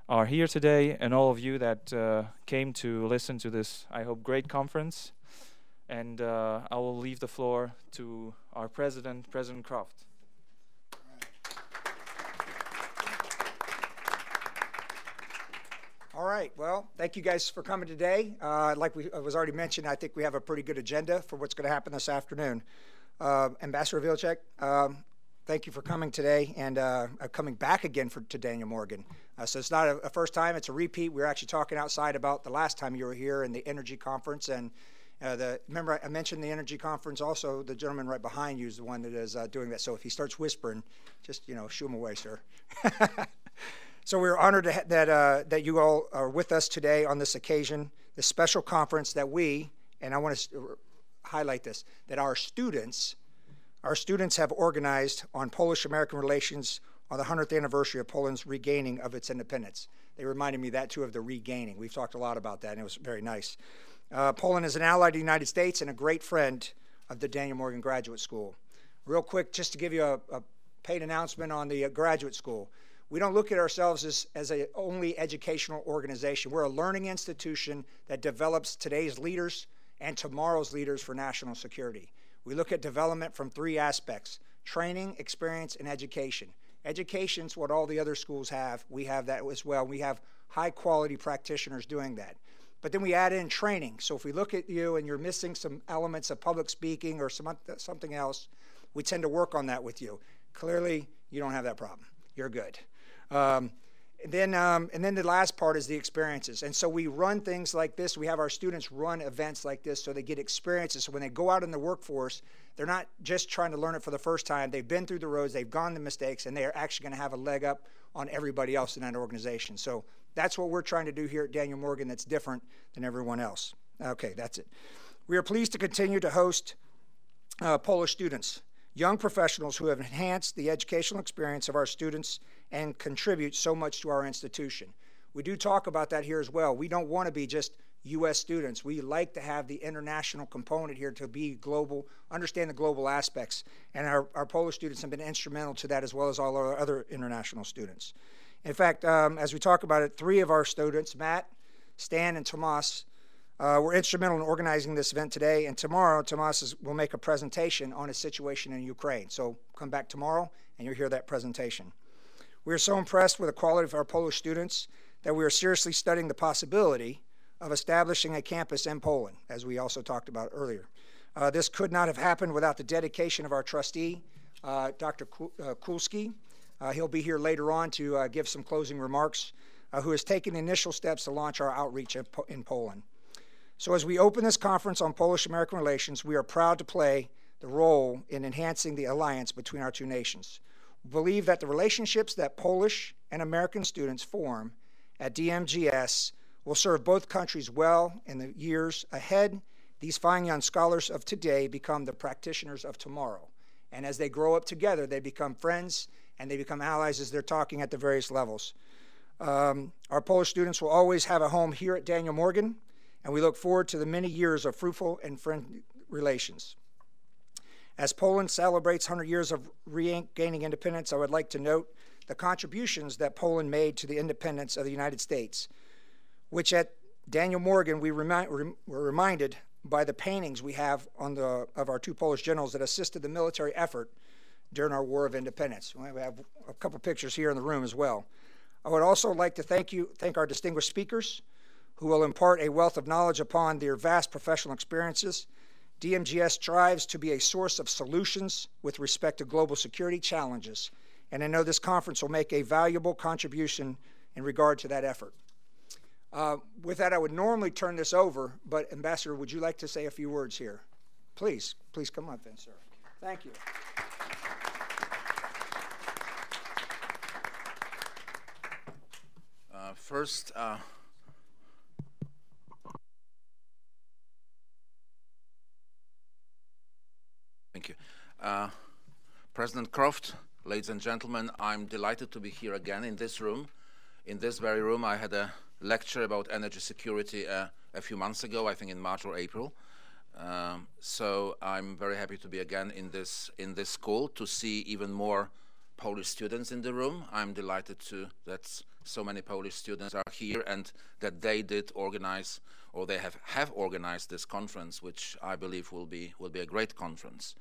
are here today and all of you that came to listen to this, I hope, great conference. And I will leave the floor to our president, President Croft. All right, well, thank you guys for coming today. Like was already mentioned, I think we have a pretty good agenda for what's going to happen this afternoon. Ambassador Wilczek, thank you for coming today and coming back again to Daniel Morgan. So it's not a first time, it's a repeat. We were actually talking outside about the last time you were here in the Energy Conference. And remember I mentioned the Energy Conference also. The gentleman right behind you is the one that is doing that. So if he starts whispering, just, shoo him away, sir. So we're honored that you all are with us today on this occasion, this special conference that we, and I want to highlight this, that our students have organized on Polish-American relations on the 100th anniversary of Poland's regaining of its independence. They reminded me that too of the regaining. We've talked a lot about that, and it was very nice. Poland is an ally of the United States and a great friend of the Daniel Morgan Graduate School. Real quick, just to give you a paid announcement on the graduate school. We don't look at ourselves as a only educational organization. We're a learning institution that develops today's leaders and tomorrow's leaders for national security. We look at development from three aspects: training, experience, and education. Education's what all the other schools have. We have that as well. We have high-quality practitioners doing that. But then we add in training. So if we look at you and you're missing some elements of public speaking or something else, we tend to work on that with you. Clearly, you don't have that problem. You're good. And then the last part is the experiences. And so we run things like this. We have our students run events like this so they get experiences. So when they go out in the workforce, they're not just trying to learn it for the first time. They've been through the roads, they've gone the mistakes, and they are actually going to have a leg up on everybody else in that organization. So that's what we're trying to do here at Daniel Morgan that's different than everyone else. Okay, that's it. We are pleased to continue to host Polish students, young professionals who have enhanced the educational experience of our students and contribute so much to our institution. We do talk about that here as well. We don't want to be just U.S. students. We like to have the international component here to be global, understand the global aspects. And our Polish students have been instrumental to that as well as all our other international students. In fact, as we talk about it, 3 of our students, Matt, Stan, and Tomas, were instrumental in organizing this event today. And tomorrow, Tomas will make a presentation on his situation in Ukraine. So come back tomorrow and you'll hear that presentation. We are so impressed with the quality of our Polish students that we are seriously studying the possibility of establishing a campus in Poland, as we also talked about earlier. This could not have happened without the dedication of our trustee, Dr. Kulski. He'll be here later on to give some closing remarks, who has taken the initial steps to launch our outreach in Poland. So as we open this conference on Polish-American relations, we are proud to play the role in enhancing the alliance between our two nations. We believe that the relationships that Polish and American students form at DMGS will serve both countries well in the years ahead. These fine young scholars of today become the practitioners of tomorrow. And as they grow up together, they become friends and they become allies as they're talking at the various levels. Our Polish students will always have a home here at Daniel Morgan, and we look forward to the many years of fruitful and friendly relations. As Poland celebrates 100 years of regaining independence, I would like to note the contributions that Poland made to the independence of the United States, which at Daniel Morgan we were reminded by the paintings we have of our 2 Polish generals that assisted the military effort during our War of Independence. We have a couple pictures here in the room as well. I would also like to thank our distinguished speakers who will impart a wealth of knowledge upon their vast professional experiences. DMGS strives to be a source of solutions with respect to global security challenges, and I know this conference will make a valuable contribution in regard to that effort. With that, I would normally turn this over, but Ambassador, would you like to say a few words here? Please come up then, sir. Thank you. First, thank you. President Croft, ladies and gentlemen, I'm delighted to be here again in this room. In this very room, I had a lecture about energy security a few months ago, I think in March or April. So I'm very happy to be again in this school, to see even more Polish students in the room. I'm delighted that so many Polish students are here and that they did organize, or they have organized this conference, which I believe will be a great conference.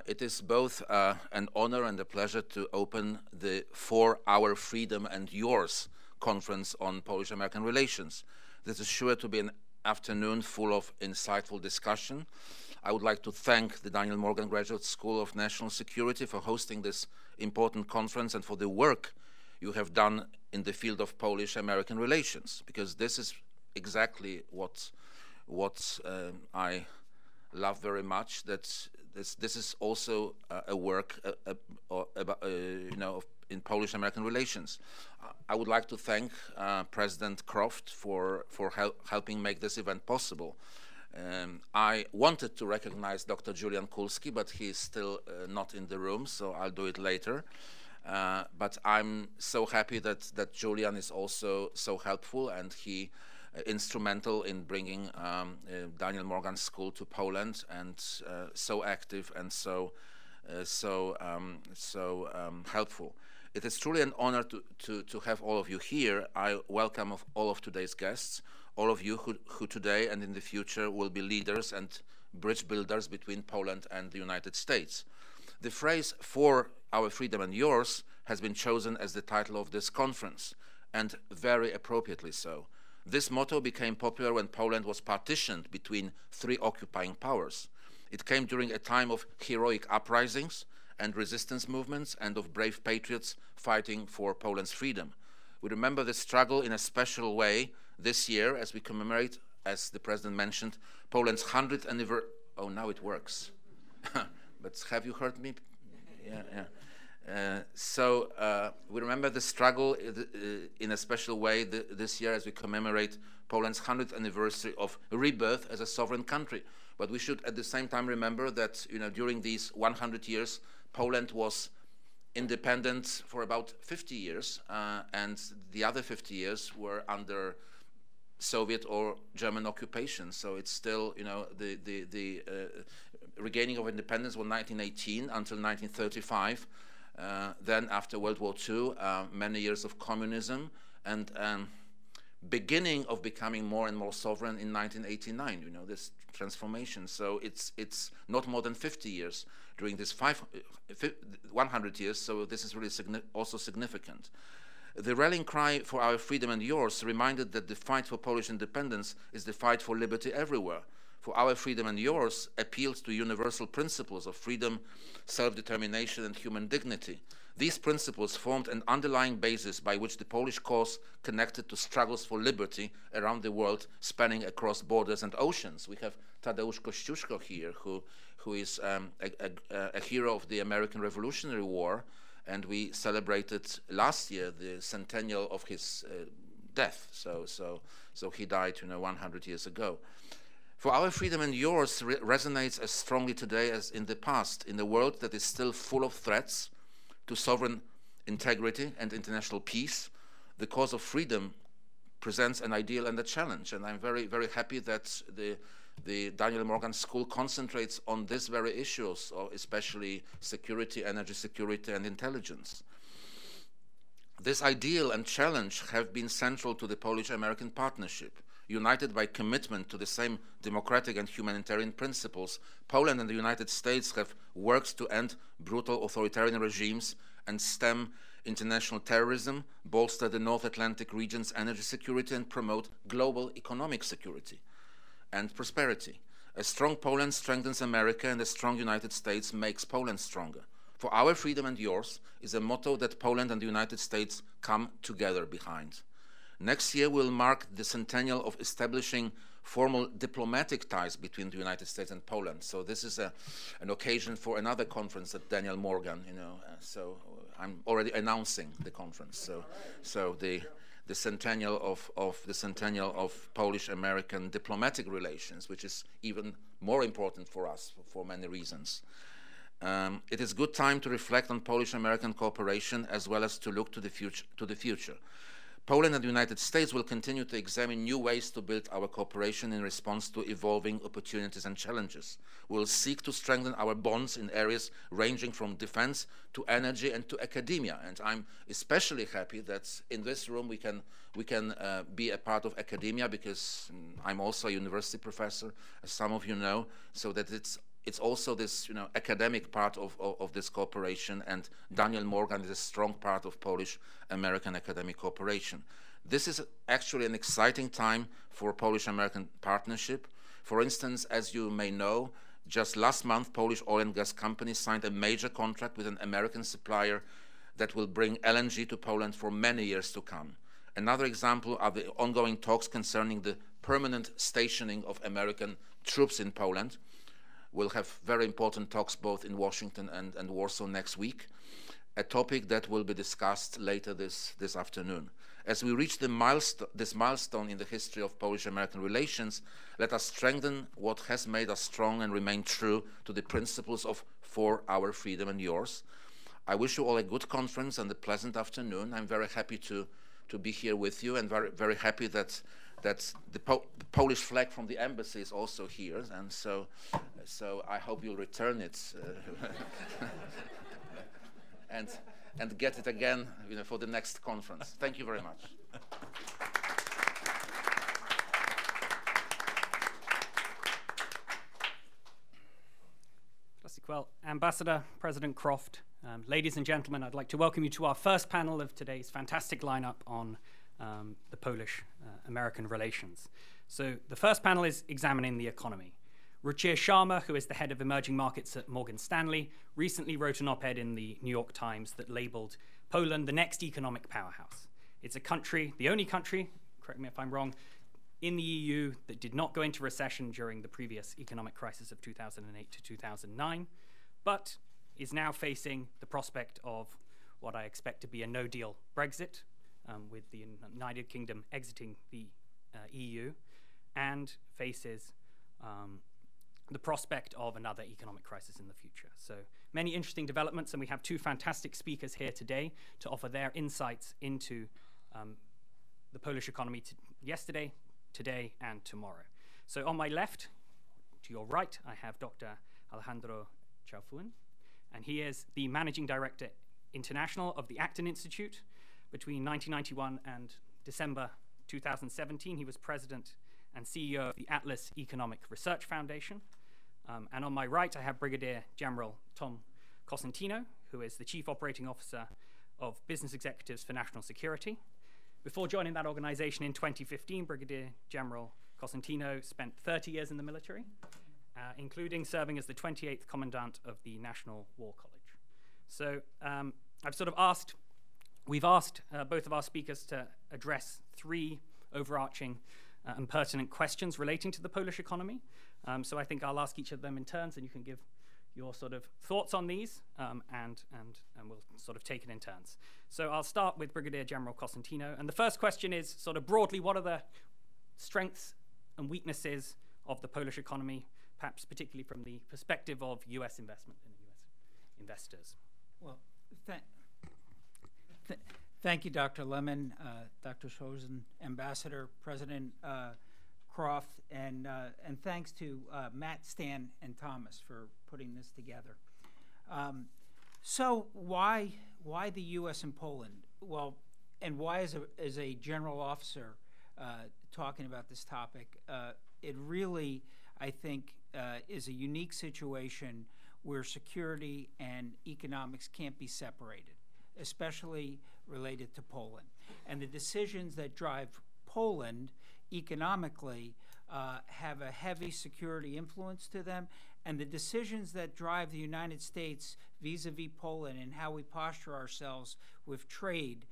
It is both an honor and a pleasure to open the For Our Freedom and Yours conference on Polish-American relations. This is sure to be an afternoon full of insightful discussion. I would like to thank the Daniel Morgan Graduate School of National Security for hosting this important conference and for the work you have done in the field of Polish-American relations, because this is exactly what I love very much, that this is also a work you know, in Polish-American relations. I would like to thank President Croft for helping make this event possible. I wanted to recognize Dr. Julian Kulski, but he is still not in the room, so I'll do it later. But I'm so happy that Julian is also so helpful, and he instrumental in bringing Daniel Morgan School to Poland, and so active and so helpful. It is truly an honor to have all of you here. I welcome all of today's guests, all of you who today and in the future will be leaders and bridge builders between Poland and the United States. The phrase "For Our Freedom and Yours" has been chosen as the title of this conference, and very appropriately so. This motto became popular when Poland was partitioned between three occupying powers. It came during a time of heroic uprisings and resistance movements, and of brave patriots fighting for Poland's freedom. We remember this struggle in a special way this year as we commemorate, as the President mentioned, Poland's 100th anniversary. Oh, now it works. But have you heard me? Yeah. We remember the struggle in a special way this year as we commemorate Poland's 100th anniversary of rebirth as a sovereign country. But we should at the same time remember that, you know, during these 100 years, Poland was independent for about 50 years, and the other 50 years were under Soviet or German occupation. So it's still, you know, the regaining of independence was 1918 until 1935. Then after World War II, many years of communism, and beginning of becoming more and more sovereign in 1989, you know, this transformation. So it's not more than 50 years during this 100 years, so this is really also significant. The rallying cry "For Our Freedom and Yours" reminded that the fight for Polish independence is the fight for liberty everywhere. "For Our Freedom and Yours" appeals to universal principles of freedom, self-determination, and human dignity. These principles formed an underlying basis by which the Polish cause connected to struggles for liberty around the world, spanning across borders and oceans. We have Tadeusz Kościuszko here, who is a hero of the American Revolutionary War, and we celebrated last year the centennial of his death. So he died, you know, 100 years ago. "For Our Freedom and Yours" resonates as strongly today as in the past, in a world that is still full of threats to sovereign integrity and international peace. The cause of freedom presents an ideal and a challenge, and I'm very, very happy that the Daniel Morgan School concentrates on these very issues, especially security, energy security, and intelligence. This ideal and challenge have been central to the Polish-American partnership. United by commitment to the same democratic and humanitarian principles, Poland and the United States have worked to end brutal authoritarian regimes and stem international terrorism, bolster the North Atlantic region's energy security, and promote global economic security and prosperity. A strong Poland strengthens America, and a strong United States makes Poland stronger. "For Our Freedom and Yours" is a motto that Poland and the United States come together behind. Next year will mark the centennial of establishing formal diplomatic ties between the United States and Poland. So this is an occasion for another conference at Daniel Morgan, you know. So I'm already announcing the conference. So the centennial of Polish-American diplomatic relations, which is even more important for us for many reasons. It is a good time to reflect on Polish-American cooperation as well as to look to the future. Poland and the United States will continue to examine new ways to build our cooperation in response to evolving opportunities and challenges. We will seek to strengthen our bonds in areas ranging from defense to energy and to academia. And I'm especially happy that in this room we can be a part of academia, because I'm also a university professor, as some of you know, so that it's also this academic part of this cooperation, and Daniel Morgan is a strong part of Polish-American academic cooperation. This is actually an exciting time for Polish-American partnership. For instance, as you may know, just last month, Polish oil and gas companies signed a major contract with an American supplier that will bring LNG to Poland for many years to come. Another example are the ongoing talks concerning the permanent stationing of American troops in Poland. We'll have very important talks both in Washington and Warsaw next week, a topic that will be discussed later this afternoon. As we reach this milestone in the history of Polish-American relations, let us strengthen what has made us strong and remain true to the principles of "for our freedom and yours." I wish you all a good conference and a pleasant afternoon. I'm very happy to be here with you, and very happy that the Polish flag from the embassy is also here, and so I hope you'll return it and get it again, for the next conference. Thank you very much. Well, Ambassador, President Croft, ladies and gentlemen, I'd like to welcome you to our first panel of today's fantastic lineup on the Polish-American relations. So the first panel is examining the economy. Ruchir Sharma, who is the head of emerging markets at Morgan Stanley, recently wrote an op-ed in the New York Times that labeled Poland the next economic powerhouse. It's a country, the only country, correct me if I'm wrong, in the EU that did not go into recession during the previous economic crisis of 2008 to 2009, but is now facing the prospect of what I expect to be a no-deal Brexit, with the United Kingdom exiting the EU, and faces the prospect of another economic crisis in the future. So many interesting developments, and we have two fantastic speakers here today to offer their insights into the Polish economy yesterday, today, and tomorrow. So on my left, to your right, I have Dr. Alejandro Ciaufuin, and he is the Managing Director International of the Acton Institute. Between 1991 and December 2017, he was President and CEO of the Atlas Economic Research Foundation. And on my right, I have Brigadier General Tom Cosentino, who is the Chief Operating Officer of Business Executives for National Security. Before joining that organization in 2015, Brigadier General Cosentino spent 30 years in the military, including serving as the 28th Commandant of the National War College. So we've asked both of our speakers to address three overarching and pertinent questions relating to the Polish economy. So I think I'll ask each of them in turns, and you can give your sort of thoughts on these, and we'll sort of take it in turns. So I'll start with Brigadier General Cosentino, and the first question is sort of broadly, what are the strengths and weaknesses of the Polish economy, perhaps particularly from the perspective of US investment and US investors? Well, thank you, Dr. Lemon, Dr. Chosen, Ambassador, President Croft, and thanks to Matt, Stan, and Thomas for putting this together. So why the U.S. and Poland? Well, and why as a general officer talking about this topic? It really, I think, is a unique situation where security and economics can't be separated, especially related to Poland. And the decisions that drive Poland economically have a heavy security influence to them, and the decisions that drive the United States vis-a-vis Poland and how we posture ourselves with trade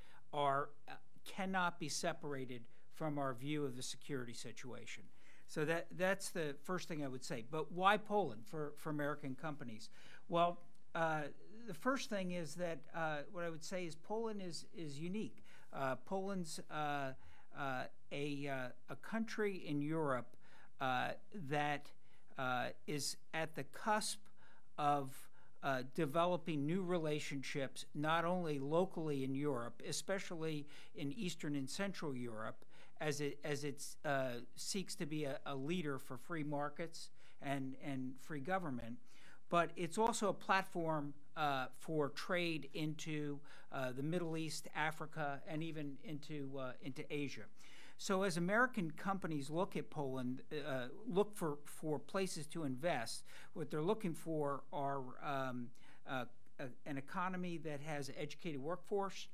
cannot be separated from our view of the security situation. So that's the first thing I would say. But why Poland for American companies? Well, the first thing is that what I would say is Poland is unique. Poland's a country in Europe that is at the cusp of developing new relationships, not only locally in Europe, especially in Eastern and Central Europe, as it seeks to be a leader for free markets and free government, but it's also a platform for trade into the Middle East, Africa, and even into Asia. So as American companies look at Poland, look for places to invest, what they're looking for are an economy that has an educated workforce,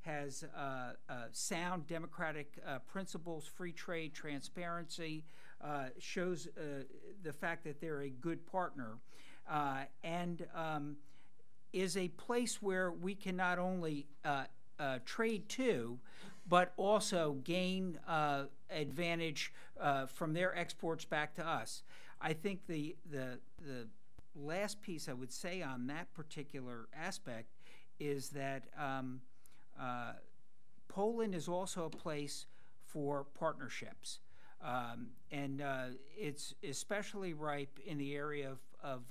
has sound democratic principles, free trade, transparency, shows the fact that they're a good partner, and is a place where we can not only trade to, but also gain advantage from their exports back to us. I think the last piece I would say on that particular aspect is that Poland is also a place for partnerships. And it's especially ripe in the area of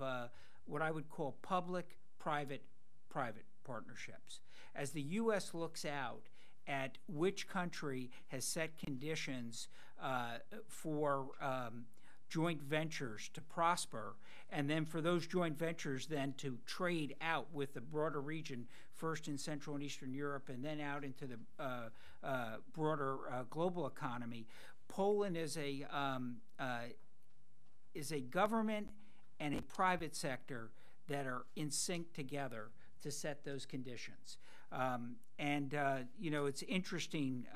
what I would call public-private partnerships. As the U.S. looks out at which country has set conditions for joint ventures to prosper, and then for those joint ventures then to trade out with the broader region, first in Central and Eastern Europe, and then out into the broader global economy, Poland is a government and a private sector that are in sync together to set those conditions. You know, it's interesting,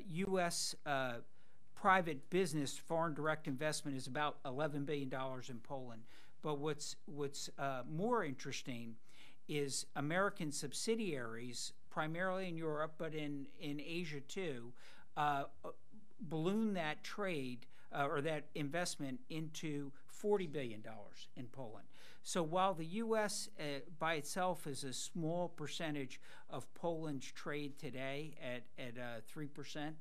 U.S. private business foreign direct investment is about $11 billion in Poland. But what's more interesting is American subsidiaries, primarily in Europe, but in Asia too, balloon that trade or that investment into $40 billion in Poland. So while the U.S. By itself is a small percentage of Poland's trade today at 3%,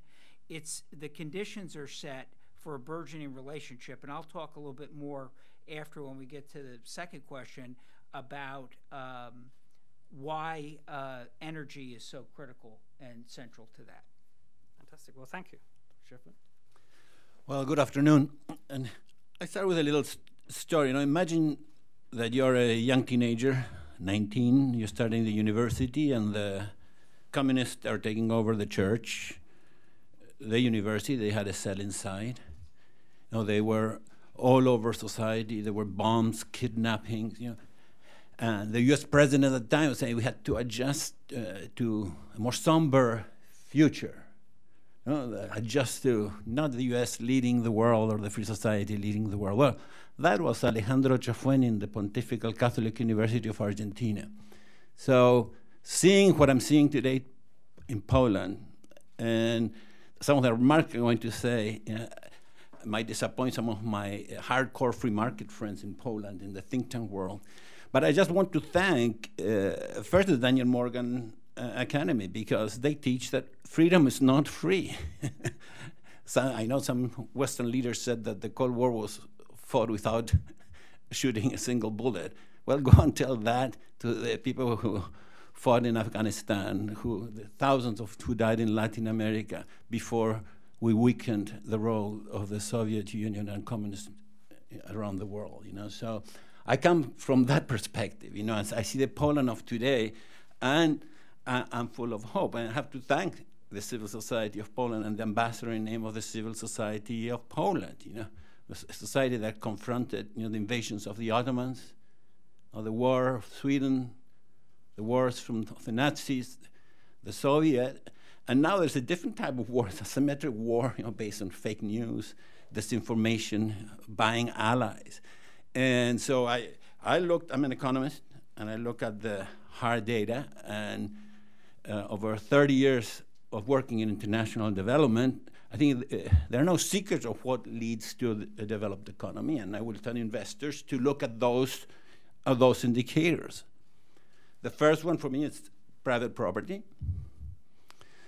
the conditions are set for a burgeoning relationship. And I'll talk a little bit more after when we get to the second question about why energy is so critical and central to that. Fantastic. Well, thank you. Stefan? Well, good afternoon. And I start with a little story. You know, imagine that you're a young teenager, 19, you're starting the university, and the communists are taking over the church, the university. They had a cell inside. You know, they were all over society. There were bombs, kidnappings, you know. And the U.S. president at the time was saying we had to adjust to a more somber future. You know, adjust to not the U.S. leading the world or the free society leading the world. Well, that was Alejandro Chafuén in the Pontifical Catholic University of Argentina. So seeing what I'm seeing today in Poland, and some of the remarks I'm going to say might disappoint some of my hardcore free market friends in Poland, in the think tank world. But I just want to thank first the Daniel Morgan Academy, because they teach that freedom is not free. So I know some Western leaders said that the Cold War was fought without shooting a single bullet. Well, go and tell that to the people who fought in Afghanistan, the thousands who died in Latin America before we weakened the role of the Soviet Union and communists around the world. You know, so I come from that perspective. You know, as I see the Poland of today, and I'm full of hope. And I have to thank the Civil Society of Poland and the ambassador in name of the Civil Society of Poland. You know, a society that confronted, you know, the invasions of the Ottomans, or the war of Sweden, the wars from the Nazis, the Soviet, and now there's a different type of war, it's a symmetric war, you know, based on fake news, disinformation, buying allies. And so I'm an economist, and I look at the hard data, and over 30 years of working in international development, I think there are no secrets of what leads to a developed economy, and I will tell investors to look at those indicators. The first one for me is private property.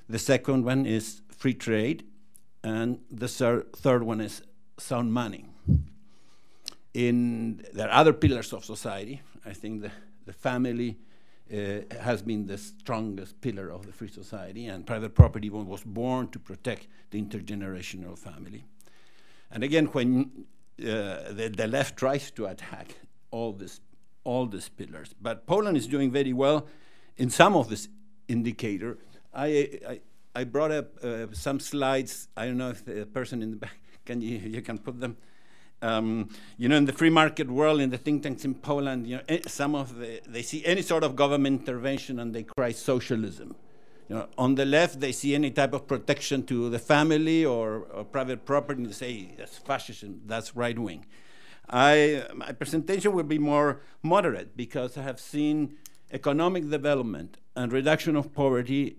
The second one is free trade, and the third one is sound money. There are other pillars of society. I think the family has been the strongest pillar of the free society, and private property was born to protect the intergenerational family. And again, when the left tries to attack all these pillars, but Poland is doing very well in some of this indicator. I brought up some slides. I don't know if the person in the back you can put them. You know, in the free market world, in the think tanks in Poland, you know, they see any sort of government intervention and they cry socialism. You know, on the left, they see any type of protection to the family or private property, and they say that's fascism, that's right wing. My presentation will be more moderate because I have seen economic development and reduction of poverty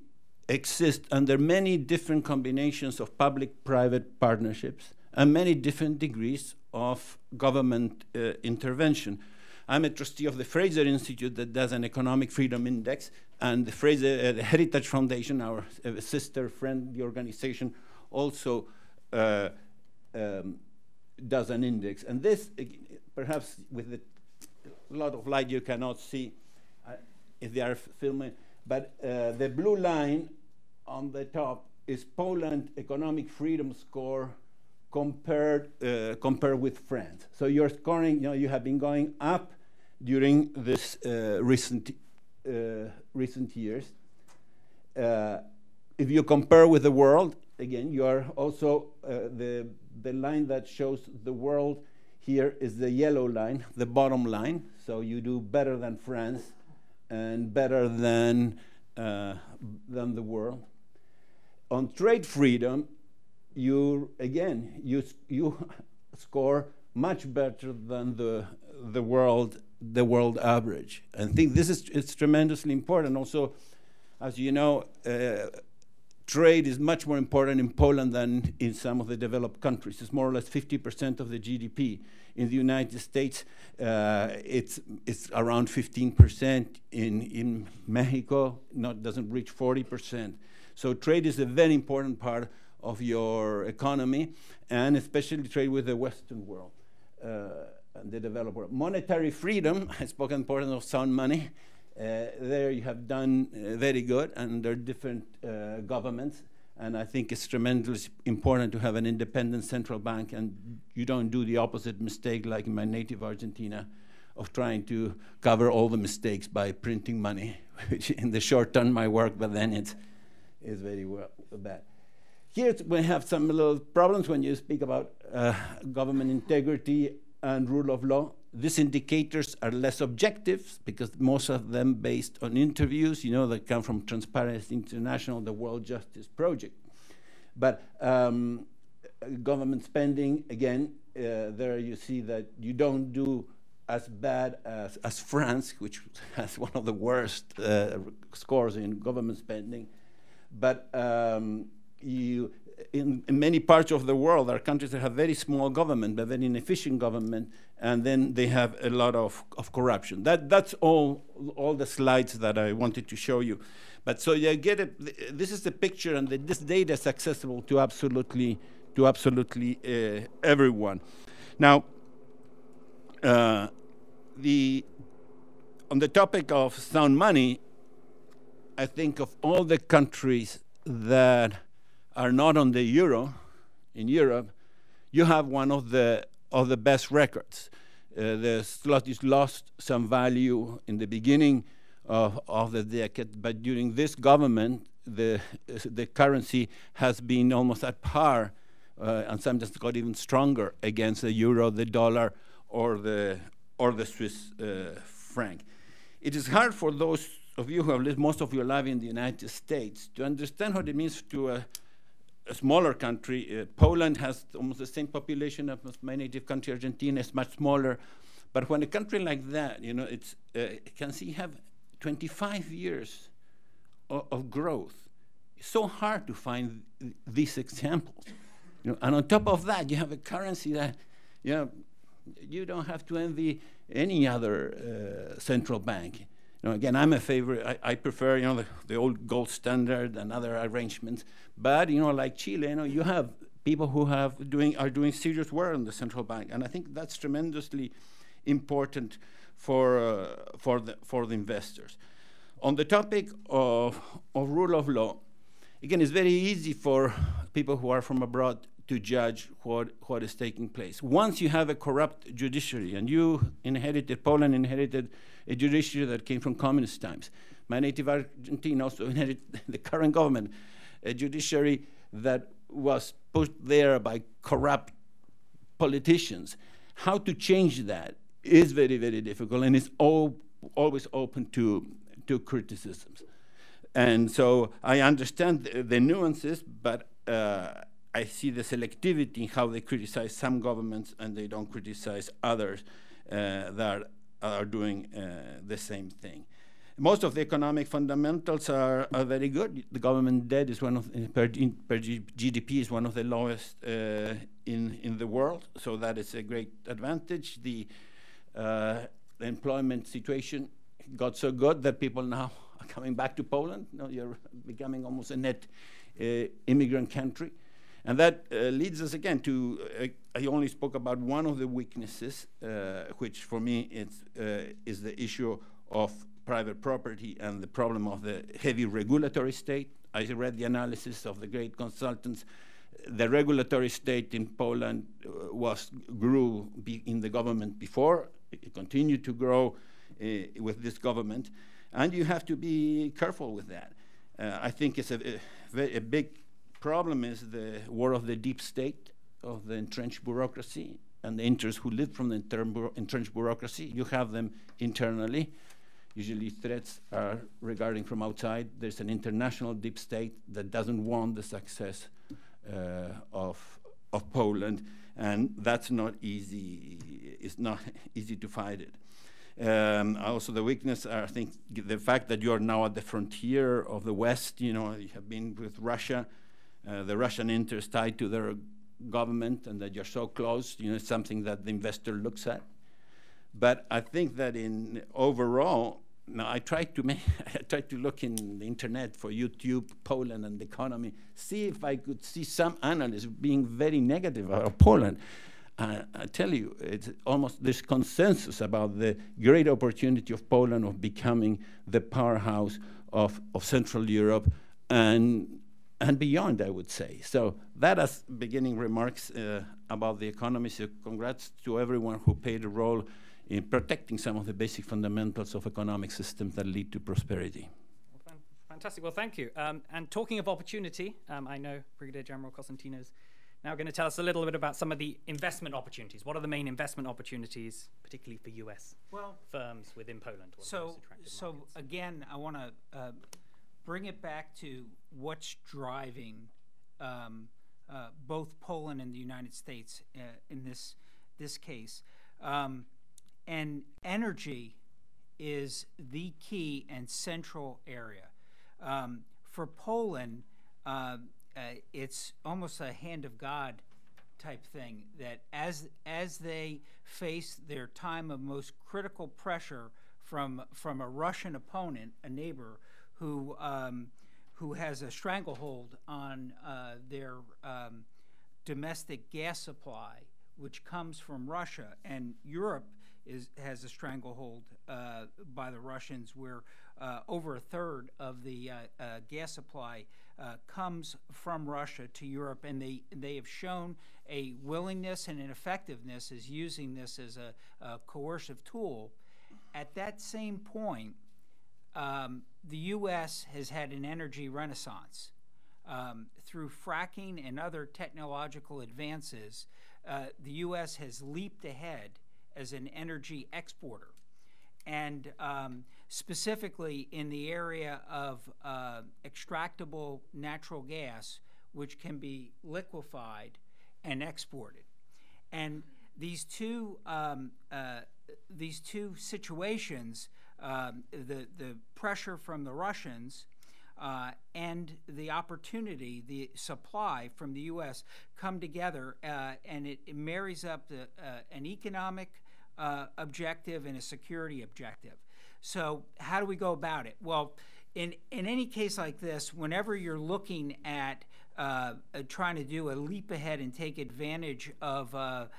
exist under many different combinations of public-private partnerships and many different degrees of government intervention. I'm a trustee of the Fraser Institute that does an economic freedom index, and the Heritage Foundation, our sister friendly organization, also does an index. And this, perhaps with a lot of light you cannot see if they are filming, but the blue line on the top is Poland economic freedom score compared with France. So you're scoring, you know, you have been going up during this recent years. If you compare with the world, again, you are also the line that shows the world here is the yellow line, the bottom line. So you do better than France and better than the world. On trade freedom, you score much better than the world average. And I think it's tremendously important. Also, as you know, trade is much more important in Poland than in some of the developed countries. It's more or less 50% of the GDP. In the United States, it's around 15%. In Mexico, doesn't reach 40%. So trade is a very important part of your economy, and especially trade with the Western world and the developed world. Monetary freedom, I spoke important of sound money. There you have done very good under different governments, and I think it's tremendously important to have an independent central bank, and you don't do the opposite mistake like in my native Argentina of trying to cover all the mistakes by printing money, which in the short term might work, but then it's very bad. Here we have some little problems when you speak about government integrity and rule of law. These indicators are less objective because most of them based on interviews, you know, that come from Transparency International, the World Justice Project. But government spending, again, there you see that you don't do as bad as France, which has one of the worst scores in government spending. But in many parts of the world, there are countries that have very small government, but very inefficient government, and then they have a lot of corruption. That's all the slides that I wanted to show you. But so you get it. This is the picture, and this data is accessible to absolutely everyone. Now, on the topic of sound money, I think of all the countries that are not on the euro in Europe, you have one of the best records. The zloty lost some value in the beginning of the decade, but during this government, the currency has been almost at par, and sometimes got even stronger against the euro, the dollar, or the Swiss franc. It is hard for those of you who have lived most of your life in the United States to understand what it means to a smaller country. Poland has almost the same population as my native country. Argentina is much smaller. But when a country like that, you know, it can have 25 years of growth. It's so hard to find these examples. You know, and on top of that, you have a currency that, you know, you don't have to envy any other central bank. Again, I'm a favorite. I prefer, the old gold standard and other arrangements. But, like Chile, you have people who are doing serious work in the central bank, and I think that's tremendously important for the investors. On the topic of rule of law, again, it's very easy for people who are from abroad to judge what is taking place. Once you have a corrupt judiciary, and Poland inherited a judiciary that came from communist times. My native Argentina also inherited the current government, a judiciary that was put there by corrupt politicians. How to change that is very, very difficult, and it's always open to criticisms. And so I understand the nuances, but I see the selectivity in how they criticize some governments and they don't criticize others that are doing the same thing. Most of the economic fundamentals are very good. The government debt is per GDP is one of the lowest in the world, so that is a great advantage. The employment situation got so good that people now are coming back to Poland. You're becoming almost a net immigrant country. And that leads us again to, I only spoke about one of the weaknesses, which for me is the issue of private property and the problem of the heavy regulatory state. I read the analysis of the great consultants. The regulatory state in Poland grew in the government before. It continued to grow with this government. And you have to be careful with that. I think it's a big problem is the war of the deep state, of the entrenched bureaucracy, and the interests who live from the entrenched bureaucracy. You have them internally. Usually threats are regarding from outside. There's an international deep state that doesn't want the success of Poland, and that's not easy. It's not easy to fight it. Also the weakness, I think, the fact that you are now at the frontier of the West. You have been with Russia, the Russian interest tied to their government, and that you're so close, it's something that the investor looks at. But I think that overall, now I tried to look in the internet for YouTube, Poland and the economy, see if I could see some analysts being very negative about Poland. I tell you, it's almost this consensus about the great opportunity of Poland of becoming the powerhouse of Central Europe and beyond, I would say. So that as beginning remarks about the economy. So congrats to everyone who played a role in protecting some of the basic fundamentals of economic systems that lead to prosperity. Well, fantastic. Well, thank you. And talking of opportunity, I know Brigadier General Cosentino is now going to tell us a little bit about some of the investment opportunities. What are the main investment opportunities, particularly for U.S. firms within Poland? So again, I want to bring it back to what's driving both Poland and the United States in this case. And energy is the key and central area. For Poland, it's almost a hand of God type thing, that as they face their time of most critical pressure from a Russian opponent, a neighbor who has a stranglehold on their domestic gas supply, which comes from Russia, and Europe has a stranglehold by the Russians, where over a third of the gas supply comes from Russia to Europe, and they have shown a willingness and an effectiveness as using this as a coercive tool. At that same point, the U.S. has had an energy renaissance. Through fracking and other technological advances, the U.S. has leaped ahead as an energy exporter. And specifically in the area of extractable natural gas, which can be liquefied and exported. And these two situations, the pressure from the Russians and the opportunity, the supply from the U.S. come together, and it marries up an economic objective and a security objective. So how do we go about it? Well, in any case like this, whenever you're looking at trying to do a leap ahead and take advantage of a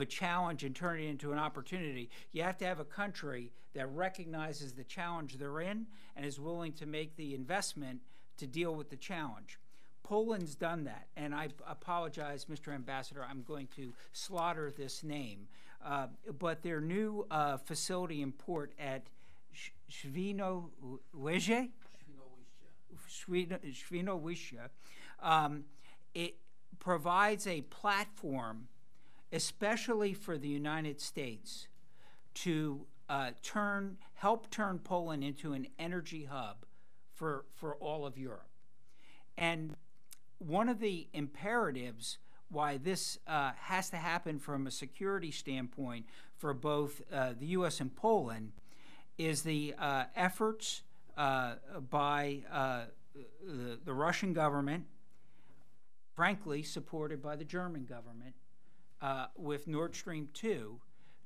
challenge and turn it into an opportunity, you have to have a country that recognizes the challenge they're in and is willing to make the investment to deal with the challenge. Poland's done that, and I apologize, Mr. Ambassador, I'm going to slaughter this name, but their new facility in port at Świnoujście, it provides a platform, especially for the United States, to help turn Poland into an energy hub for all of Europe. And one of the imperatives why this has to happen from a security standpoint for both the U.S. and Poland is the efforts by the Russian government, frankly supported by the German government, with Nord Stream 2,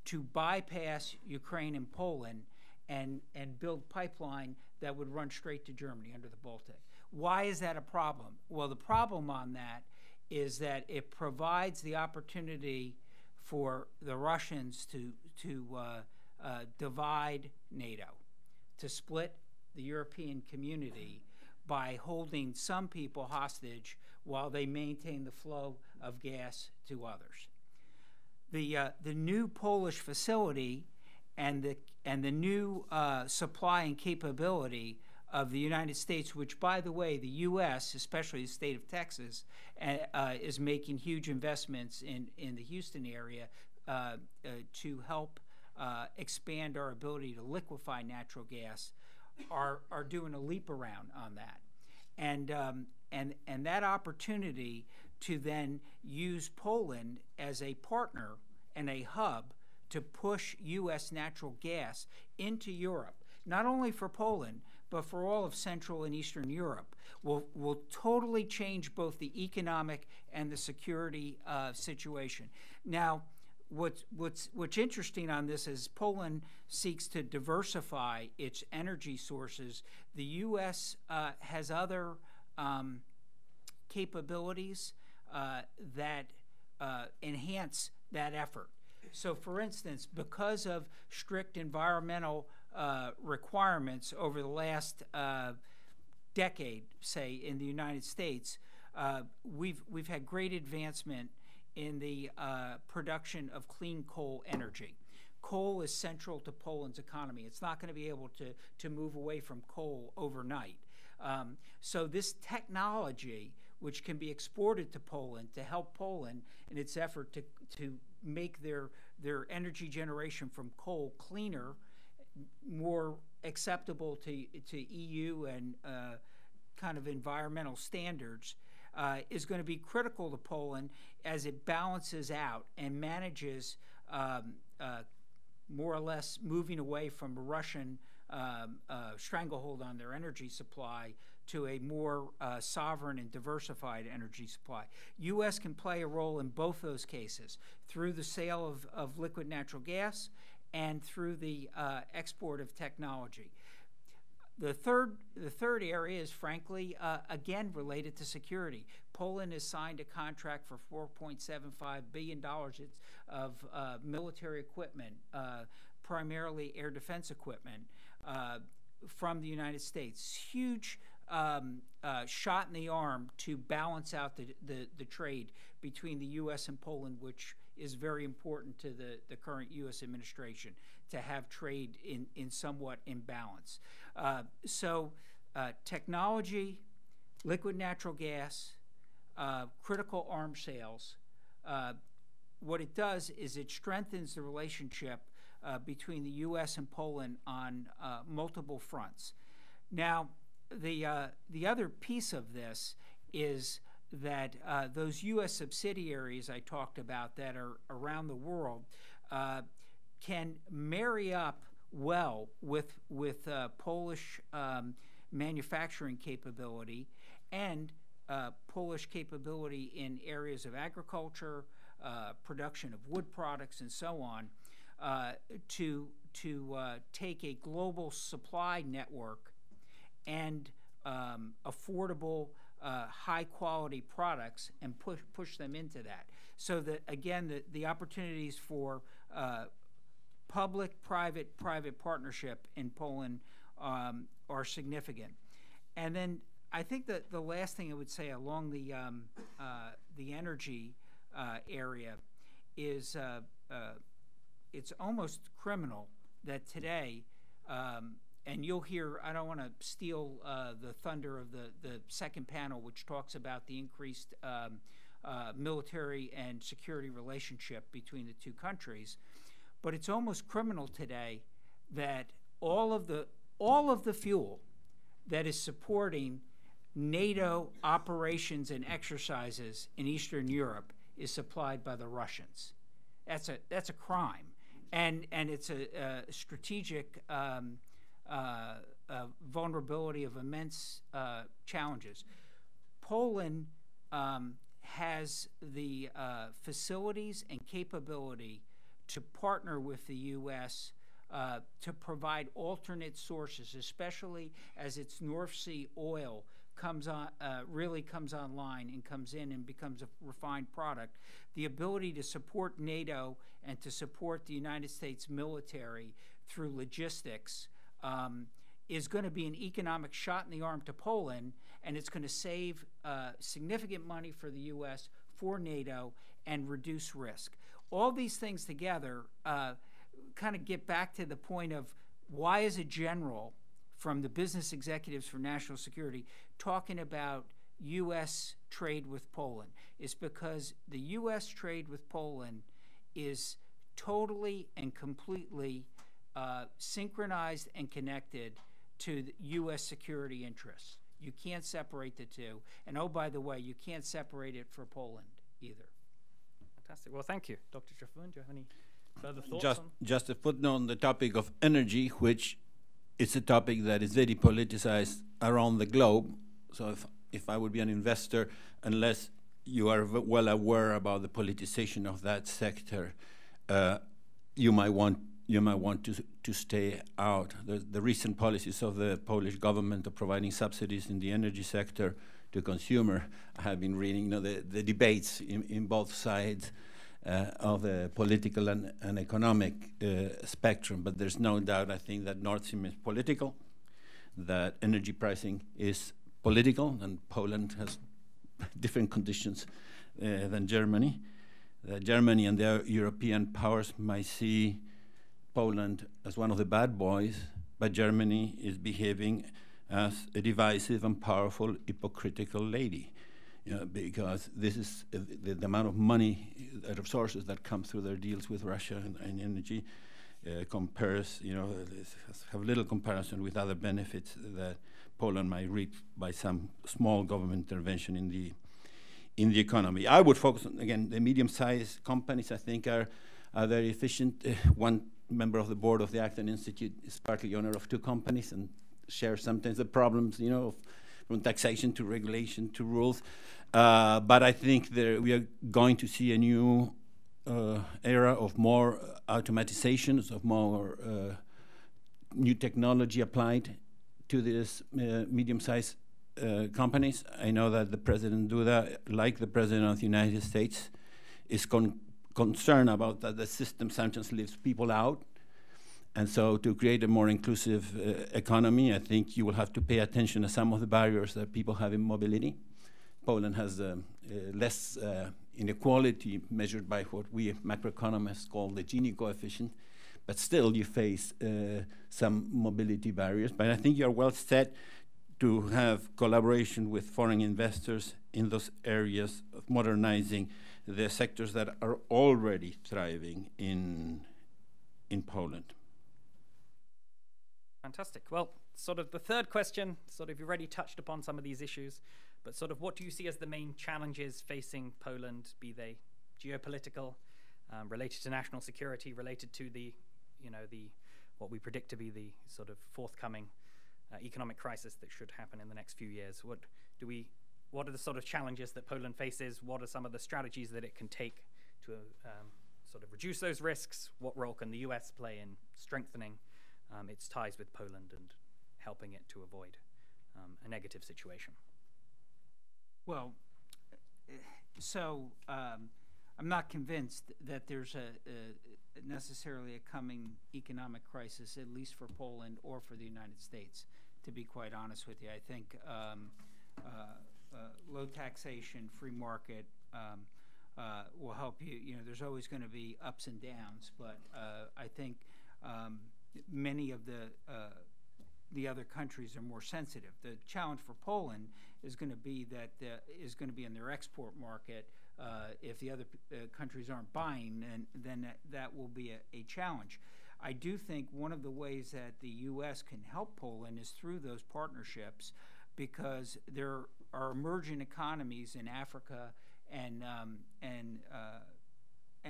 to bypass Ukraine and Poland and build pipeline that would run straight to Germany under the Baltic. Why is that a problem? Well, the problem on that is that it provides the opportunity for the Russians to divide NATO, to split the European community by holding some people hostage while they maintain the flow of gas to others. The new Polish facility and the new supply and capability of the United States, which, by the way, the U.S., especially the state of Texas, is making huge investments in the Houston area to help expand our ability to liquefy natural gas, are doing a leap around on that. And that opportunity to then use Poland as a partner and a hub to push U.S. natural gas into Europe, not only for Poland, but for all of Central and Eastern Europe, will totally change both the economic and the security situation. Now, what's interesting on this is Poland seeks to diversify its energy sources. The U.S. has other capabilities that enhance that effort. So, for instance, because of strict environmental requirements over the last decade, say, in the United States, we've had great advancement in the production of clean coal energy. Coal is central to Poland's economy. It's not going to be able to move away from coal overnight. So this technology, which can be exported to Poland to help Poland in its effort to make their energy generation from coal cleaner, more acceptable to EU and kind of environmental standards, is going to be critical to Poland as it balances out and manages more or less moving away from a Russian stranglehold on their energy supply to a more sovereign and diversified energy supply. U.S. can play a role in both those cases through the sale of liquid natural gas and through the export of technology. The third area is, frankly, again, related to security. Poland has signed a contract for $4.75 billion of military equipment, primarily air defense equipment, from the United States. Huge shot in the arm to balance out the trade between the U.S. and Poland, which is very important to the current U.S. administration, to have trade in somewhat imbalance. So technology, liquid natural gas, critical arms sales, what it does is it strengthens the relationship between the U.S. and Poland on multiple fronts. Now, the other piece of this is that those U.S. subsidiaries I talked about that are around the world can marry up well with Polish manufacturing capability and Polish capability in areas of agriculture, production of wood products, and so on, to take a global supply network and affordable, high-quality products and push them into that. So that, again, the opportunities for public-private partnership in Poland are significant. And then I think that the last thing I would say along the energy area is it's almost criminal that today, and you'll hear, I don't want to steal the thunder of the second panel, which talks about the increased military and security relationship between the two countries, but it's almost criminal today that all of the fuel that is supporting NATO operations and exercises in Eastern Europe is supplied by the Russians. That's a crime, and it's a strategic vulnerability of immense challenges. Poland has the facilities and capability to partner with the U.S. To provide alternate sources, especially as its North Sea oil really comes online and comes in and becomes a refined product. The ability to support NATO and to support the United States military through logistics is going to be an economic shot in the arm to Poland, and it's going to save significant money for the U.S., for NATO, and reduce risk. All these things together kind of get back to the point of why is a general from the business executives for national security talking about U.S. trade with Poland. It's because the U.S. trade with Poland is totally and completely synchronized and connected to the U.S. security interests. You can't separate the two. And oh, by the way, you can't separate it for Poland either. Fantastic. Well, thank you. Dr. Trafun, do you have any further thoughts? Just a footnote on the topic of energy, which is a topic that is very politicized around the globe. So if I would be an investor, unless you are well aware about the politicization of that sector, you might want to stay out. The recent policies of the Polish government of providing subsidies in the energy sector to consumer, I have been reading the debates in both sides of the political and economic spectrum, but there's no doubt, I think, that Nord Stream is political, that energy pricing is political, and Poland has different conditions than Germany. Germany and the European powers might see Poland as one of the bad boys, but Germany is behaving as a divisive and powerful, hypocritical lady. Because this is the amount of money, resources that come through their deals with Russia and energy compares, have little comparison with other benefits that Poland might reap by some small government intervention in the economy. I would focus on, again, the medium-sized companies. I think are very efficient. One member of the board of the Acton Institute is partly owner of two companies and shares sometimes the problems, from taxation to regulation to rules. But I think we are going to see a new era of more automatizations, of more new technology applied to these medium-sized companies. I know that the President Duda, like the President of the United States, is concerned about that the system sometimes leaves people out. And so to create a more inclusive economy, I think you will have to pay attention to some of the barriers that people have in mobility. Poland has less inequality measured by what we macroeconomists call the Gini coefficient, but still you face some mobility barriers. But I think you're well set to have collaboration with foreign investors in those areas of modernizing the sectors that are already thriving in Poland. Fantastic. Well, sort of the third question, you've already touched upon some of these issues, but sort of what do you see as the main challenges facing Poland, be they geopolitical, related to national security, related to the what we predict to be the sort of forthcoming economic crisis that should happen in the next few years? What are the sort of challenges that Poland faces? What are some of the strategies that it can take to sort of reduce those risks? What role can the US play in strengthening its ties with Poland and helping it to avoid a negative situation? Well, so I'm not convinced that there's necessarily a coming economic crisis, at least for Poland or for the United States, to be quite honest with you. I think low taxation, free market will help you. You know, there's always going to be ups and downs, but I think many of the other countries are more sensitive. The challenge for Poland is going to be in their export market. If the other countries aren't buying, then that will be a challenge. I do think one of the ways that the U.S. can help Poland is through those partnerships, because there are emerging economies in Africa and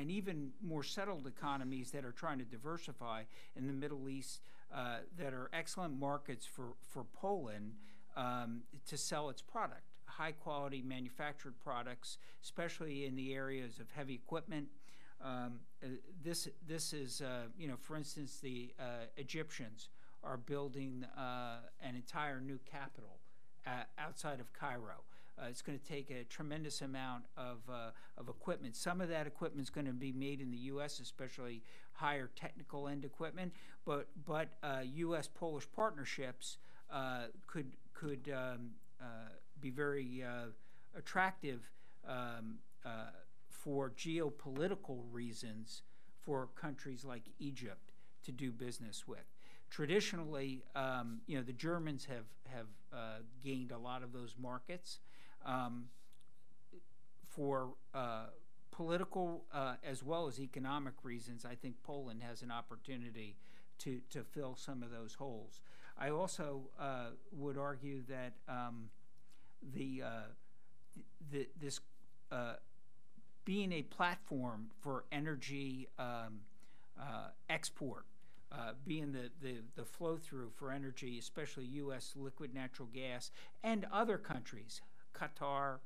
even more settled economies that are trying to diversify in the Middle East that are excellent markets for Poland to sell its product. High-quality manufactured products, especially in the areas of heavy equipment. This is, for instance, the Egyptians are building an entire new capital outside of Cairo. It's going to take a tremendous amount of equipment. Some of that equipment is going to be made in the U.S., especially higher technical end equipment. But U.S.-Polish partnerships could be very attractive for geopolitical reasons for countries like Egypt to do business with. Traditionally, the Germans have gained a lot of those markets. For political as well as economic reasons, I think Poland has an opportunity to fill some of those holes. I also would argue that this being a platform for energy export, being the flow-through for energy, especially U.S. liquid natural gas, and other countries, Qatar,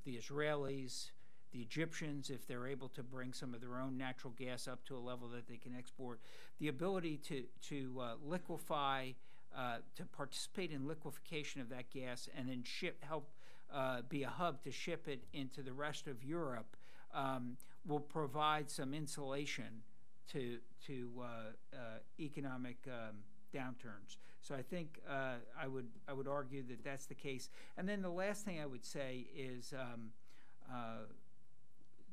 the Israelis, the Egyptians, if they're able to bring some of their own natural gas up to a level that they can export, the ability to liquefy, to participate in liquefaction of that gas and then help be a hub to ship it into the rest of Europe, will provide some insulation to economic downturns. So I think I would argue that that's the case. And then the last thing I would say is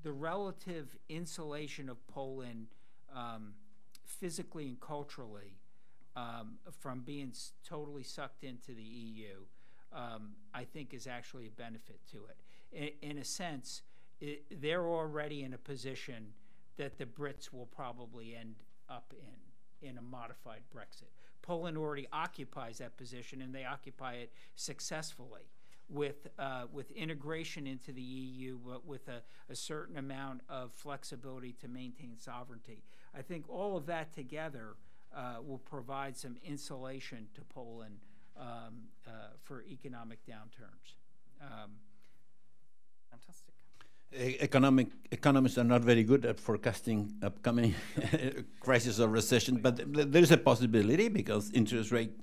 the relative insulation of Poland physically and culturally from being totally sucked into the EU, I think is actually a benefit to it. In a sense, they're already in a position that the Brits will probably end up in a modified Brexit. Poland already occupies that position, and they occupy it successfully with integration into the EU, but with a certain amount of flexibility to maintain sovereignty. I think all of that together will provide some insulation to Poland for economic downturns. Fantastic. Economists are not very good at forecasting upcoming crisis or recession, but there is a possibility because interest rates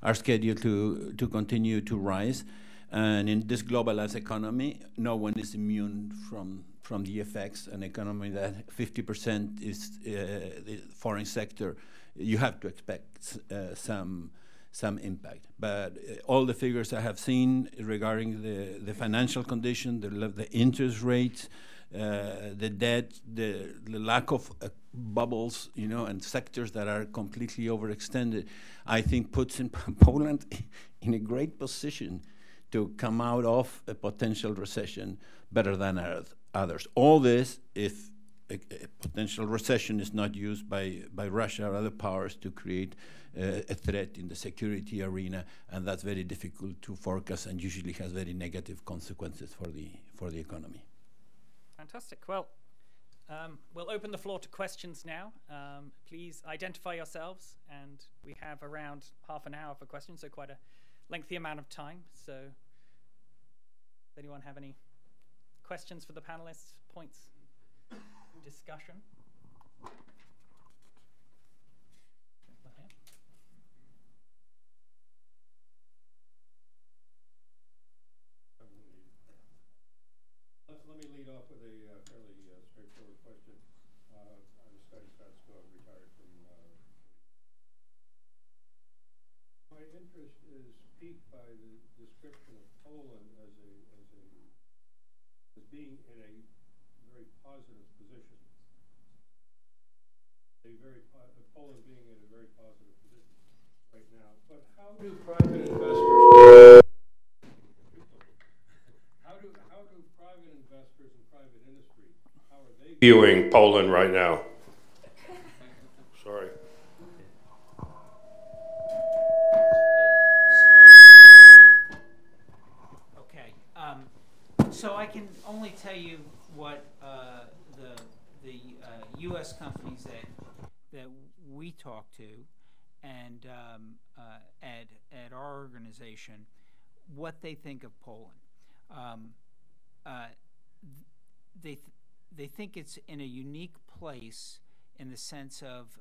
are scheduled to continue to rise. And in this globalized economy, no one is immune from the effects. An economy that 50% is the foreign sector, you have to expect some impact. But all the figures I have seen regarding the financial condition, the interest rates, the debt, the lack of bubbles, and sectors that are completely overextended, I think puts Poland in a great position to come out of a potential recession better than others. All this if a potential recession is not used by Russia or other powers to create a threat in the security arena, and that's very difficult to forecast and usually has very negative consequences for the economy. Fantastic. Well, we'll open the floor to questions now. Please identify yourselves, and we have around half an hour for questions, so quite a lengthy amount of time. So does anyone have any questions for the panelists, points? discussion. Let me lead off with a fairly straightforward question. I'm a studies grad school, retired from. My interest is piqued by the description of Poland as being in a very positive position. Poland being in a very positive position right now. But how do private investors? How do private investors and private industry, how are they viewing Poland right now? Sorry. Okay. So I can only tell you what the U.S. companies that we talk to, and at our organization, what they think of Poland. They think it's in a unique place in the sense of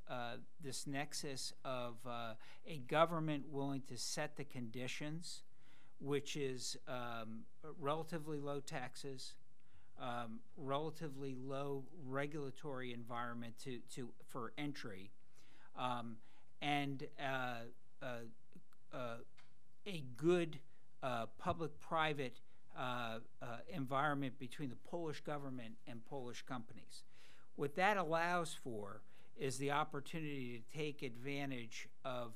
this nexus of a government willing to set the conditions, which is relatively low taxes, relatively low regulatory environment for entry, and a good public-private environment between the Polish government and Polish companies. What that allows for is the opportunity to take advantage of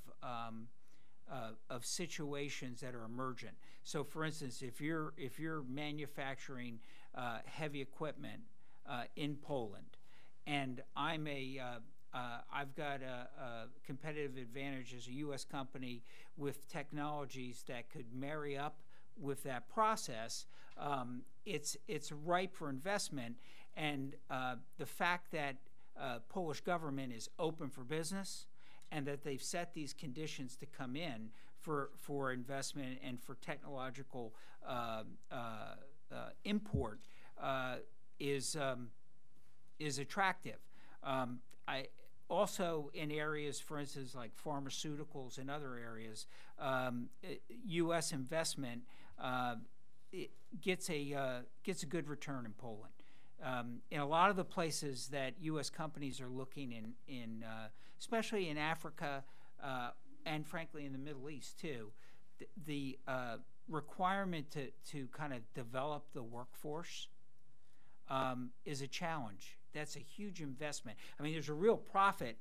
situations that are emergent. So, for instance, if you're manufacturing heavy equipment in Poland, and I've got a competitive advantage as a U.S. company with technologies that could marry up with that process, it's ripe for investment. And the fact that Polish government is open for business and that they've set these conditions to come in for investment and for technological import is attractive. Also in areas, for instance, like pharmaceuticals and other areas, U.S. investment gets a good return in Poland. In a lot of the places that U.S. companies are looking in especially in Africa and frankly in the Middle East too, the requirement to kind of develop the workforce is a challenge. That's a huge investment. I mean, there's a real profit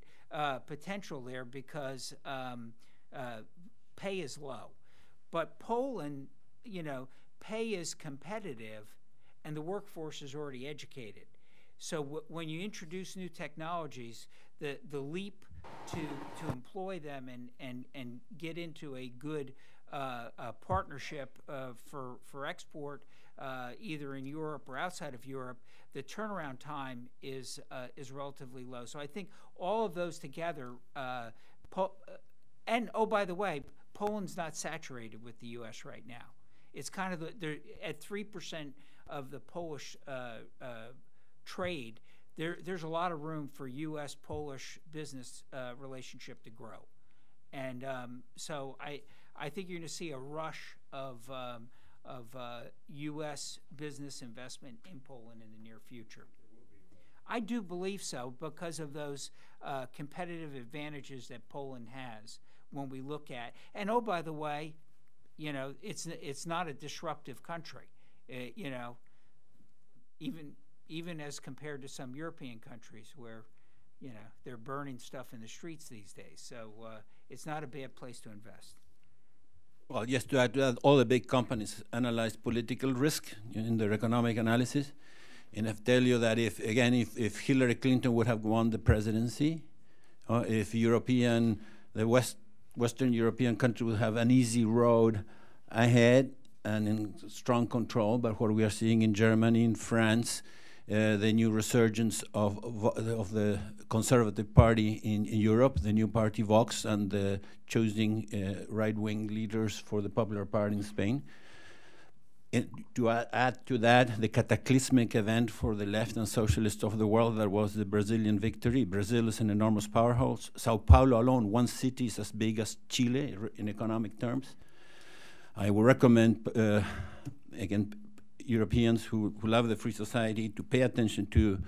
potential there because pay is low. But Poland, pay is competitive and the workforce is already educated. So when you introduce new technologies, the leap to employ them and get into a good partnership for export, either in Europe or outside of Europe, the turnaround time is relatively low. So I think all of those together, and oh, by the way, Poland's not saturated with the U.S. right now. It's kind of they're at 3% of the Polish trade. There's a lot of room for U.S.-Polish business relationship to grow, and so I think you're going to see a rush of U.S. business investment in Poland in the near future. I do believe so because of those competitive advantages that Poland has when we look at. And oh, by the way, it's not a disruptive country. Even as compared to some European countries where, they're burning stuff in the streets these days. So it's not a bad place to invest. Well, just to add to that, all the big companies analyze political risk in their economic analysis. And I tell you that if Hillary Clinton would have won the presidency, if the Western European country would have an easy road ahead and in strong control, but what we are seeing in Germany, in France, the new resurgence of the Conservative Party in Europe, the new party Vox, and choosing right-wing leaders for the Popular Party in Spain. to add to that the cataclysmic event for the left and socialists of the world that was the Brazilian victory. Brazil is an enormous powerhouse. Sao Paulo alone, one city, is as big as Chile in economic terms. I would recommend, again, Europeans who love the free society to pay attention to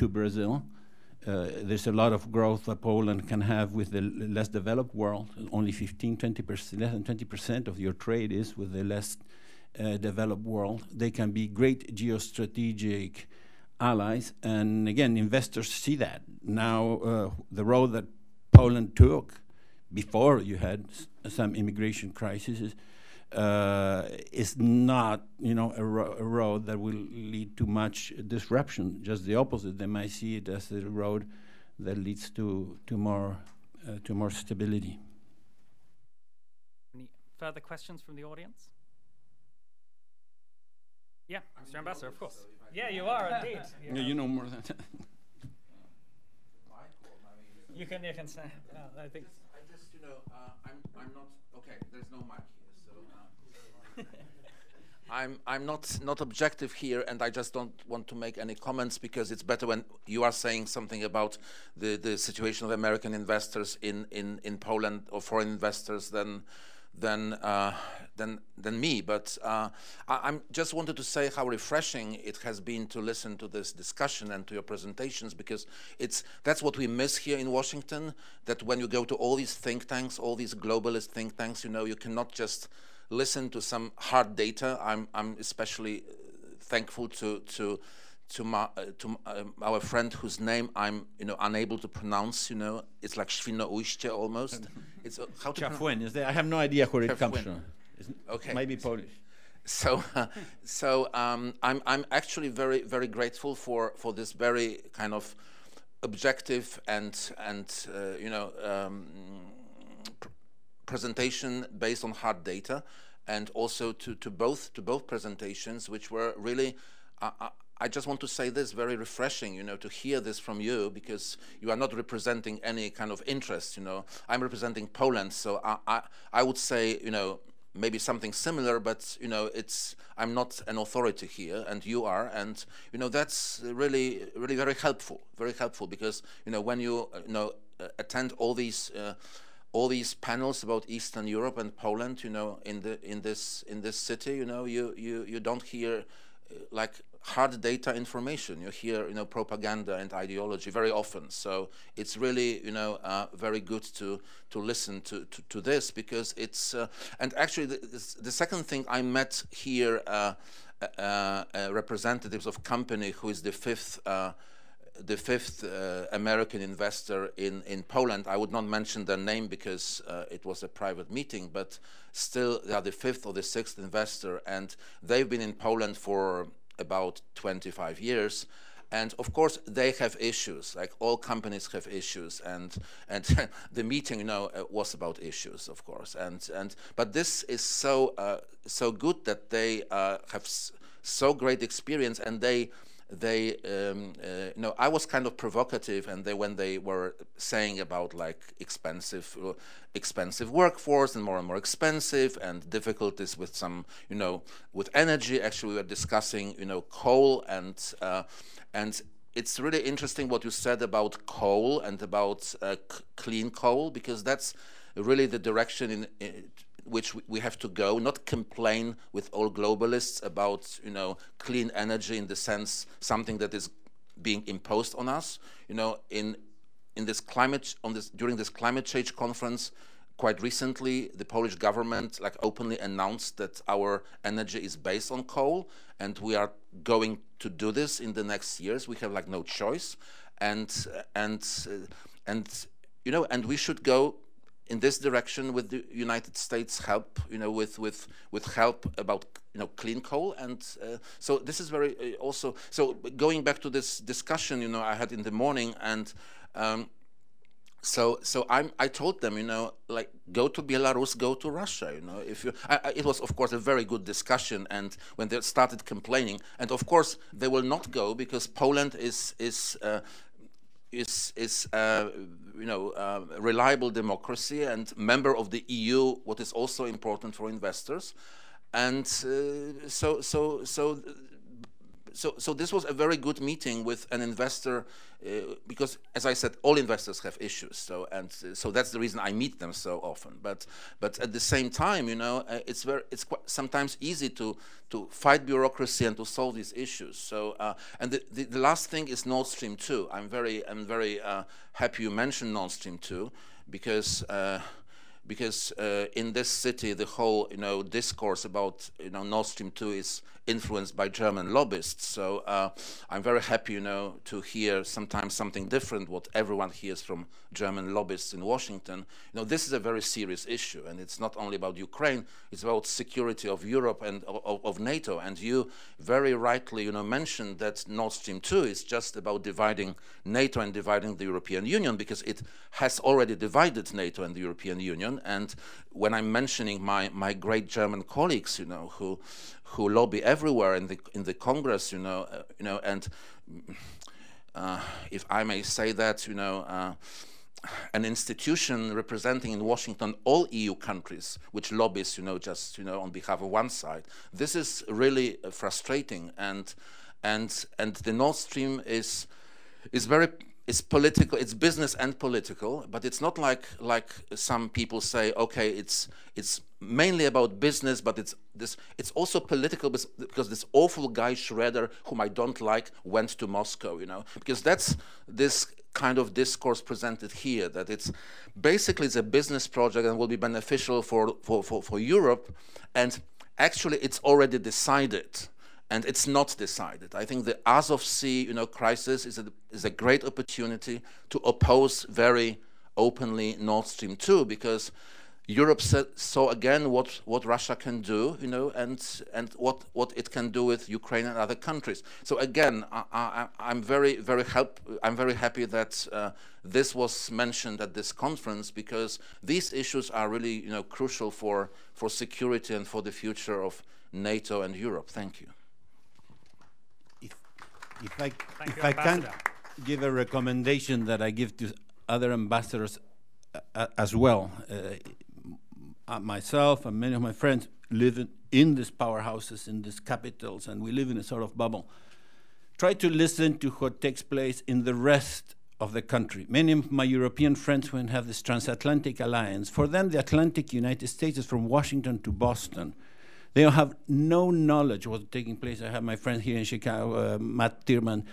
Brazil. There's a lot of growth that Poland can have with the less developed world. Only 15–20%, less than 20% of your trade is with the less developed world. They can be great geostrategic allies, and again, investors see that. Now, the road that Poland took before you had some immigration crises is not, a road that will lead to much disruption. Just the opposite. They might see it as a road that leads to more stability. Any further questions from the audience? Yeah, Mr. Ambassador, of course. Yeah, you are indeed. Yeah, you know more than that. You can say. I think. I'm not okay. There's no mic here, so. I'm not objective here, and I just don't want to make any comments because it's better when you are saying something about the situation of American investors in Poland or foreign investors than me. But I just wanted to say how refreshing it has been to listen to this discussion and to your presentations, because that's what we miss here in Washington, that when you go to all these think tanks, all these globalist think tanks, you cannot just listen to some hard data. I'm especially thankful to our friend whose name I'm unable to pronounce. It's like Świnoujście almost. It's how to pronounce. I have no idea where it comes from. Okay, maybe Polish. So I'm actually very, very grateful for this very kind of objective and presentation based on hard data, and also to both presentations, which were really. I just want to say this, very refreshing, to hear this from you, because you are not representing any kind of interest, I'm representing Poland, so I would say, maybe something similar, but, I'm not an authority here, and you are, and, that's really, really very helpful, because, when you, attend all these panels about Eastern Europe and Poland, in this city, you don't hear like hard data information. You hear, propaganda and ideology very often. So it's really, very good to listen to this, because it's. And actually, the second thing, I met here representatives of company who is the fifth American investor in Poland. I would not mention their name because it was a private meeting, but still they are the fifth or the sixth investor, and they've been in Poland for about 25 years. And of course, they have issues, like all companies have issues, and the meeting, was about issues, of course. But this is so good that they have so great experience, and I was kind of provocative, and when they were saying about like expensive workforce and more expensive, and difficulties with some, with energy. Actually, we were discussing, coal, and it's really interesting what you said about coal and about clean coal, because that's really the direction in which we have to go, not complain with all globalists about, clean energy in the sense something that is being imposed on us. In this during this climate change conference, quite recently, the Polish government openly announced that our energy is based on coal, and we are going to do this in the next years. We have no choice, and we should go in this direction with the United States help, with help about clean coal, and so this is very also. So going back to this discussion, I had in the morning, and so I told them, go to Belarus, go to Russia, if you. It was of course a very good discussion, and when they started complaining, and of course they will not go because Poland is reliable democracy and member of the EU, what is also important for investors. and so this was a very good meeting with an investor, because, as I said, all investors have issues. So that's the reason I meet them so often. But at the same time, you know, it's quite sometimes easy to fight bureaucracy and to solve these issues. So and the last thing is Nord Stream 2. I'm very happy you mentioned Nord Stream 2, because in this city, the whole, you know, discourse about, you know, Nord Stream 2 is influenced by German lobbyists. So I'm very happy, you know, to hear sometimes something different what everyone hears from German lobbyists in Washington. You know, this is a very serious issue, and it's not only about Ukraine, it's about security of Europe and of NATO. And you very rightly, you know, mentioned that Nord Stream 2 is just about dividing NATO and dividing the European Union, because it has already divided NATO and the European Union. And when I'm mentioning my great German colleagues, you know, who lobby everywhere in the Congress, you know, and if I may say that, you know, an institution representing in Washington all EU countries, which lobbies, you know, just, you know, on behalf of one side. This is really frustrating, and the Nord Stream is very. It's political, it's business and political, but it's not like some people say, okay, it's mainly about business, but it's also political, because this awful guy Schroeder, whom I don't like, went to Moscow, you know, because that's this kind of discourse presented here, that it's basically it's a business project and will be beneficial for Europe, and actually it's already decided. And it's not decided. I think the Azov Sea, you know, crisis is a great opportunity to oppose very openly Nord Stream 2, because Europe saw again what Russia can do, you know, and what it can do with Ukraine and other countries. So again, I'm very happy that this was mentioned at this conference, because these issues are really, you know, crucial for security and for the future of NATO and Europe. Thank you. If I can give a recommendation that I give to other ambassadors as well, myself and many of my friends live in these powerhouses, in these capitals, and we live in a sort of bubble. Try to listen to what takes place in the rest of the country. Many of my European friends who have this transatlantic alliance, for them the Atlantic United States is from Washington to Boston. They have no knowledge of what's taking place. I have my friend here in Chicago, Matt Tierman.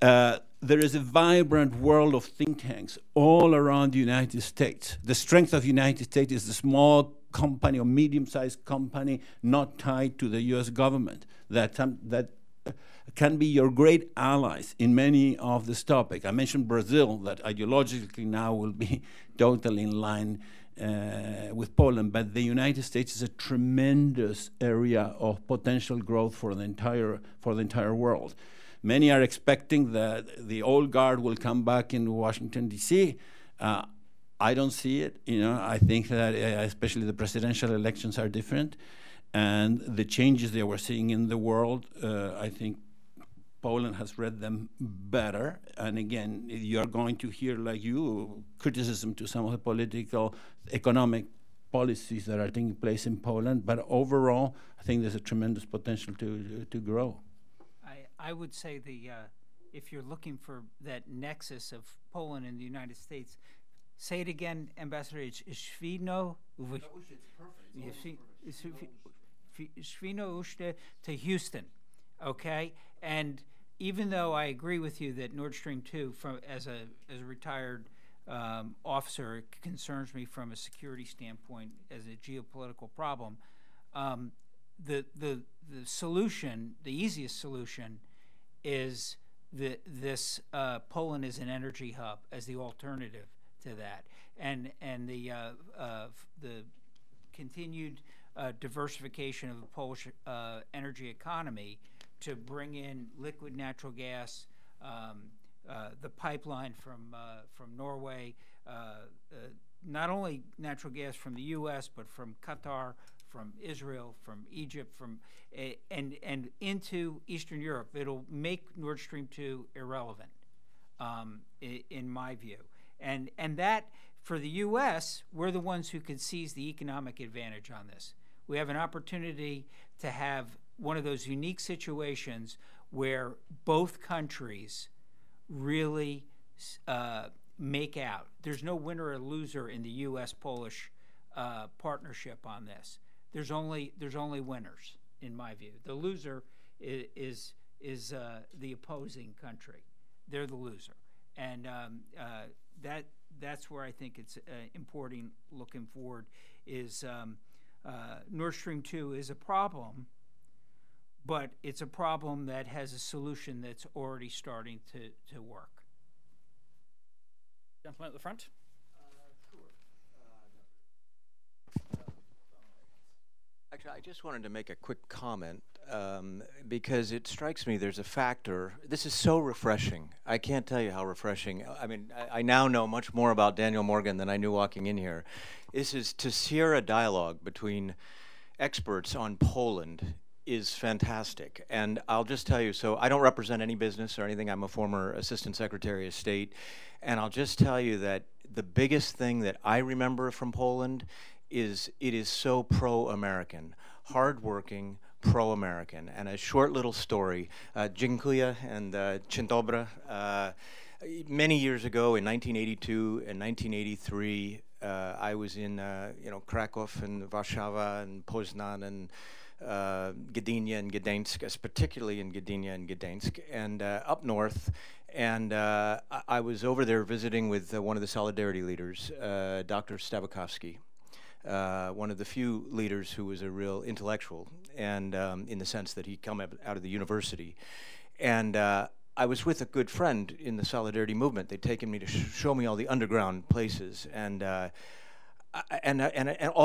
There is a vibrant world of think tanks all around the United States. The strength of the United States is the small company or medium-sized company not tied to the US government that can be your great allies in many of this topic. I mentioned Brazil, that ideologically now will be totally in line with Poland, but the United States is a tremendous area of potential growth for the entire world. Many are expecting that the old guard will come back in Washington, D.C. I don't see it. You know, I think that especially the presidential elections are different, and the changes that we're seeing in the world, I think Poland has read them better. And again, you're going to hear, like you, criticism to some of the political, economic policies that are taking place in Poland. But overall, I think there's a tremendous potential to grow. I would say if you're looking for that nexus of Poland and the United States, say it again, Ambassador. It's Świno. Świno to Houston, okay? And even though I agree with you that Nord Stream 2, as a retired officer, it concerns me from a security standpoint as a geopolitical problem, the solution, the easiest solution, is this Poland is an energy hub as the alternative to that, and the continued diversification of the Polish energy economy to bring in liquid natural gas, the pipeline from Norway, not only natural gas from the U.S. but from Qatar, from Israel, from Egypt, and into Eastern Europe. It'll make Nord Stream 2 irrelevant, in my view. And that, for the U.S., we're the ones who could seize the economic advantage on this. We have an opportunity to have one of those unique situations where both countries really make out. There's no winner or loser in the U.S.-Polish partnership on this. There's only winners, in my view. The loser is the opposing country. They're the loser, and that's where I think it's important looking forward. Is Nord Stream 2 is a problem, but it's a problem that has a solution that's already starting to work. Gentleman at the front. Actually, I just wanted to make a quick comment because it strikes me there's a factor. This is so refreshing. I can't tell you how refreshing. I mean, I now know much more about Daniel Morgan than I knew walking in here. This is to hear a dialogue between experts on Poland is fantastic. And I'll just tell you, so I don't represent any business or anything. I'm a former Assistant Secretary of State. And I'll just tell you that the biggest thing that I remember from Poland is it is so pro-American, hardworking, pro-American. And a short little story, Dziękuję and Dzień dobry. Many years ago in 1982 and 1983, I was in Krakow and Warsaw and Poznan and Gdynia and Gdańsk, particularly in Gdynia and Gdańsk, and up north. And I was over there visiting with one of the Solidarity leaders, Dr. Stabakowski, one of the few leaders who was a real intellectual, and in the sense that he'd come out of the university. And I was with a good friend in the Solidarity movement. They'd taken me to show me all the underground places, and all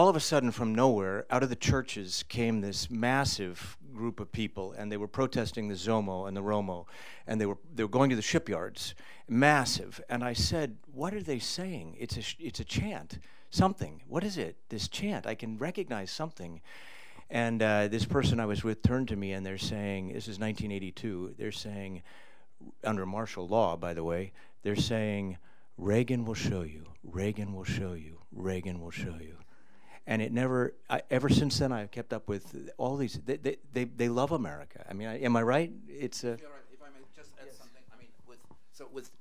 of a sudden, from nowhere, out of the churches came this massive group of people, and they were protesting the Zomo and the Romo, and they were going to the shipyards, massive. And I said, "What are they saying? It's a chant, something. What is it? This chant? I can recognize something." And this person I was with turned to me, and they're saying, "This is 1982." They're saying, under martial law, by the way, they're saying, "Reagan will show you. Reagan will show you. Reagan will show you." And it never, ever since then, I've kept up with all these. They love America. I mean, am I right? It's a. You're right. If I may just add something, I mean,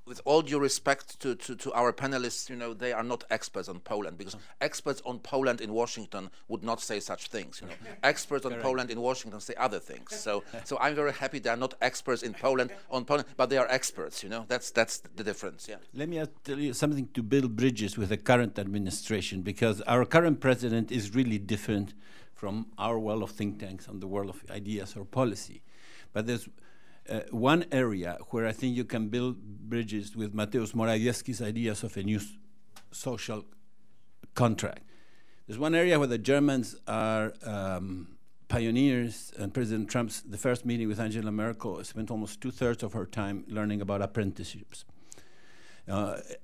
with all due respect to our panelists, you know, they are not experts on Poland, because experts on Poland in Washington would not say such things. You know, experts on Poland in Washington say other things. So I'm very happy they are not experts in Poland on Poland, but they are experts. You know, that's the difference. Yeah. Let me tell you something to build bridges with the current administration, because our current president is really different from our world of think tanks on the world of ideas or policy. But there's one area where I think you can build bridges with Mateusz Morawiecki's ideas of a new social contract. There's one area where the Germans are pioneers, and President Trump's the first meeting with Angela Merkel spent almost 2/3 of her time learning about apprenticeships,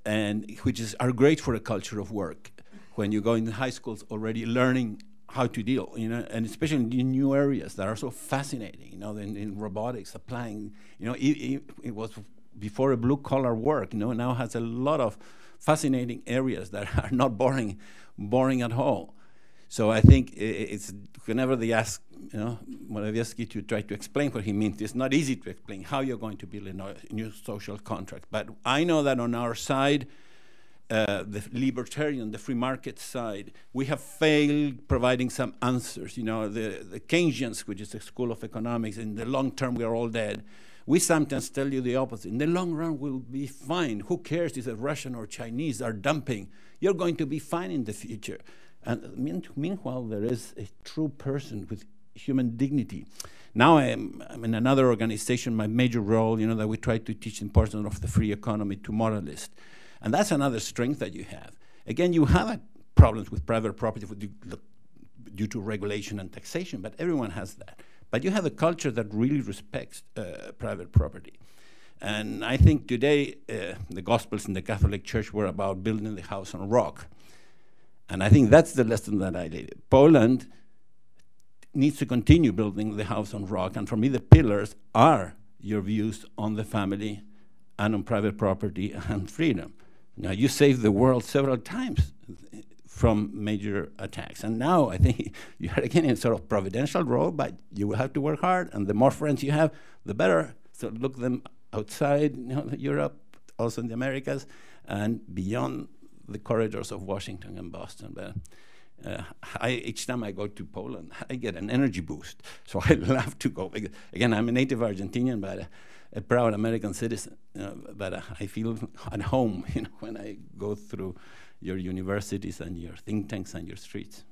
and which are great for a culture of work. When you go in high schools already learning how to deal, you know, and especially in new areas that are so fascinating, you know, in robotics, applying, you know, it was before a blue-collar work, you know, now has a lot of fascinating areas that are not boring at all. So I think it's, whenever they ask, you know, Morawiecki to try to explain what he means, it's not easy to explain how you're going to build a new social contract. But I know that on our side, the libertarian, the free market side, we have failed providing some answers. You know, the Keynesians, which is the school of economics, in the long term we are all dead. We sometimes tell you the opposite. In the long run we'll be fine. Who cares if the Russian or Chinese are dumping? You're going to be fine in the future. And meanwhile, there is a true person with human dignity. Now I'm in another organization, my major role, you know, that we try to teach the importance of the free economy to moralists. And that's another strength that you have. Again, you have problems with private property due to regulation and taxation, but everyone has that. But you have a culture that really respects private property. And I think today the Gospels in the Catholic Church were about building the house on rock. And I think that's the lesson that I did. Poland needs to continue building the house on rock. And for me, the pillars are your views on the family and on private property and freedom. Now, you saved the world several times from major attacks. And now I think you are again in sort of providential role, but you will have to work hard, and the more friends you have, the better. So look them outside, you know, Europe, also in the Americas, and beyond the corridors of Washington and Boston. But each time I go to Poland, I get an energy boost. So I love to go. Again, I'm a native Argentinian, but a proud American citizen. But I feel at home, you know, when I go through your universities and your think tanks and your streets.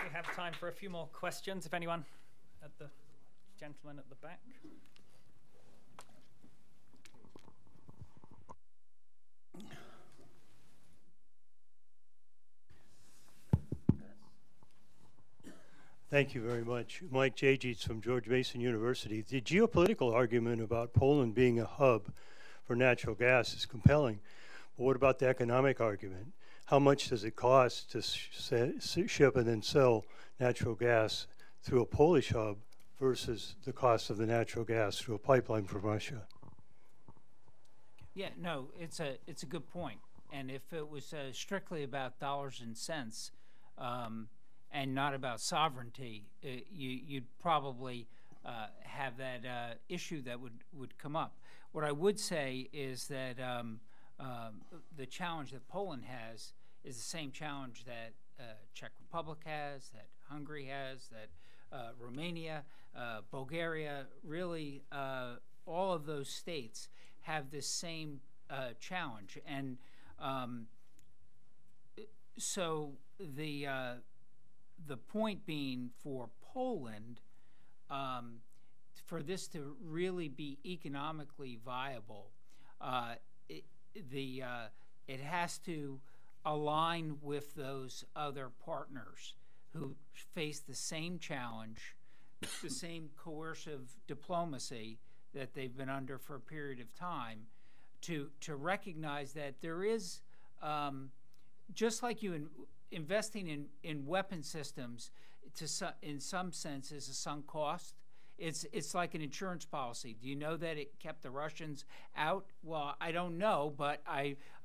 We have time for a few more questions, if anyone. At the gentleman at the back. Thank you very much. Mike Jajic from George Mason University. The geopolitical argument about Poland being a hub for natural gas is compelling. But what about the economic argument? How much does it cost to ship and then sell natural gas through a Polish hub versus the cost of the natural gas through a pipeline from Russia? Yeah, no, it's a good point. And if it was strictly about dollars and cents, and not about sovereignty, you'd probably have that issue that would come up. What I would say is that the challenge that Poland has is the same challenge that Czech Republic has, that Hungary has, that Romania, Bulgaria, really all of those states have this same challenge. And so the point being for Poland, for this to really be economically viable, it has to align with those other partners who face the same challenge, the same coercive diplomacy that they've been under for a period of time, to recognize that there is, just like you investing in weapon systems, in some sense, is a sunk cost. It's like an insurance policy. Do you know that it kept the Russians out? Well, I don't know, but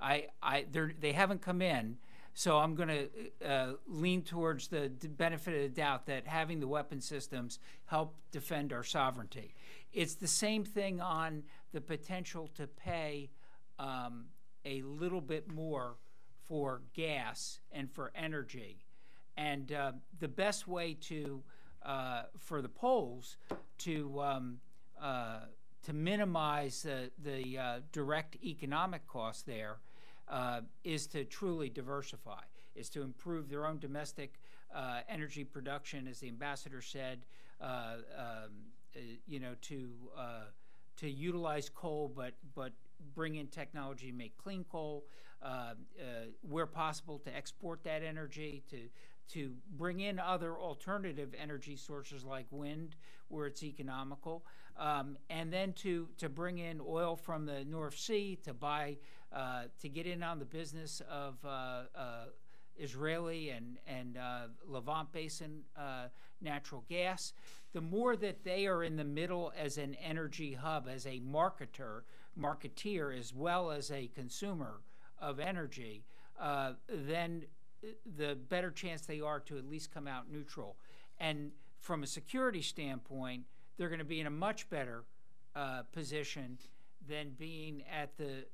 they haven't come in. So I'm going to lean towards the benefit of the doubt that having the weapon systems help defend our sovereignty. It's the same thing on the potential to pay a little bit more for gas and for energy. And the best way for the Poles to minimize the direct economic cost there is to truly diversify, is to improve their own domestic energy production, as the ambassador said, to utilize coal, but bring in technology to make clean coal, where possible to export that energy, to bring in other alternative energy sources like wind, where it's economical, and then to bring in oil from the North Sea, to get in on the business of Israeli and Levant Basin natural gas. The more that they are in the middle as an energy hub, as a marketeer, as well as a consumer of energy, then the better chance they are to at least come out neutral. And from a security standpoint, they're going to be in a much better position than being at the,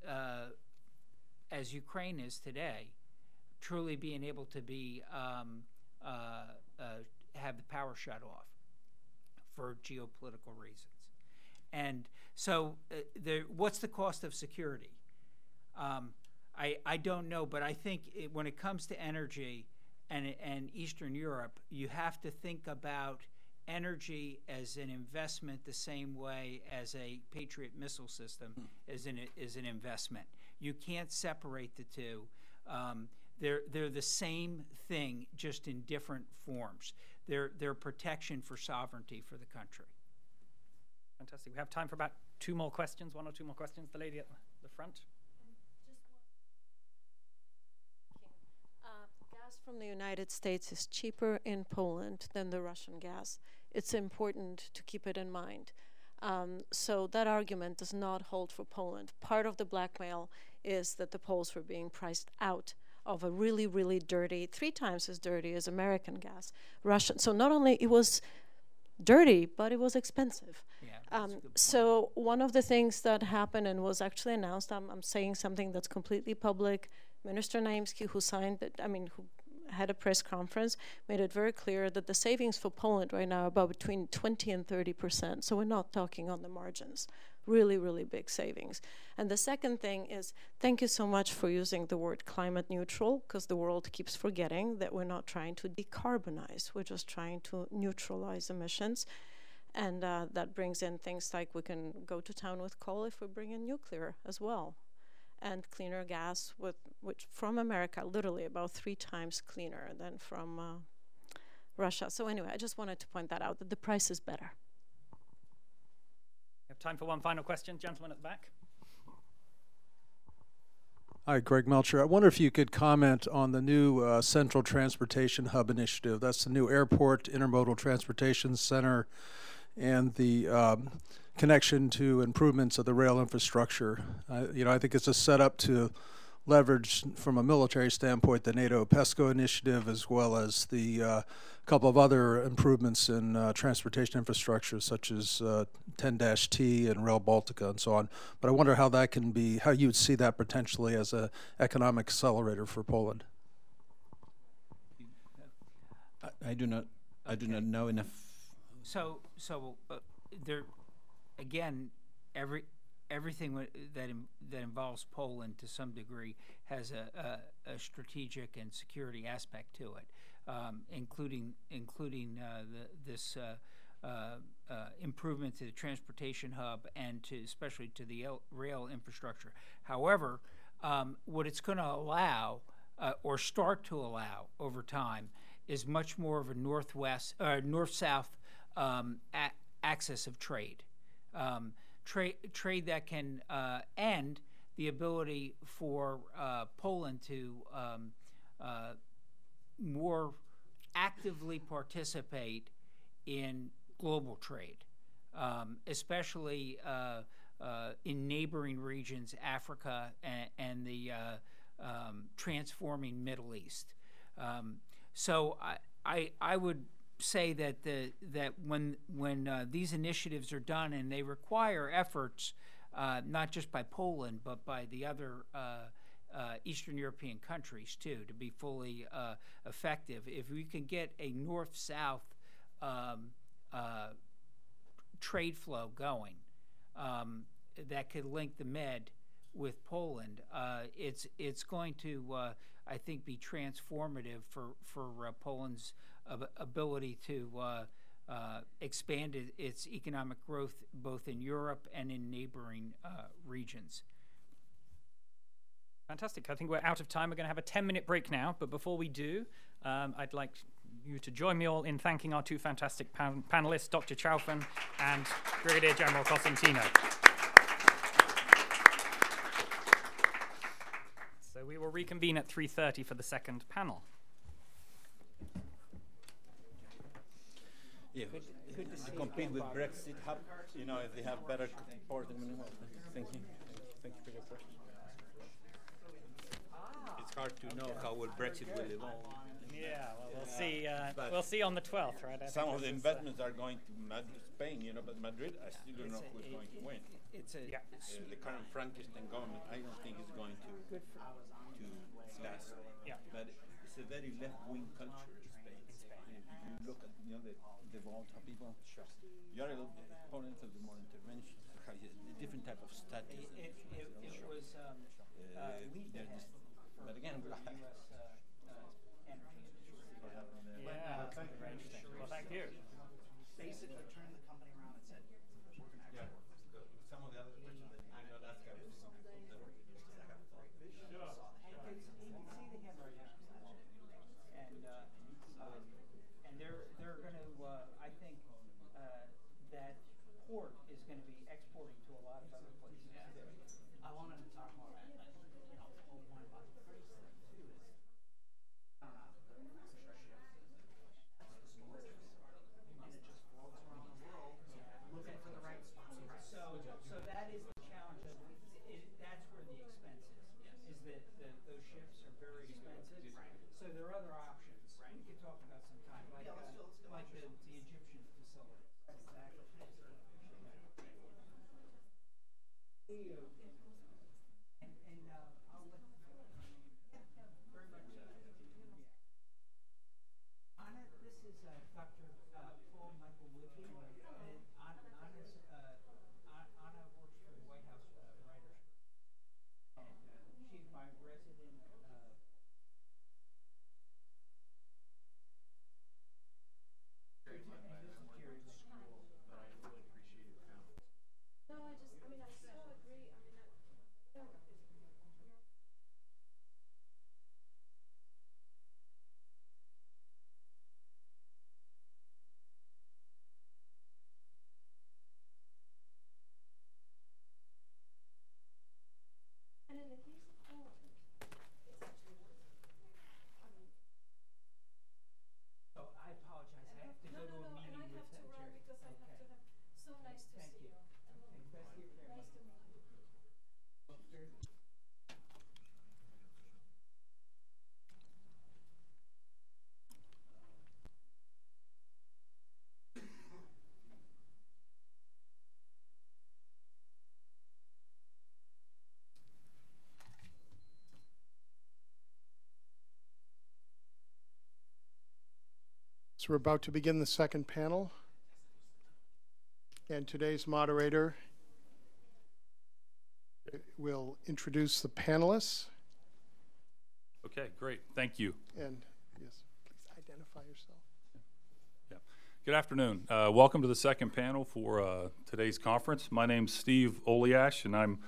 as Ukraine is today, truly being able to be have the power shut off for geopolitical reasons. And so what's the cost of security? I don't know, but I think when it comes to energy and Eastern Europe, you have to think about energy as an investment the same way as a Patriot missile system is an investment. You can't separate the two. They're the same thing, just in different forms. They're protection for sovereignty for the country. Fantastic. We have time for about two more questions, one or two more questions. The lady at the front. Gas from the United States is cheaper in Poland than the Russian gas. It's important to keep it in mind. So that argument does not hold for Poland. Part of the blackmail is that the Poles were being priced out of a really, really dirty, 3 times as dirty as American gas, Russian. So not only it was dirty, but it was expensive. Yeah, so one of the things that happened and was actually announced, I'm saying something that's completely public. Minister Naimski, who signed it, who had a press conference, made it very clear that the savings for Poland right now are about between 20 and 30%. So we're not talking on the margins. Really, really big savings. And the second thing is, thank you so much for using the word climate neutral, because the world keeps forgetting that we're not trying to decarbonize. We're just trying to neutralize emissions. And that brings in things like we can go to town with coal if we bring in nuclear as well. And cleaner gas, which from America, literally about 3 times cleaner than from Russia. So anyway, I just wanted to point that out, that the price is better. We have time for one final question. Gentleman at the back. Hi, Greg Melcher. I wonder if you could comment on the new Central Transportation Hub initiative. That's the new airport intermodal transportation center and the connection to improvements of the rail infrastructure. I think it's a setup to leverage, from a military standpoint, the NATO PESCO initiative, as well as the couple of other improvements in transportation infrastructure, such as 10-T and Rail Baltica and so on. But I wonder how that can be, how you would see that potentially as an economic accelerator for Poland. I do not know enough. So there, again, everything that involves Poland to some degree has a strategic and security aspect to it, including this improvement to the transportation hub and especially to the rail infrastructure. However, what it's going to allow or start to allow over time is much more of a north-south axis of trade. Trade that can end the ability for Poland to more actively participate in global trade, especially in neighboring regions, Africa and the transforming Middle East. So I would say that when these initiatives are done, and they require efforts not just by Poland but by the other Eastern European countries too to be fully effective, if we can get a north-south trade flow going that could link the Med with Poland, it's going to I think be transformative for Poland's ability to expand its economic growth both in Europe and in neighboring regions. Fantastic. I think we're out of time. We're going to have a 10-minute break now, but before we do, I'd like you to join me all in thanking our 2 fantastic panelists, Dr. Chaufan and Brigadier General Cosentino. So we will reconvene at 3:30 for the second panel. Yeah, to compete with Brexit, if they have better support. Thank you. Thank you for your question. It's hard to know how Brexit will evolve. Yeah, well, we'll see. We'll see on the 12th, right? Some of the investments are going to Spain, but Madrid, I still don't know who's going to win. The current Frankenstein government, I don't think is going to last. Yeah. But it's a very left-wing culture in Spain. If you look at the Volta people, you're a little bit opponents of the more intervention, a different type of study. It was but again, yeah, that's very interesting. Well, thank you. Basically turned the company around and said, we're going to have some of the other questions that I know that's got to be and they're going to, I think, that port is going to be exporting to a lot of other places. Yeah. I wanted to talk more about the whole point about the first thing too is, I don't know, the extra ships. That's the story. You need to just float around the world looking for the right spot. So nice to see you. Nice to meet you. So we're about to begin the second panel. And today's moderator will introduce the panelists. Okay, great. Thank you. And yes, please identify yourself. Yeah. Good afternoon. Welcome to the second panel for today's conference. My name's Steve Oliash, and I'm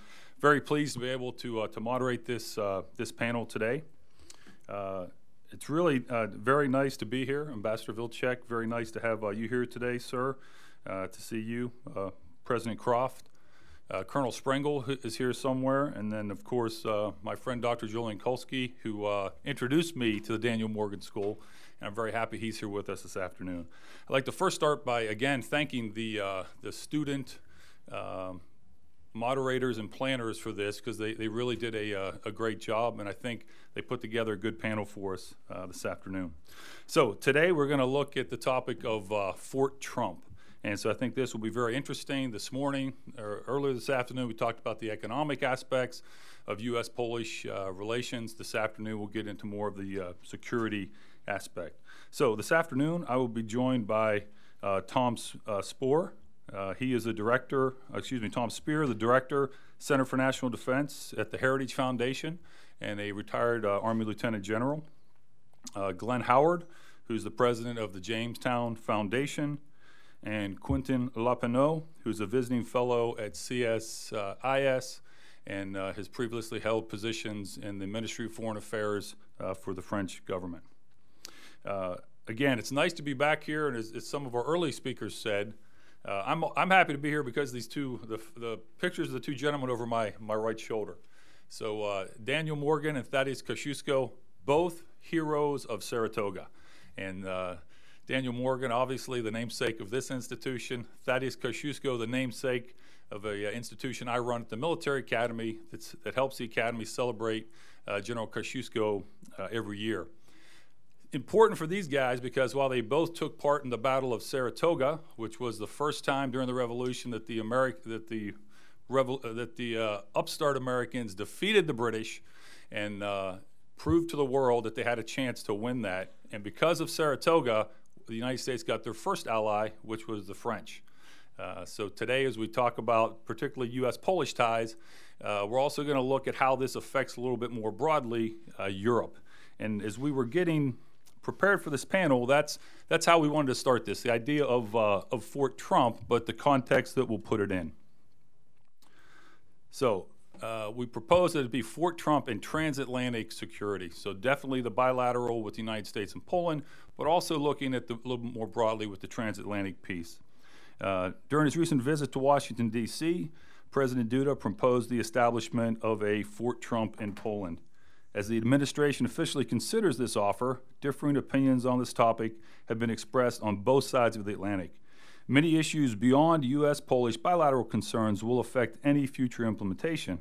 very pleased to be able to moderate this panel today. It's really very nice to be here, Ambassador Wilczek. Very nice to have you here today, sir. To see you, President Croft, Colonel Sprengel is here somewhere, and then of course my friend Dr. Julian Kulski, who introduced me to the Daniel Morgan School, and I'm very happy he's here with us this afternoon. I'd like to first start by again thanking the student moderators and planners for this, because they really did a great job, and I think they put together a good panel for us this afternoon. So today we're going to look at the topic of Fort Trump. And so I think this will be very interesting. This morning, or earlier this afternoon, we talked about the economic aspects of U.S.-Polish relations. This afternoon, we'll get into more of the security aspect. So this afternoon, I will be joined by Tom Spoor. He is the director, Tom Spear, the director, Center for National Defense at the Heritage Foundation, and a retired Army Lieutenant General. Glenn Howard, who's the president of the Jamestown Foundation, and Quentin Lapinot, who's a visiting fellow at CSIS and has previously held positions in the Ministry of Foreign Affairs for the French government. Again, it's nice to be back here, and as some of our early speakers said, I'm happy to be here because these two, the pictures of the two gentlemen over my right shoulder. So Daniel Morgan and Thaddeus Kosciuszko, both heroes of Saratoga. And Daniel Morgan, obviously the namesake of this institution. Thaddeus Kosciuszko, the namesake of an institution I run at the Military Academy that helps the Academy celebrate General Kosciuszko every year. Important for these guys because while they both took part in the Battle of Saratoga, which was the first time during the Revolution that the upstart Americans defeated the British and proved to the world that they had a chance to win that. And because of Saratoga, the United States got their first ally, which was the French. So today, as we talk about particularly U.S.-Polish ties, we're also going to look at how this affects a little bit more broadly Europe. And as we were getting prepared for this panel, that's how we wanted to start this, the idea of Fort Trump, but the context that we'll put it in. So we propose that it be Fort Trump and transatlantic security. So definitely the bilateral with the United States and Poland, but also looking at a little bit more broadly with the transatlantic piece. During his recent visit to Washington, D.C., President Duda proposed the establishment of a Fort Trump in Poland. As the administration officially considers this offer, differing opinions on this topic have been expressed on both sides of the Atlantic. Many issues beyond U.S.-Polish bilateral concerns will affect any future implementation.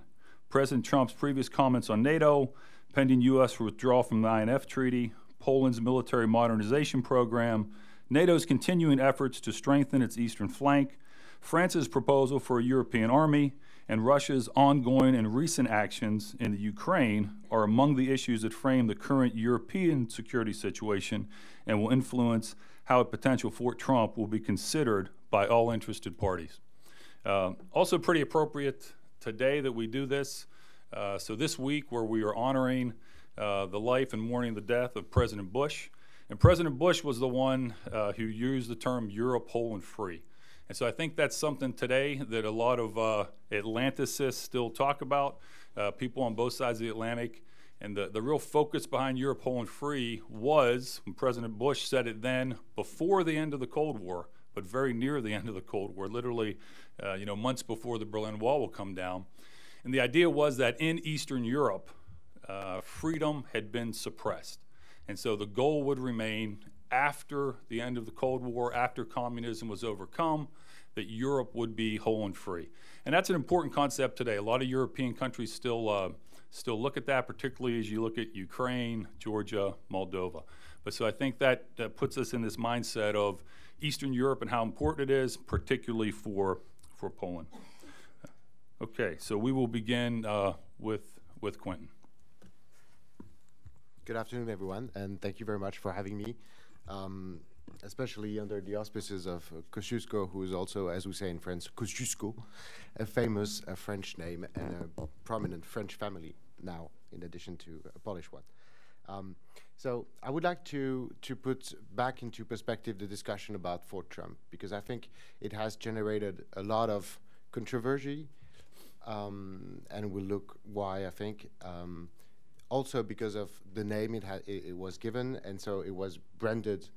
President Trump's previous comments on NATO, pending U.S. withdrawal from the INF Treaty, Poland's military modernization program, NATO's continuing efforts to strengthen its eastern flank, France's proposal for a European army, and Russia's ongoing and recent actions in the Ukraine are among the issues that frame the current European security situation and will influence how a potential Fort Trump will be considered by all interested parties. Also pretty appropriate today that we do this. So this week where we are honoring the life and mourning the death of President Bush. And President Bush was the one who used the term Europe whole and free. And so I think that's something today that a lot of Atlanticists still talk about, people on both sides of the Atlantic. And the real focus behind Europe whole and free was, when President Bush said it then, before the end of the Cold War, but very near the end of the Cold War, literally months before the Berlin Wall will come down. And the idea was that in Eastern Europe, freedom had been suppressed. And so the goal would remain, after the end of the Cold War, after communism was overcome, that Europe would be whole and free. And that's an important concept today. A lot of European countries still look at that, particularly as you look at Ukraine, Georgia, Moldova. But so I think that puts us in this mindset of Eastern Europe and how important it is, particularly for Poland. Okay, so we will begin with Quentin. Good afternoon, everyone, and thank you very much for having me, especially under the auspices of Kosciuszko, who is also, as we say in French, Kosciuszko, a famous French name and a prominent French family now, in addition to a Polish one. So I would like to put back into perspective the discussion about Fort Trump, because I think it has generated a lot of controversy, and we'll look why, I think. Also because of the name it was given, and so it was branded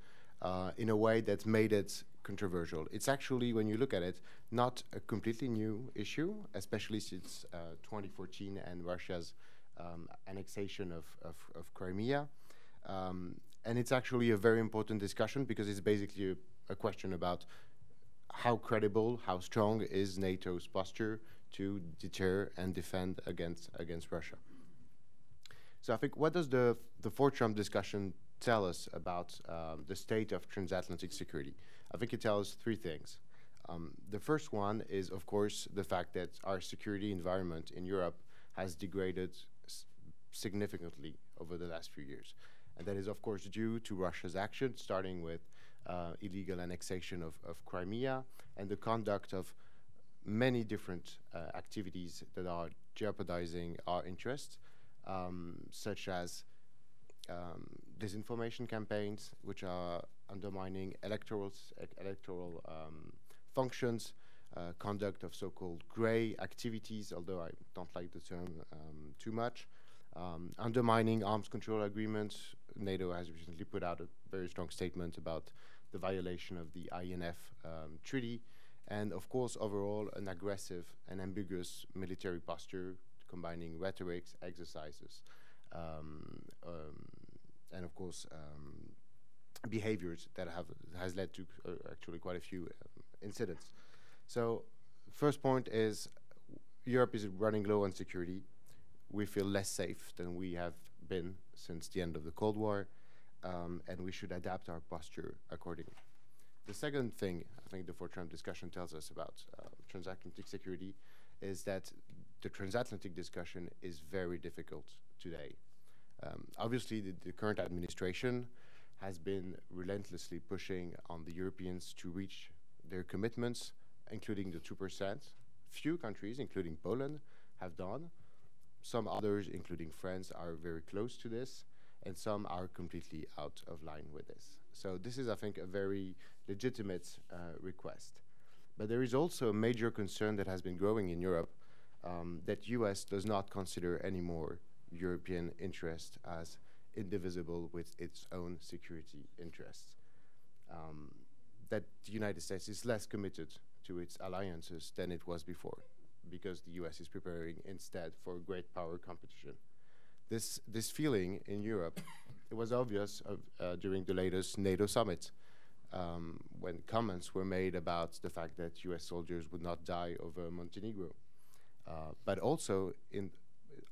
in a way that made it controversial. It's actually, when you look at it, not a completely new issue, especially since 2014 and Russia's annexation of Crimea. And it's actually a very important discussion because it's basically a question about how credible, how strong is NATO's posture to deter and defend against Russia. So I think, what does the Fort Trump discussion tell us about the state of transatlantic security? I think it tells three things. The first one is, of course, the fact that our security environment in Europe has degraded significantly over the last few years. And that is, of course, due to Russia's action, starting with illegal annexation of Crimea and the conduct of many different activities that are jeopardizing our interests, such as disinformation campaigns, which are undermining electoral functions, conduct of so-called gray activities, although I don't like the term too much, undermining arms control agreements. NATO has recently put out a very strong statement about the violation of the INF treaty, and of course, overall, an aggressive and ambiguous military posture, combining rhetorics, exercises, and of course, behaviors that has led to actually quite a few incidents. So, first point is, Europe is running low on security. We feel less safe than we have been since the end of the Cold War, and we should adapt our posture accordingly. The second thing I think the Fort Trump discussion tells us about transatlantic security is that the transatlantic discussion is very difficult today. Obviously, the current administration has been relentlessly pushing on the Europeans to reach their commitments, including the 2%. Few countries, including Poland, have done. Some others, including France, are very close to this, and some are completely out of line with this. So this is, I think, a very legitimate request. But there is also a major concern that has been growing in Europe, that US does not consider anymore European interest as indivisible with its own security interests. That the United States is less committed to its alliances than it was before, because the US is preparing instead for great power competition. This feeling in Europe, it was obvious during the latest NATO summit, when comments were made about the fact that US soldiers would not die over Montenegro. But also in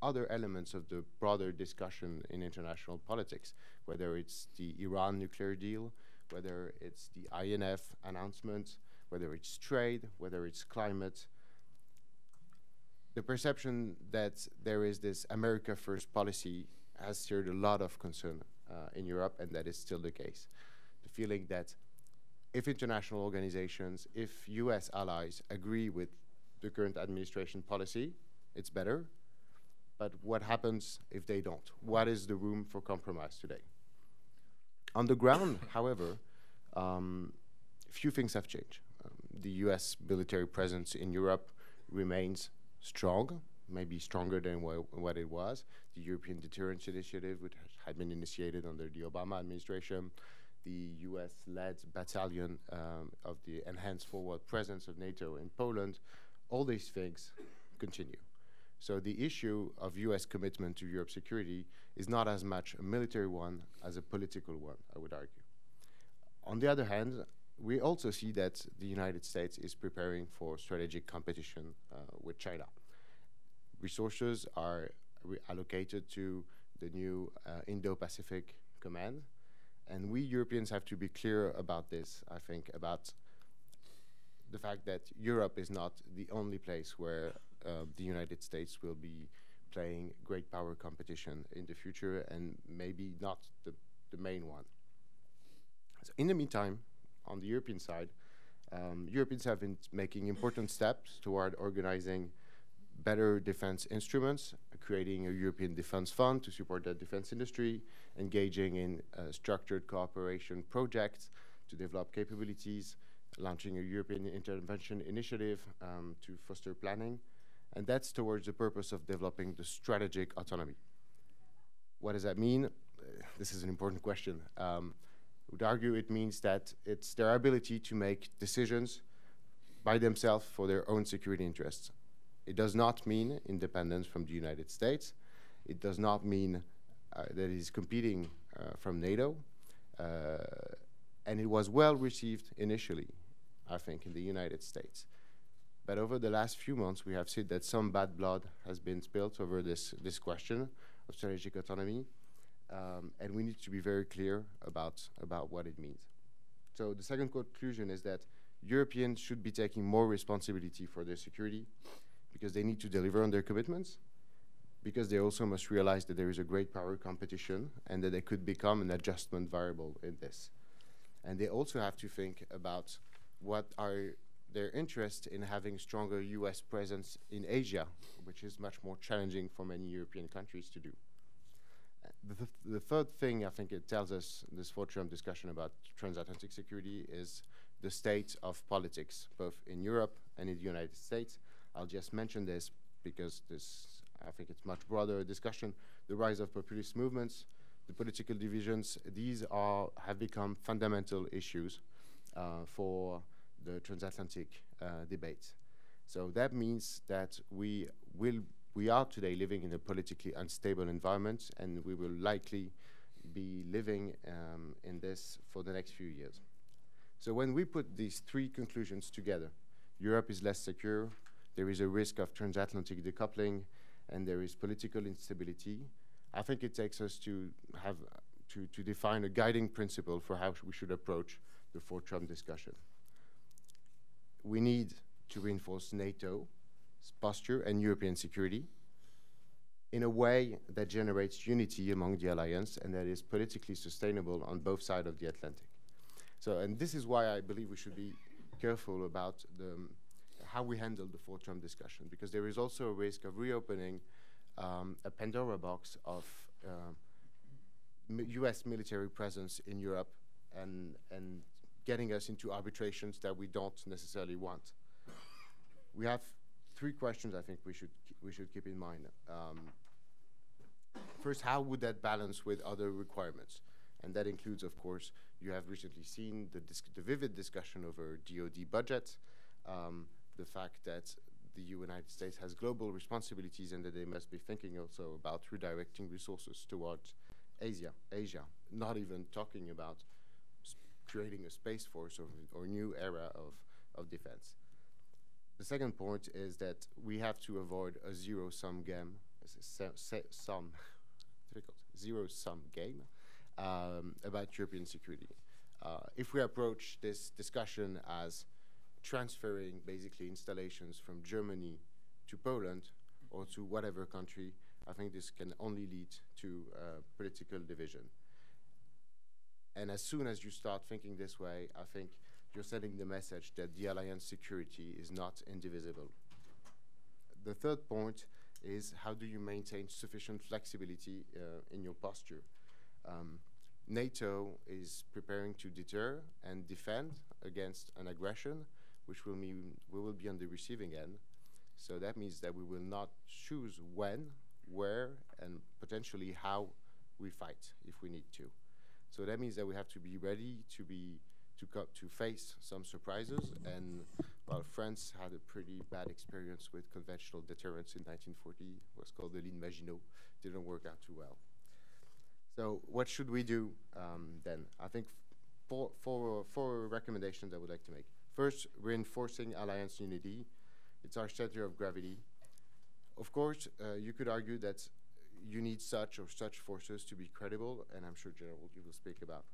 other elements of the broader discussion in international politics, whether it's the Iran nuclear deal, whether it's the INF announcement, whether it's trade, whether it's climate. The perception that there is this America First policy has stirred a lot of concern in Europe, and that is still the case. The feeling that if international organizations, if US allies agree with the current administration policy, it's better. But what happens if they don't? What is the room for compromise today? On the ground, however, few things have changed. The US military presence in Europe remains strong, maybe stronger than what it was. The European Deterrence Initiative, which had been initiated under the Obama administration, the US-led battalion of the Enhanced Forward Presence of NATO in Poland, all these things continue. So the issue of US commitment to Europe's security is not as much a military one as a political one, I would argue. On the other hand, we also see that the United States is preparing for strategic competition with China. Resources are allocated to the new Indo-Pacific Command, and we Europeans have to be clear about this, I think, about the fact that Europe is not the only place where the United States will be playing great power competition in the future, and maybe not the main one. So in the meantime, on the European side, Europeans have been making important steps toward organizing better defense instruments, creating a European defense fund to support the defense industry, engaging in structured cooperation projects to develop capabilities, launching a European intervention initiative to foster planning, and that's towards the purpose of developing the strategic autonomy. What does that mean? This is an important question. I would argue it means that it's their ability to make decisions by themselves for their own security interests. It does not mean independence from the United States. It does not mean that it is competing from NATO. And it was well received initially, I think, in the United States. But over the last few months, we have seen that some bad blood has been spilled over this question of strategic autonomy. And we need to be very clear about what it means. So the second conclusion is that Europeans should be taking more responsibility for their security, because they need to deliver on their commitments, because they also must realize that there is a great power competition and that they could become an adjustment variable in this. And they also have to think about what are their interests in having stronger US presence in Asia, which is much more challenging for many European countries to do. The third thing I think it tells us, this four-term discussion about transatlantic security, is the state of politics, both in Europe and in the United States. I'll just mention this because I think it's much broader discussion. The rise of populist movements, the political divisions, these have become fundamental issues for the transatlantic debate. So that means that we are today living in a politically unstable environment, and we will likely be living in this for the next few years. So when we put these three conclusions together, Europe is less secure, there is a risk of transatlantic decoupling, and there is political instability, I think it takes us to have to define a guiding principle for how we should approach the four-Trump discussion. We need to reinforce NATO's posture and European security in a way that generates unity among the alliance and that is politically sustainable on both sides of the Atlantic. So, and this is why I believe we should be careful about how we handle the four-Trump discussion, because there is also a risk of reopening a Pandora box of US military presence in Europe and getting us into arbitrations that we don't necessarily want. We have three questions I think we should keep in mind. First, how would that balance with other requirements? And that includes, of course, you have recently seen the vivid discussion over DoD budget, the fact that the United States has global responsibilities and that they must be thinking also about redirecting resources towards Asia, not even talking about creating a space force or new era of defense. The second point is that we have to avoid a zero-sum game, zero-sum game about European security. If we approach this discussion as transferring basically installations from Germany to Poland or to whatever country, I think this can only lead to political division. And as soon as you start thinking this way, I think you're sending the message that the alliance security is not indivisible. The third point is, how do you maintain sufficient flexibility in your posture? NATO is preparing to deter and defend against an aggression, which will mean we will be on the receiving end. So that means that we will not choose when, where, and potentially how we fight if we need to. So that means that we have to be ready to face some surprises. And well, France had a pretty bad experience with conventional deterrence in 1940. It was called the ligne Maginot. Didn't work out too well. So what should we do then? I think four recommendations I would like to make. First, reinforcing alliance unity. It's our center of gravity. Of course, you could argue that you need such or such forces to be credible, and I'm sure General you will speak about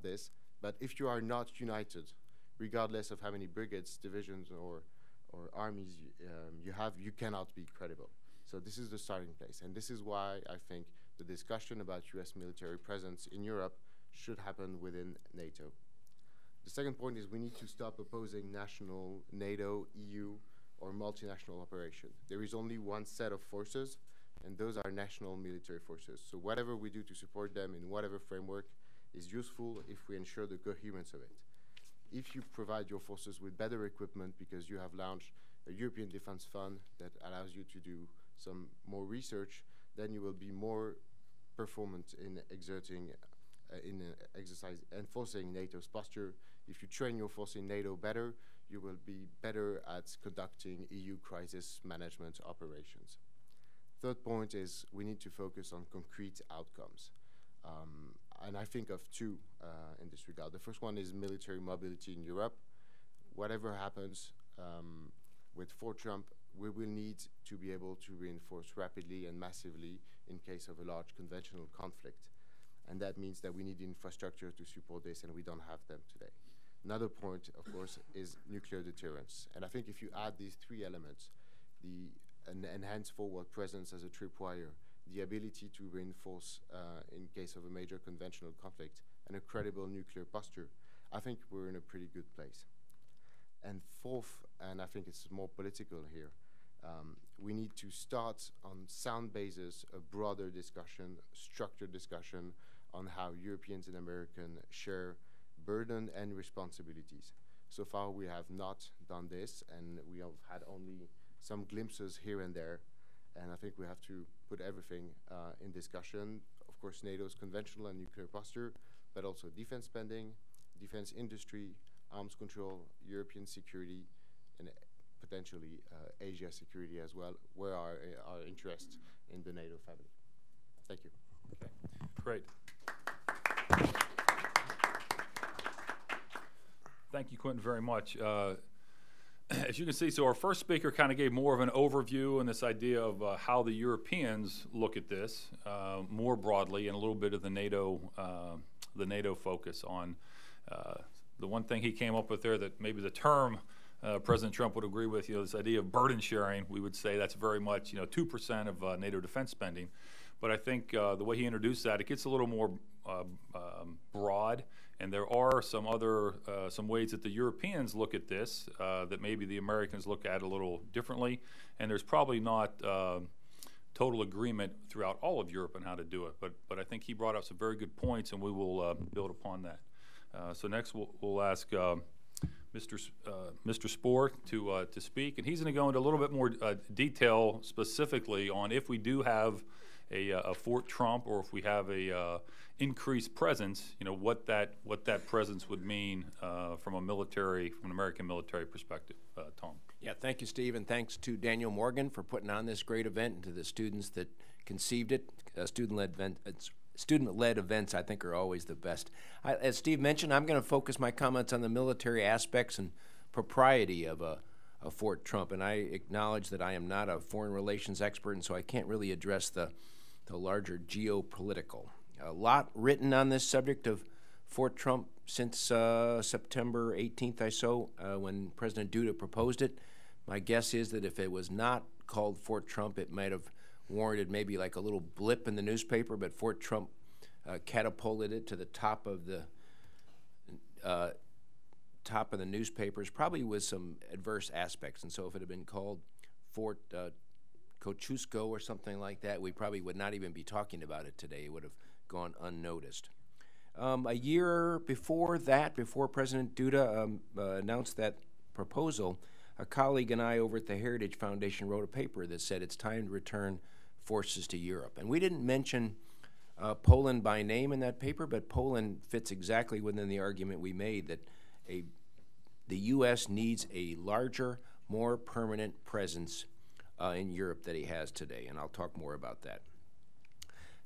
this. But if you are not united, regardless of how many brigades, divisions, or armies you have, you cannot be credible. So this is the starting place, and this is why I think the discussion about U.S. military presence in Europe should happen within NATO. The second point is we need to stop opposing national, NATO, EU, or multinational operation. There is only one set of forces, and those are national military forces. So whatever we do to support them in whatever framework is useful if we ensure the coherence of it. If you provide your forces with better equipment because you have launched a European Defense Fund that allows you to do some more research, then you will be more performant in enforcing NATO's posture. If you train your force in NATO better, you will be better at conducting EU crisis management operations. Third point is we need to focus on concrete outcomes. And I think of two in this regard. The first one is military mobility in Europe. Whatever happens with Fort Trump, we will need to be able to reinforce rapidly and massively in case of a large conventional conflict. And that means that we need infrastructure to support this, and we don't have them today. Another point, of course, is nuclear deterrence. And I think if you add these three elements, an enhanced forward presence as a tripwire, the ability to reinforce in case of a major conventional conflict, and a credible nuclear posture, I think we're in a pretty good place. And fourth, and I think it's more political here, we need to start on sound basis, a broader discussion, structured discussion on how Europeans and Americans share burden and responsibilities. So far we have not done this, and we have had only some glimpses here and there, and I think we have to put everything in discussion. Of course, NATO's conventional and nuclear posture, but also defense spending, defense industry, arms control, European security, and potentially Asia security as well, where are our interests in the NATO family. Thank you. Okay, great. Thank you, Quentin, very much. As you can see, so our first speaker kind of gave more of an overview and this idea of how the Europeans look at this more broadly, and a little bit of the NATO focus on the one thing he came up with there, that maybe the term President Trump would agree with, this idea of burden sharing. We would say that's very much 2% of NATO defense spending. But I think the way he introduced that, it gets a little more broad, and there are some other some ways that the Europeans look at this that maybe the Americans look at a little differently, and there's probably not total agreement throughout all of Europe on how to do it. But I think he brought up some very good points, and we will build upon that. So next we'll ask Mr. Spoor to speak, and he's going to go into a little bit more detail specifically on if we do have a Fort Trump, or if we have a increased presence, what that presence would mean from an American military perspective. Tom. Yeah, thank you, Steve, and thanks to Daniel Morgan for putting on this great event, and to the students that conceived it. Student-led events, I think, are always the best. As Steve mentioned, I'm going to focus my comments on the military aspects and propriety of a Fort Trump, and I acknowledge that I am not a foreign relations expert, and so I can't really address the larger geopolitical. A lot written on this subject of Fort Trump since September 18th or so, when President Duda proposed it. My guess is that if it was not called Fort Trump, it might have warranted maybe like a little blip in the newspaper, but Fort Trump catapulted it to the top of the newspapers, probably with some adverse aspects. And so if it had been called Fort Kosciuszko or something like that, we probably would not even be talking about it today. It would have gone unnoticed. A year before that, before President Duda announced that proposal, a colleague and I over at the Heritage Foundation wrote a paper that said it's time to return forces to Europe. And we didn't mention Poland by name in that paper, but Poland fits exactly within the argument we made that the U.S. needs a larger, more permanent presence in Europe that he has today, and I'll talk more about that.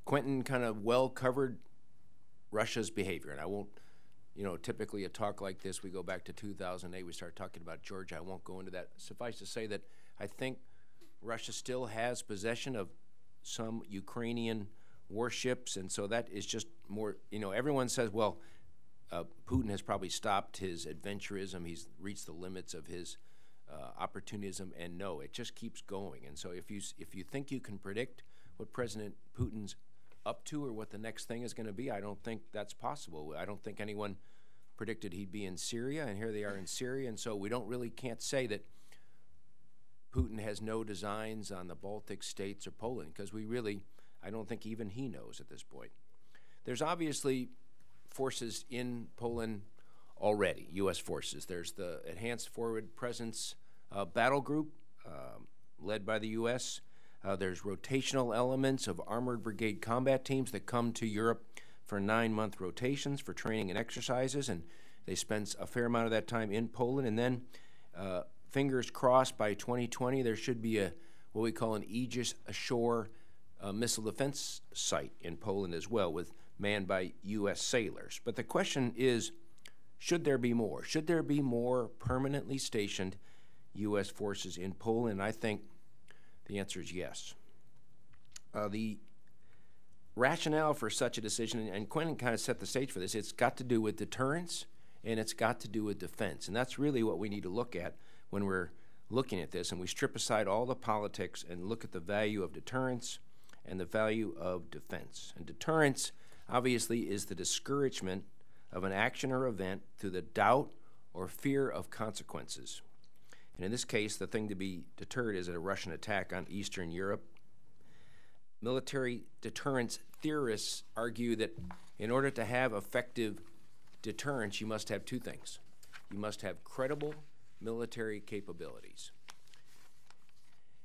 Quentin kind of well covered Russia's behavior, and I won't you know, typically a talk like this, we go back to 2008, we start talking about Georgia. I won't go into that. Suffice to say that I think Russia still has possession of some Ukrainian warships, and so that is just more, you know, everyone says, well, Putin has probably stopped his adventurism, he's reached the limits of his opportunism, and no, it just keeps going. And so if you think you can predict what President Putin's up to or what the next thing is going to be, I don't think that's possible. I don't think anyone predicted he'd be in Syria, and here they are in Syria, and so we can't say that Putin has no designs on the Baltic states or Poland, because I don't think even he knows at this point. There's obviously forces in Poland already, U.S. forces. There's the Enhanced Forward Presence Battle Group, led by the U.S. There's rotational elements of armored brigade combat teams that come to Europe for 9-month rotations for training and exercises, and they spend a fair amount of that time in Poland. And then, fingers crossed, by 2020, there should be what we call an Aegis ashore missile defense site in Poland as well, manned by U.S. sailors. But the question is, should there be more? Should there be more permanently stationed U.S. forces in Poland? I think the answer is yes. The rationale for such a decision, and Quentin kind of set the stage for this, it's got to do with deterrence and it's got to do with defense. And that's really what we need to look at when we're looking at this, and we strip aside all the politics and look at the value of deterrence and the value of defense. And deterrence, obviously, is the discouragement of an action or event through the doubt or fear of consequences. And in this case, the thing to be deterred is a Russian attack on Eastern Europe. Military deterrence theorists argue that in order to have effective deterrence, you must have two things. You must have credible military capabilities.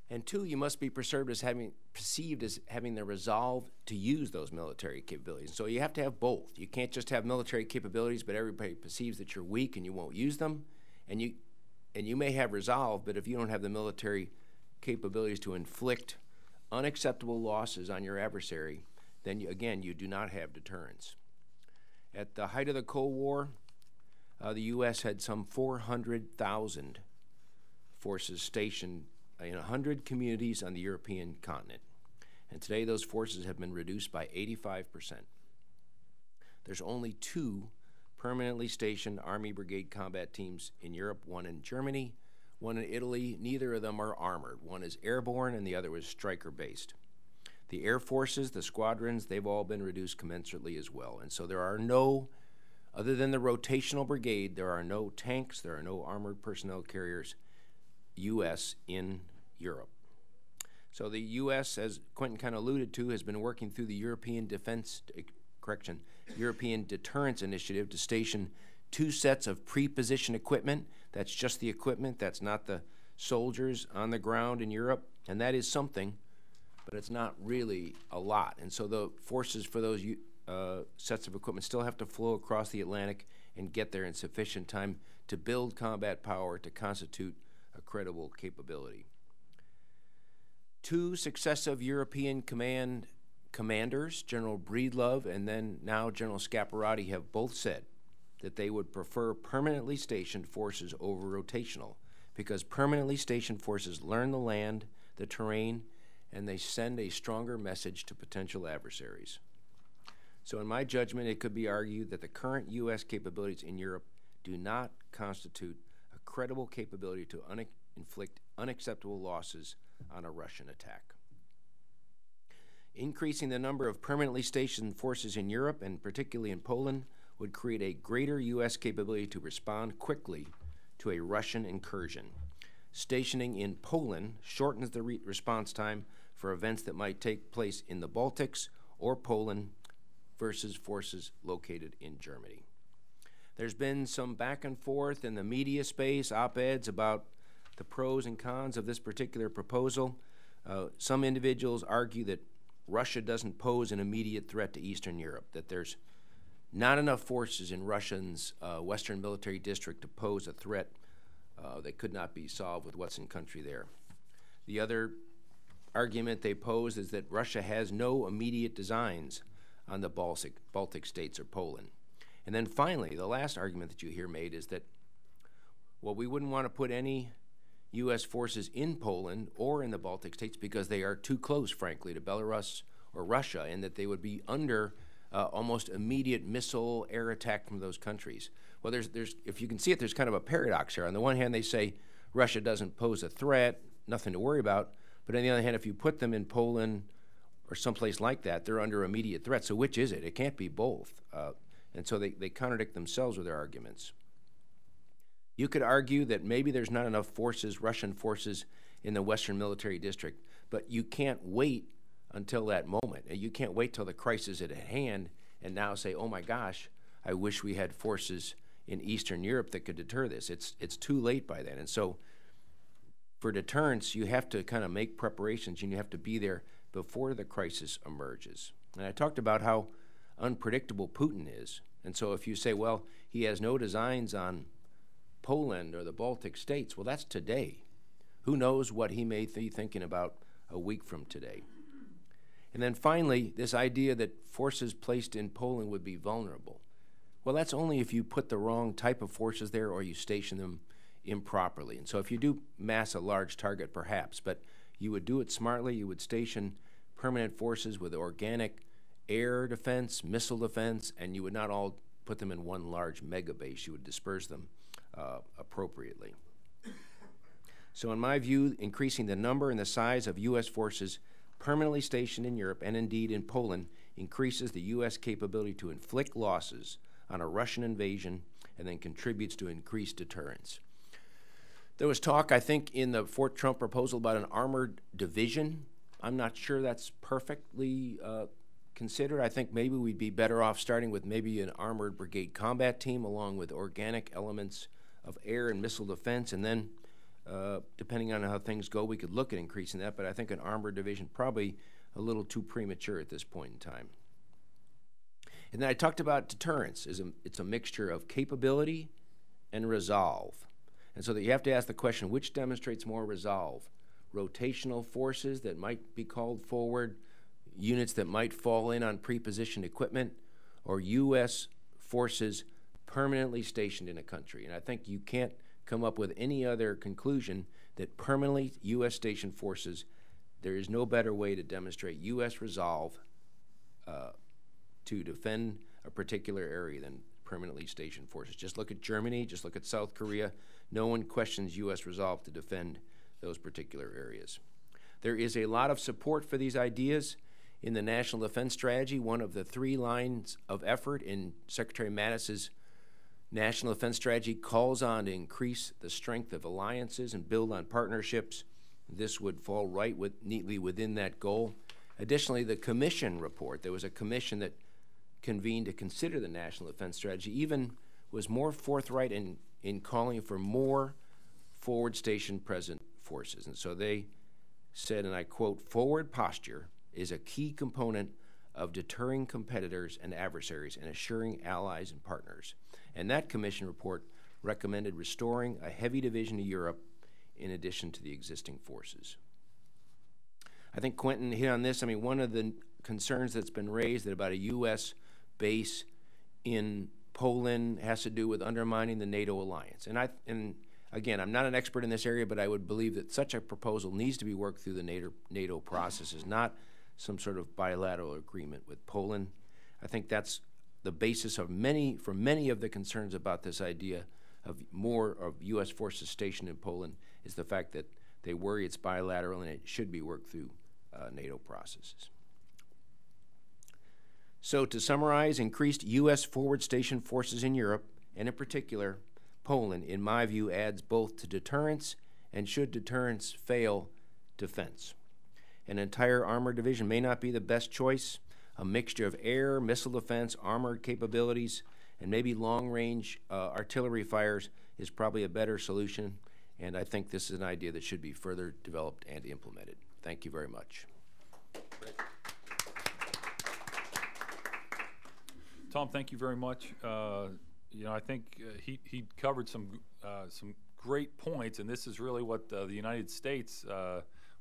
And two, you must be perceived as having the resolve to use those military capabilities. So you have to have both. You can't just have military capabilities, but everybody perceives that you're weak and you won't use them. And you may have resolve, but if you don't have the military capabilities to inflict unacceptable losses on your adversary, then you do not have deterrence. At the height of the Cold War, the U.S. had some 400,000 forces stationed in 100 communities on the European continent. And today those forces have been reduced by 85%. There's only 2 permanently stationed Army Brigade combat teams in Europe, one in Germany, one in Italy. Neither of them are armored. One is airborne and the other is striker-based. The air forces, the squadrons, they've all been reduced commensurately as well. And so there are no, other than the rotational brigade, there are no tanks, there are no armored personnel carriers, U.S. in Europe. So the U.S., as Quentin kind of alluded to, has been working through the European European Deterrence Initiative to station 2 sets of pre-position equipment. That's just the equipment, that's not the soldiers on the ground in Europe, and that is something, but it's not really a lot. And so the forces for those sets of equipment still have to flow across the Atlantic and get there in sufficient time to build combat power to constitute a credible capability. 2 successive European commanders, General Breedlove and then now General Scaparrotti, have both said that they would prefer permanently stationed forces over rotational, because permanently stationed forces learn the land, the terrain, and they send a stronger message to potential adversaries. So in my judgment, it could be argued that the current U.S. capabilities in Europe do not constitute a credible capability to inflict unacceptable losses on a Russian attack. Increasing the number of permanently stationed forces in Europe, and particularly in Poland, would create a greater U.S. capability to respond quickly to a Russian incursion. Stationing in Poland shortens the response time for events that might take place in the Baltics or Poland versus forces located in Germany. There's been some back and forth in the media space, op-eds about the pros and cons of this particular proposal. Some individuals argue that Russia doesn't pose an immediate threat to Eastern Europe, that there's not enough forces in Russia's Western military district to pose a threat that could not be solved with what's in country there. The other argument they pose is that Russia has no immediate designs on the Baltic states or Poland. And then finally, the last argument that you hear made is that, well, we wouldn't want to put any U.S. forces in Poland or in the Baltic states because they are too close, frankly, to Belarus or Russia, and that they would be under almost immediate missile air attack from those countries. Well, there's if you can see it, there's kind of a paradox here. On the one hand, they say Russia doesn't pose a threat, nothing to worry about. But on the other hand, if you put them in Poland or someplace like that, they're under immediate threat. So which is it? It can't be both. And so they contradict themselves with their arguments. You could argue that maybe there's not enough forces, Russian forces, in the Western Military District, but you can't wait until that moment. You can't wait till the crisis is at hand and now say, oh my gosh, I wish we had forces in Eastern Europe that could deter this. It's too late by then. And so for deterrence, you have to kind of make preparations and you have to be there before the crisis emerges. And I talked about how unpredictable Putin is. And so if you say, well, he has no designs on Poland or the Baltic states, well, that's today. Who knows what he may be thinking about a week from today? And then finally, this idea that forces placed in Poland would be vulnerable. Well, that's only if you put the wrong type of forces there or you station them improperly. And so if you do mass a large target, perhaps, but you would do it smartly. You would station permanent forces with organic air defense, missile defense, and you would not all put them in one large mega base. You would disperse them appropriately. So in my view, increasing the number and the size of U.S. forces permanently stationed in Europe and indeed in Poland increases the U.S. capability to inflict losses on a Russian invasion and then contributes to increased deterrence. There was talk, I think, in the Fort Trump proposal about an armored division. I'm not sure that's perfectly considered. I think maybe we'd be better off starting with maybe an armored brigade combat team along with organic elements of air and missile defense, and then depending on how things go, we could look at increasing that, but I think an armored division probably a little too premature at this point in time. And then I talked about deterrence. It's a mixture of capability and resolve. And so that you have to ask the question, which demonstrates more resolve? Rotational forces that might be called forward, units that might fall in on pre-positioned equipment, or U.S. forces permanently stationed in a country. And I think you can't come up with any other conclusion that permanently U.S. stationed forces, there is no better way to demonstrate U.S. resolve to defend a particular area than permanently stationed forces. Just look at Germany, just look at South Korea. No one questions U.S. resolve to defend those particular areas. There is a lot of support for these ideas in the National Defense Strategy. One of the 3 lines of effort in Secretary Mattis's National Defense Strategy calls on to increase the strength of alliances and build on partnerships. This would fall right neatly within that goal. Additionally, the commission report, there was a commission that convened to consider the National Defense Strategy, even was more forthright in calling for more forward station present forces. And so they said, and I quote, "Forward posture is a key component of deterring competitors and adversaries and assuring allies and partners." And that commission report recommended restoring a heavy division to Europe in addition to the existing forces. I think Quentin hit on this. I mean, one of the concerns that's been raised that about a U.S. base in Poland has to do with undermining the NATO alliance. And again, I'm not an expert in this area, but I would believe that such a proposal needs to be worked through the NATO processes, not some sort of bilateral agreement with Poland. I think that's the basis of many of the concerns about this idea of more of U.S. forces stationed in Poland is the fact that they worry it's bilateral and it should be worked through NATO processes. So to summarize, increased U.S. forward station forces in Europe, and in particular Poland, in my view, adds both to deterrence and, should deterrence fail, defense. An entire armored division may not be the best choice. A mixture of air, missile defense, armored capabilities, and maybe long-range artillery fires is probably a better solution, and I think this is an idea that should be further developed and implemented. Thank you very much. Tom, thank you very much. I think he covered some great points, and this is really what the United States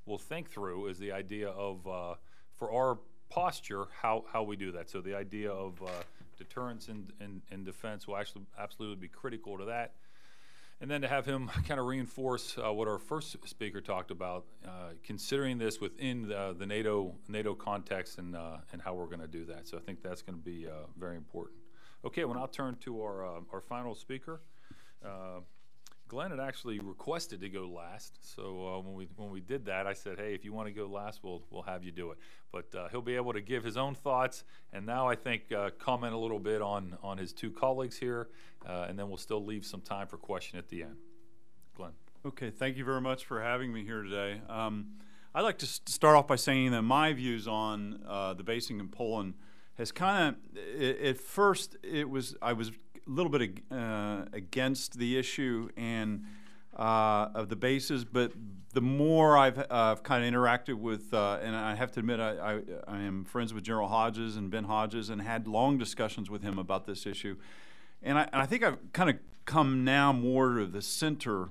will think through, is the idea of, for our posture, how we do that. So the idea of deterrence and defense will actually absolutely be critical to that. And then to have him kind of reinforce what our first speaker talked about, considering this within the NATO context and how we're going to do that. So I think that's going to be very important. Okay, well, I'll turn to our final speaker. Glenn had actually requested to go last, so when we did that, I said, hey, if you want to go last, we'll have you do it. But he'll be able to give his own thoughts, and now I think comment a little bit on his two colleagues here, and then we'll still leave some time for question at the end. Glenn. Okay, thank you very much for having me here today. I'd like to start off by saying that my views on the basing in Poland has kind of, at first, I was a little bit against the issue and of the bases, but the more I've kind of interacted with, and I have to admit, I am friends with General Hodges and Ben Hodges, and had long discussions with him about this issue, and I think I've kind of come now more to the center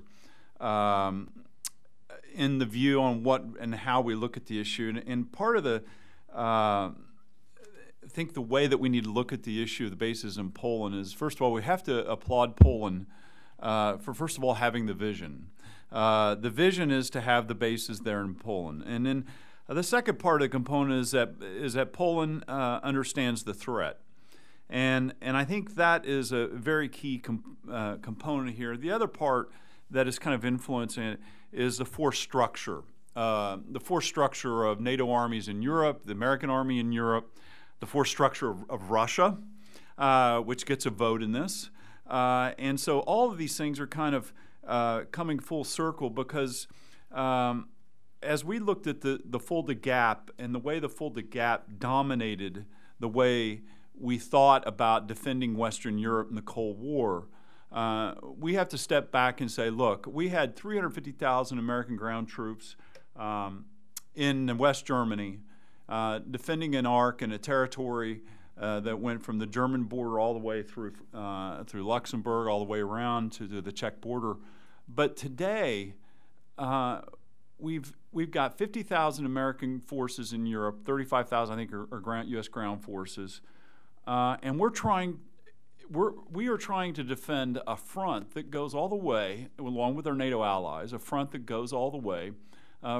in the view on what and how we look at the issue, and part of the I think the way that we need to look at the issue of the bases in Poland is, first of all, we have to applaud Poland for, first of all, having the vision. The vision is to have the bases there in Poland. And then the second part of the component is that Poland understands the threat. And I think that is a very key component here. The other part that is kind of influencing it is the force structure. The force structure of NATO armies in Europe, the American army in Europe, the force structure of Russia, which gets a vote in this. And so all of these things are kind of coming full circle because as we looked at the folded gap and the way the folded gap dominated the way we thought about defending Western Europe in the Cold War, we have to step back and say, look, we had 350,000 American ground troops in West Germany defending an arc and a territory that went from the German border all the way through Luxembourg, all the way around to the Czech border. But today, we've got 50,000 American forces in Europe, 35,000 I think are U.S. ground forces, and we are trying to defend a front that goes all the way, along with our NATO allies, a front that goes all the way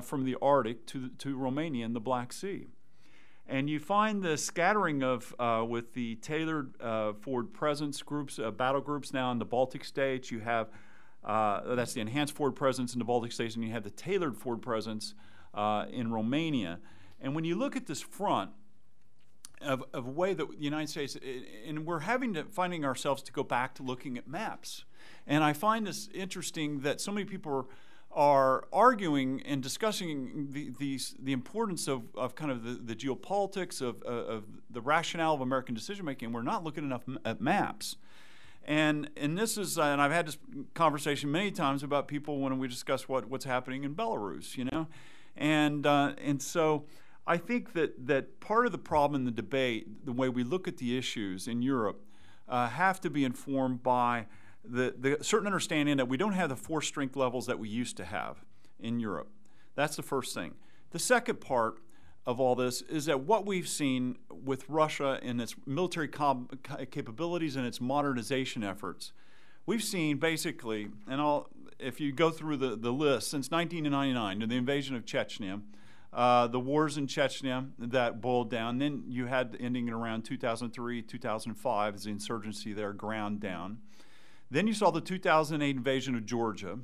from the Arctic to Romania and the Black Sea. And you find the scattering of, with the tailored forward presence groups, battle groups now in the Baltic states. You have, that's the enhanced forward presence in the Baltic states, and you have the tailored forward presence in Romania. And when you look at this front of a way that the United States, and we're finding ourselves to go back to looking at maps. And I find this interesting that so many people are arguing and discussing the importance of kind of the geopolitics of the rationale of American decision making. We're not looking enough at maps, and this is and I've had this conversation many times about people when we discuss what's happening in Belarus, you know, and so I think that part of the problem in the debate, the way we look at the issues in Europe, have to be informed by the certain understanding that we don't have the force strength levels that we used to have in Europe. That's the first thing. The second part of all this is that what we've seen with Russia and its military capabilities and its modernization efforts, we've seen basically, and if you go through the list, since 1999, the invasion of Chechnya, the wars in Chechnya that boiled down, then you had ending in around 2003, 2005 as the insurgency there ground down. Then you saw the 2008 invasion of Georgia.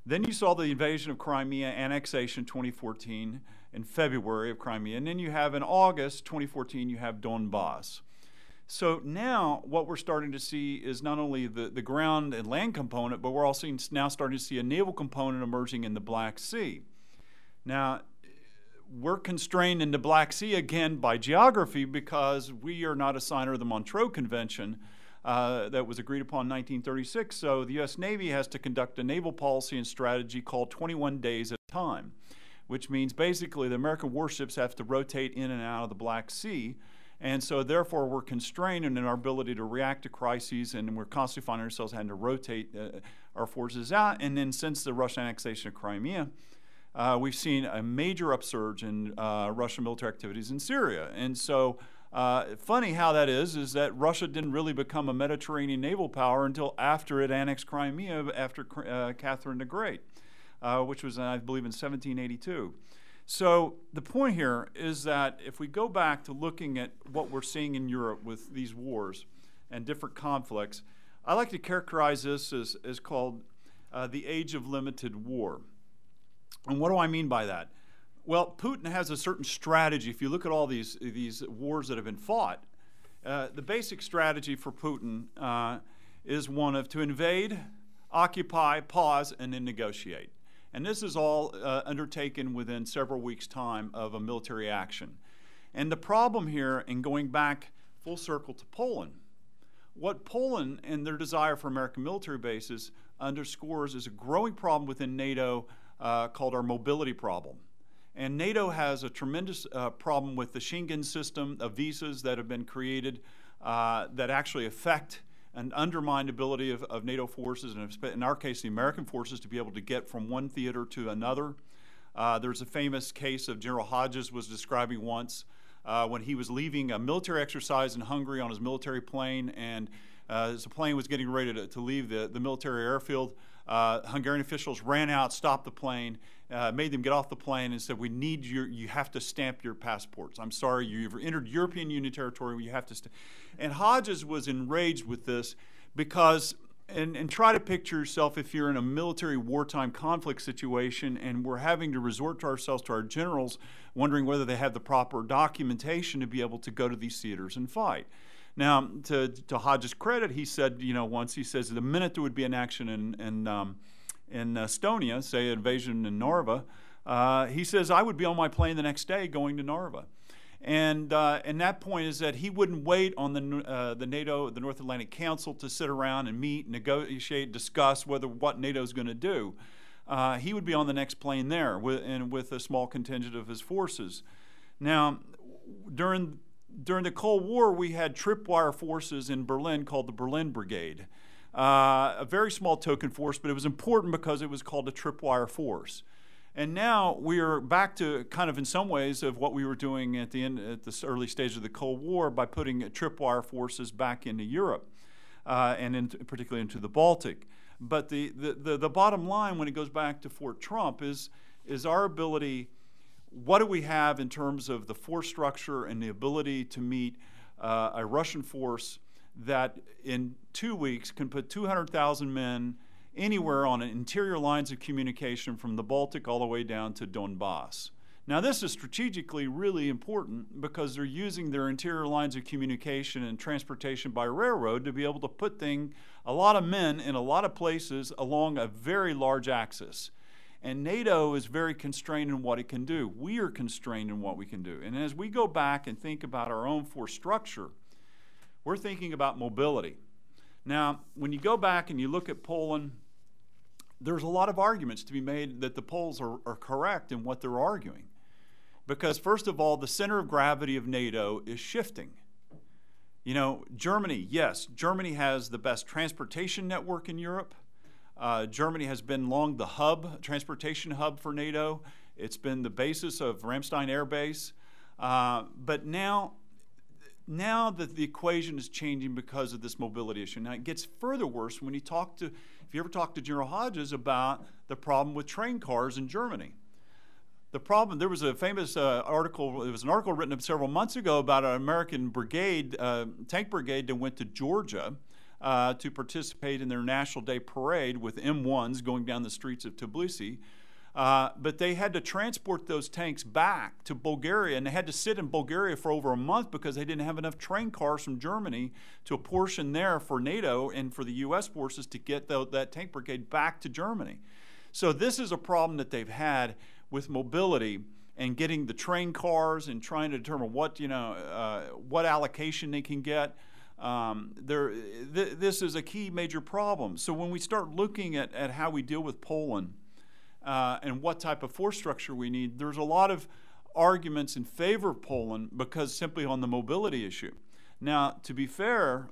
Then you saw the invasion of Crimea, annexation 2014 in February of Crimea. And then you have in August 2014, you have Donbass. So now what we're starting to see is not only the ground and land component, but we're also now starting to see a naval component emerging in the Black Sea. Now, we're constrained in the Black Sea again by geography because we are not a signer of the Montreux Convention, that was agreed upon in 1936. So the U.S. Navy has to conduct a naval policy and strategy called 21 days at a time, which means basically the American warships have to rotate in and out of the Black Sea. And so therefore we're constrained in our ability to react to crises, and we're constantly finding ourselves having to rotate our forces out. And then since the Russian annexation of Crimea, we've seen a major upsurge in Russian military activities in Syria. And so Funny how that is that Russia didn't really become a Mediterranean naval power until after it annexed Crimea after Catherine the Great, which was, I believe, in 1782. So the point here is that if we go back to looking at what we're seeing in Europe with these wars and different conflicts, I like to characterize this as called the age of limited war. And what do I mean by that? Well, Putin has a certain strategy. If you look at all these wars that have been fought, the basic strategy for Putin is one of to invade, occupy, pause, and then negotiate. And this is all undertaken within several weeks' time of a military action. And the problem here, in going back full circle to Poland, what Poland and their desire for American military bases underscores is a growing problem within NATO called our mobility problem. And NATO has a tremendous problem with the Schengen system of visas that have been created that actually affect and undermine the ability of NATO forces, and in our case, the American forces, to be able to get from one theater to another. There's a famous case of General Hodges was describing once when he was leaving a military exercise in Hungary on his military plane, and as the plane was getting ready to leave the military airfield, Hungarian officials ran out, stopped the plane, made them get off the plane and said, "We need you have to stamp your passports. I'm sorry, you've entered European Union territory, you have to And Hodges was enraged with this because, and try to picture yourself if you're in a military wartime conflict situation and we're having to resort to ourselves, to our generals, wondering whether they have the proper documentation to be able to go to these theaters and fight. Now, to Hodges' credit, he said, once he says the minute there would be an action in Estonia, say invasion in Narva, he says I would be on my plane the next day going to Narva. And that point is that he wouldn't wait on the NATO, the North Atlantic Council, to sit around and meet, negotiate, discuss what NATO is going to do. He would be on the next plane there with a small contingent of his forces. Now, during the Cold War, we had tripwire forces in Berlin called the Berlin Brigade. A very small token force, but it was important because it was called a tripwire force. And now we are back to kind of, in some ways, of what we were doing at the early stage of the Cold War by putting tripwire forces back into Europe, and particularly into the Baltic. But the bottom line, when it goes back to Fort Trump, is our ability. What do we have in terms of the force structure and the ability to meet a Russian force that in 2 weeks can put 200,000 men anywhere on interior lines of communication from the Baltic all the way down to Donbass? Now, this is strategically really important because they're using their interior lines of communication and transportation by railroad to be able to put a lot of men in a lot of places along a very large axis. And NATO is very constrained in what it can do. We are constrained in what we can do. And as we go back and think about our own force structure, we're thinking about mobility. Now, when you go back and you look at Poland, there's a lot of arguments to be made that the Poles are correct in what they're arguing. Because first of all, the center of gravity of NATO is shifting. Germany, yes, Germany has the best transportation network in Europe. Germany has been long the transportation hub for NATO. It's been the basis of Ramstein Air Base. But now that the equation is changing because of this mobility issue. Now, it gets further worse when if you ever talk to General Hodges about the problem with train cars in Germany. The problem, there was a famous article, it was an article written several months ago about an American brigade, tank brigade that went to Georgia to participate in their National Day parade with M1s going down the streets of Tbilisi. But they had to transport those tanks back to Bulgaria, and they had to sit in Bulgaria for over a month because they didn't have enough train cars from Germany to apportion there for NATO and for the U.S. forces to get that tank brigade back to Germany. So this is a problem that they've had with mobility and getting the train cars and trying to determine what allocation they can get. This is a key major problem. So when we start looking at how we deal with Poland and what type of force structure we need, there's a lot of arguments in favor of Poland because simply on the mobility issue. Now, to be fair,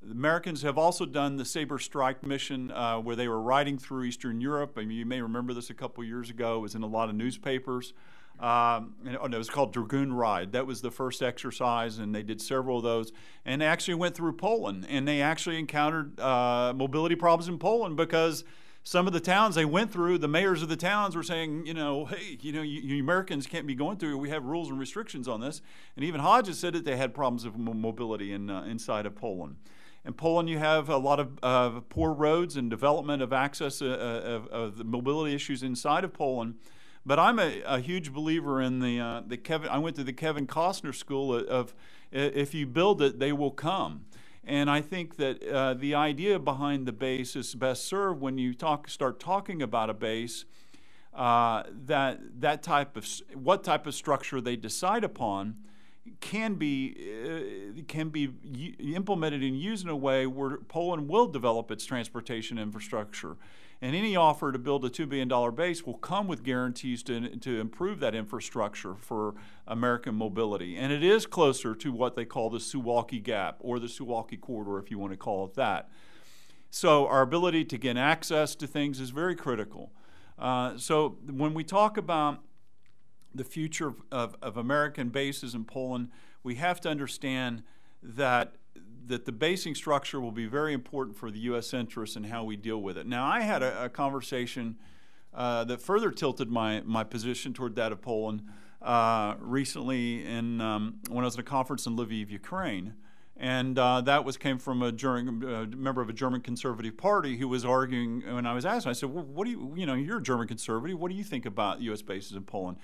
the Americans have also done the Sabre Strike mission where they were riding through Eastern Europe. I mean, you may remember this a couple years ago. It was in a lot of newspapers. It was called Dragoon Ride. That was the first exercise, and they did several of those. And they actually went through Poland, and they actually encountered mobility problems in Poland because some of the towns they went through, the mayors of the towns were saying, hey, you Americans can't be going through. We have rules and restrictions on this. And even Hodges said that they had problems with mobility inside of Poland. In Poland, you have a lot of poor roads and development of access of the mobility issues inside of Poland. But I'm a huge believer in I went to the Kevin Costner School of if you build it, they will come. And I think that the idea behind the base is best served when you start talking about a base, what type of structure they decide upon can be implemented and used in a way where Poland will develop its transportation infrastructure. And any offer to build a $2 billion base will come with guarantees to improve that infrastructure for American mobility. And it is closer to what they call the Suwalki Gap, or the Suwalki Corridor, if you want to call it that. So our ability to get access to things is very critical. So when we talk about the future of American bases in Poland, we have to understand that the basing structure will be very important for the U.S. interests and how we deal with it. Now, I had a conversation that further tilted my position toward that of Poland recently when I was at a conference in Lviv, Ukraine. And that came from a member of a German conservative party who was arguing, when I was asked, I said, well, what do you're a German conservative, what do you think about U.S. bases in Poland?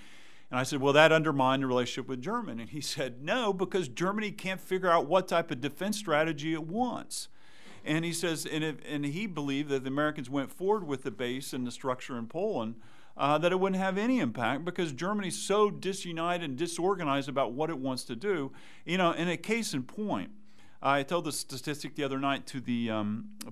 And I said, well, that undermined the relationship with Germany. And he said, no, because Germany can't figure out what type of defense strategy it wants. And he says, and he believed that the Americans went forward with the base and the structure in Poland, that it wouldn't have any impact because Germany's so disunited and disorganized about what it wants to do. In a case in point, I told the statistic the other night to the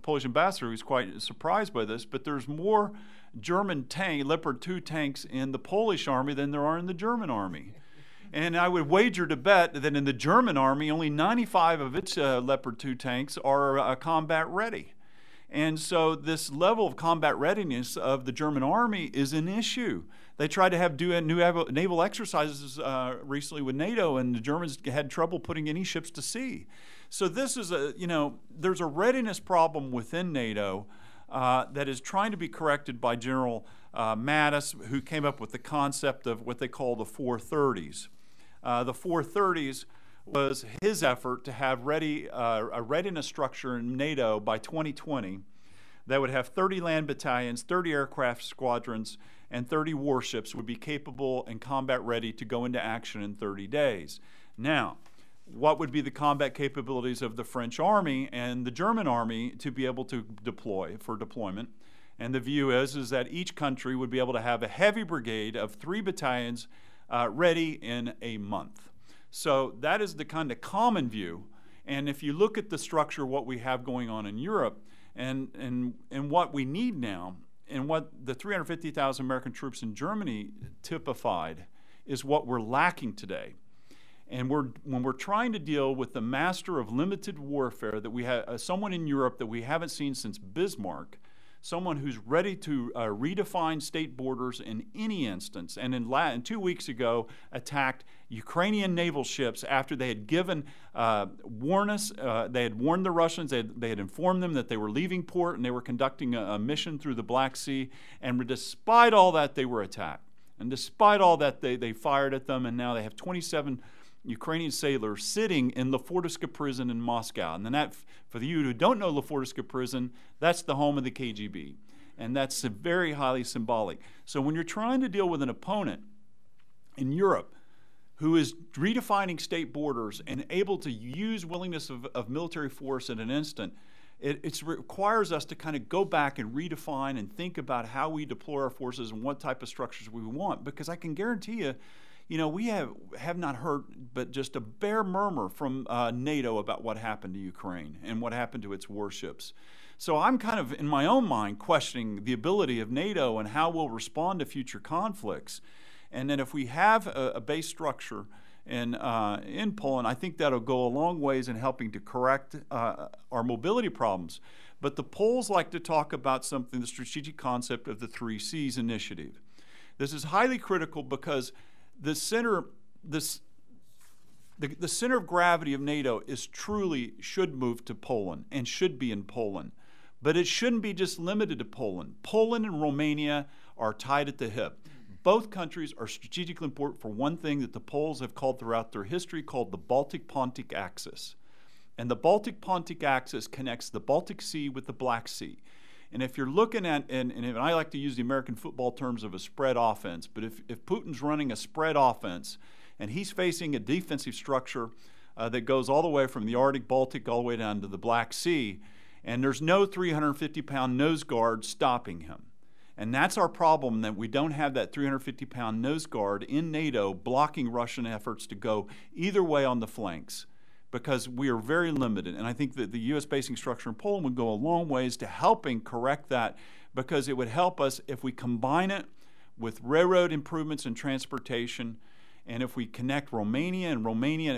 Polish ambassador, who was quite surprised by this, but there's more German Leopard 2 tanks in the Polish army than there are in the German army. And I would wager to bet that in the German army, only 95 of its Leopard 2 tanks are combat ready. And so this level of combat readiness of the German army is an issue. They tried to do new naval exercises recently with NATO, and the Germans had trouble putting any ships to sea. So this is there's a readiness problem within NATO that is trying to be corrected by General Mattis, who came up with the concept of what they call the 430s. The 430s was his effort to have a readiness structure in NATO by 2020 that would have 30 land battalions, 30 aircraft squadrons, and 30 warships would be capable and combat ready to go into action in 30 days. Now, what would be the combat capabilities of the French army and the German army to be able to deploy for deployment? And the view is that each country would be able to have a heavy brigade of 3 battalions ready in a month. So that is the kind of common view. And if you look at the structure, what we have going on in Europe, and what we need now, and what the 350,000 American troops in Germany typified, is what we're lacking today. And when we're trying to deal with the master of limited warfare, that we have someone in Europe that we haven't seen since Bismarck, someone who's ready to redefine state borders in any instance, and in 2 weeks ago attacked Ukrainian naval ships after they had given they had warned the Russians, they had informed them that they were leaving port and they were conducting a mission through the Black Sea, and despite all that they were attacked. And despite all that they fired at them, and now they have 27 Ukrainian sailors sitting in Lefortovsk prison in Moscow. And then that, for you who don't know Lefortovsk prison, that's the home of the KGB. And that's very highly symbolic. So when you're trying to deal with an opponent in Europe who is redefining state borders and able to use willingness of military force in an instant, it requires us to kind of go back and redefine and think about how we deploy our forces and what type of structures we want. Because I can guarantee you, we have not heard but just a bare murmur from NATO about what happened to Ukraine and what happened to its warships. So I'm kind of, in my own mind, questioning the ability of NATO and how we'll respond to future conflicts. And then if we have a base structure in Poland, I think that'll go a long ways in helping to correct our mobility problems. But the Poles like to talk about the strategic concept of the 3 Cs initiative. This is highly critical because the center, the center of gravity of NATO is should move to Poland and should be in Poland. But it shouldn't be just limited to Poland. Poland and Romania are tied at the hip. Both countries are strategically important for one thing that the Poles have called throughout their history, called the Baltic-Pontic axis. And the Baltic-Pontic axis connects the Baltic Sea with the Black Sea. And if you're looking at, and I like to use the American football terms of a spread offense, but if Putin's running a spread offense and he's facing a defensive structure that goes all the way from the Arctic, Baltic, all the way down to the Black Sea, and there's no 350-pound nose guard stopping him. And that's our problem, that we don't have that 350-pound nose guard in NATO blocking Russian efforts to go either way on the flanks, because we are very limited. And I think that the U.S. basing structure in Poland would go a long ways to helping correct that, because it would help us if we combine it with railroad improvements and transportation, and if we connect Romania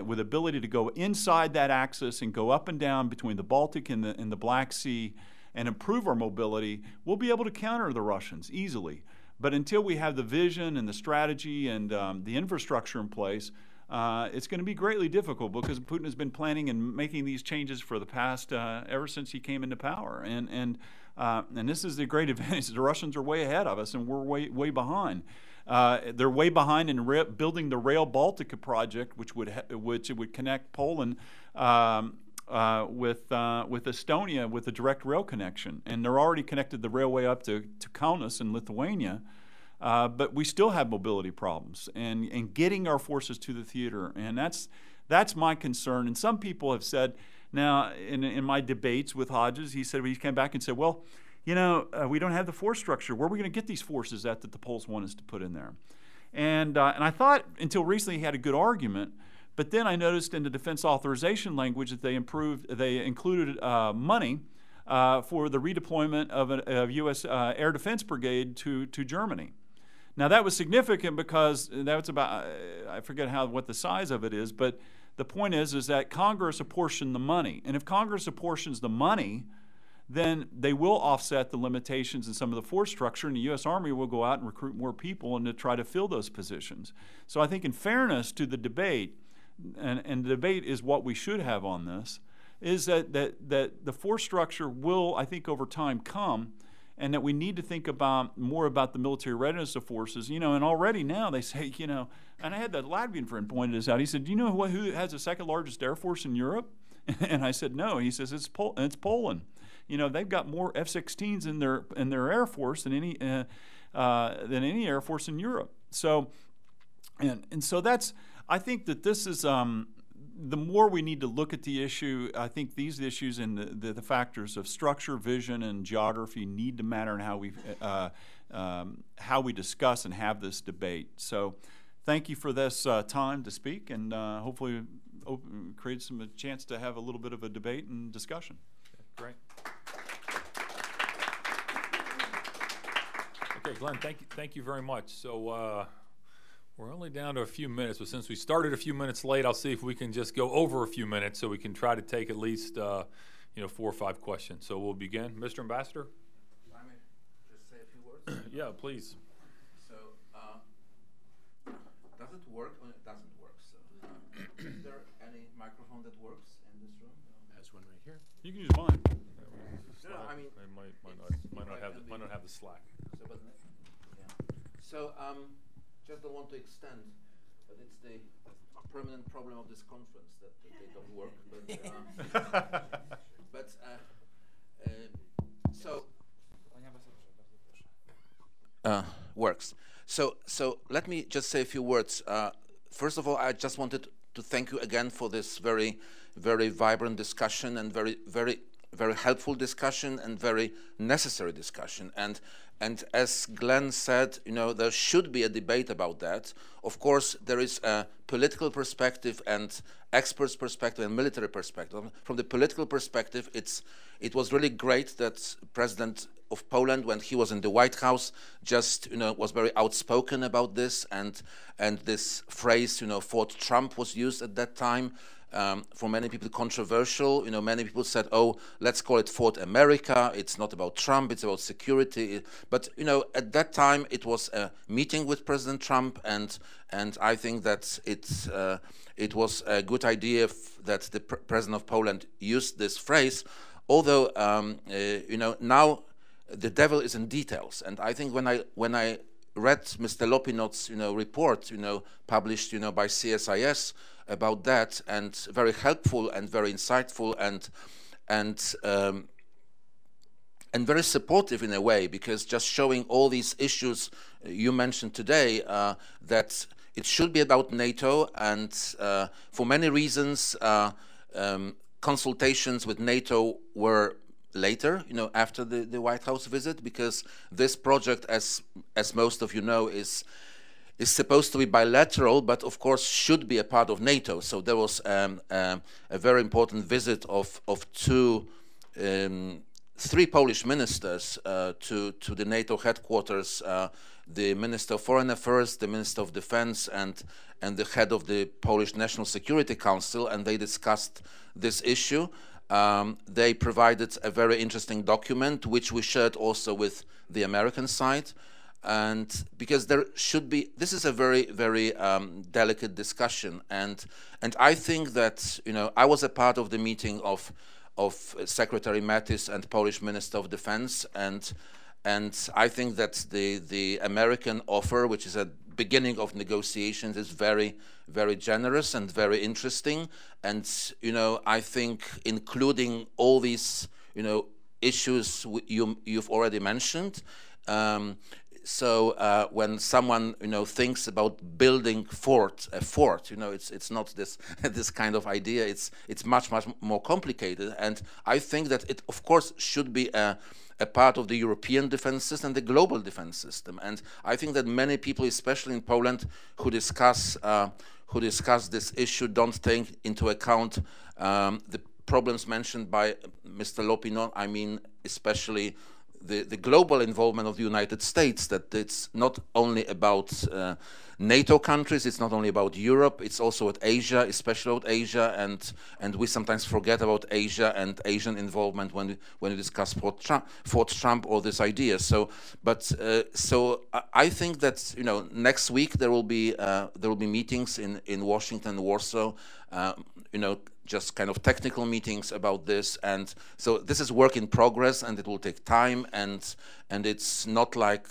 with ability to go inside that axis and go up and down between the Baltic and the Black Sea and improve our mobility, we'll be able to counter the Russians easily. But until we have the vision and the strategy and the infrastructure in place, it's going to be greatly difficult, because Putin has been planning and making these changes for the past, ever since he came into power. And this is the great advantage. The Russians are way ahead of us, and we're way behind. They're way behind in building the Rail Baltica project, which would connect Poland with Estonia with a direct rail connection. And they're already connected the railway up to Kaunas in Lithuania. But we still have mobility problems and getting our forces to the theater. And that's my concern. And some people have said, now in my debates with Hodges, he came back and said, well, we don't have the force structure. Where are we going to get these forces that the Poles want us to put in there? And I thought until recently he had a good argument. But then I noticed in the defense authorization language that they included money for the redeployment of a U.S. air defense brigade to Germany. Now that was significant because that was about, I forget what the size of it is, but the point is that Congress apportioned the money. And if Congress apportions the money, then they will offset the limitations in some of the force structure, and the U.S. Army will go out and recruit more people and to try to fill those positions. So I think in fairness to the debate, and the debate is what we should have on this, is that the force structure will, I think, over time come, and that we need to think more about the military readiness of forces. And already now they say, and I had that Latvian friend pointed this out. He said, do you know who has the second largest air force in Europe? And I said, no. He says, it's Poland. They've got more F-16s in their air force than any air force in Europe. So, and so that's, I think that this is, the more we need to look at the issue, I think these issues and the factors of structure, vision, and geography need to matter in how we discuss and have this debate. So thank you for this time to speak, and hopefully create a chance to have a little bit of a debate and discussion. Great. Okay, Glenn, thank you very much. So we're only down to a few minutes, but since we started a few minutes late, I'll see if we can just go over a few minutes so we can try to take at least 4 or 5 questions. So we'll begin. Mr. Ambassador? If I may just say a few words? Yeah, please. So, does it work when it doesn't work? So, is there any microphone that works in this room? There's one right here. You can use mine. No, I mean, it might not have the slack. So, but yeah. So, just don't want to extend, but it's the permanent problem of this conference that they don't work. But works. So let me just say a few words. First of all, I just wanted to thank you again for this very, very vibrant discussion and very, very, very helpful discussion and very necessary discussion. And as Glenn said, there should be a debate about that. Of course, there is a political perspective and experts' perspective and military perspective. From the political perspective, it was really great that President of Poland, when he was in the White House, just was very outspoken about this, and this phrase, Fort Trump, was used at that time. for many people controversial. You know, many people said, "Oh, let's call it Fort America. It's not about Trump. It's about security." But you know, at that time, it was a meeting with President Trump, and I think that it was a good idea that the President of Poland used this phrase. Although you know, now the devil is in details, and I think when I read Mr. Lopinot's report, published by CSIS about that, and very helpful and very insightful and very supportive in a way, because just showing all these issues you mentioned today, that it should be about NATO, and for many reasons consultations with NATO were later, after the White House visit, because this project, as most of you know, is supposed to be bilateral, but of course should be a part of NATO. So there was a very important visit of three Polish ministers to the NATO headquarters, the Minister of Foreign Affairs, the Minister of Defense, and the head of the Polish National Security Council, and they discussed this issue. They provided a very interesting document, which we shared also with the American side. And because there should be, this is a very, very delicate discussion, and I think that I was a part of the meeting of Secretary Mattis and Polish Minister of Defense, and I think that the American offer, which is a beginning of negotiations, is very, very generous and very interesting, and I think including all these issues you've already mentioned. So when someone thinks about building a fort, it's not this kind of idea. It's much more complicated, and I think that it of course should be a part of the European defense system, the global defense system. And I think that many people, especially in Poland, who discuss this issue, don't take into account the problems mentioned by Mr. Lopinot. I mean, especially the global involvement of the United States, that it's not only about NATO countries, it's not only about Europe, it's also at Asia, especially about Asia, and we sometimes forget about Asia and Asian involvement when we discuss Fort Trump or this idea. So I think that next week there will be meetings in Washington, Warsaw, just kind of technical meetings about this, and so this is work in progress, and it will take time, and it's not like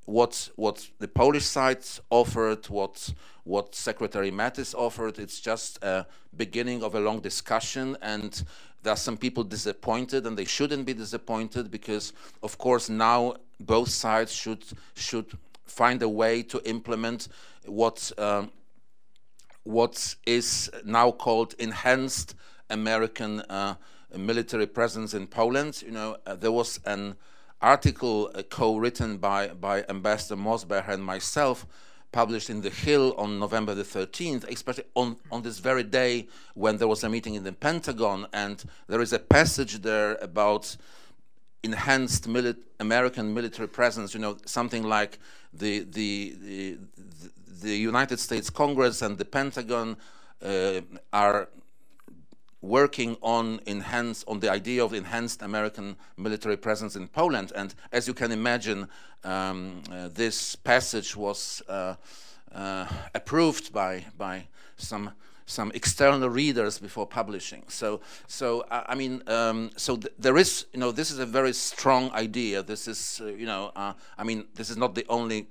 what the Polish side offered, what Secretary Mattis offered. It's just a beginning of a long discussion, and there are some people disappointed, and they shouldn't be disappointed, because of course now both sides should find a way to implement what is now called enhanced American military presence in Poland. There was an article co-written by Ambassador Mosberg and myself, published in The Hill on November the 13th, especially on this very day when there was a meeting in the Pentagon, and there is a passage there about enhanced American military presence, something like the United States Congress and the Pentagon are working on the idea of enhanced American military presence in Poland. And as you can imagine, this passage was approved by some external readers before publishing. So I mean, there is, this is a very strong idea. This is, I mean, this is not the only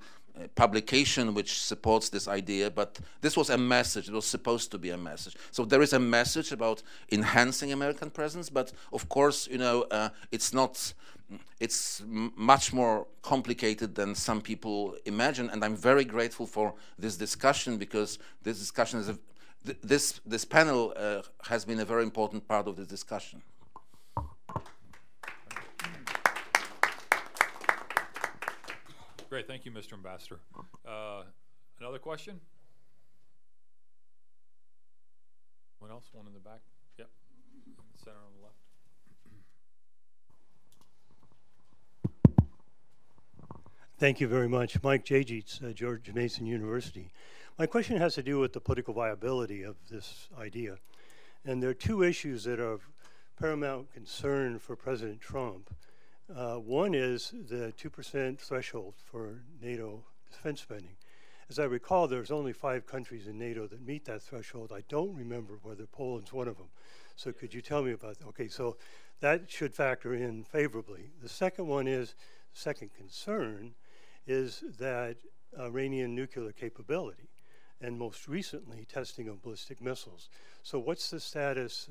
publication which supports this idea, but this was a message. It was supposed to be a message. So there is a message about enhancing American presence, but of course, it's much more complicated than some people imagine. And I'm very grateful for this discussion, because this discussion is this panel has been a very important part of this discussion. Great, thank you, Mr. Ambassador. Another question? What else? One in the back? Yep. Center on the left. Thank you very much. Mike Jajits, George Mason University. My question has to do with the political viability of this idea. And there are two issues that are of paramount concern for President Trump. One is the 2% threshold for NATO defense spending. As I recall, there's only 5 countries in NATO that meet that threshold. I don't remember whether Poland's one of them. So could you tell me about that? Okay, so that should factor in favorably. The second one is, second concern is that Iranian nuclear capability, and most recently testing of ballistic missiles. So what's the status,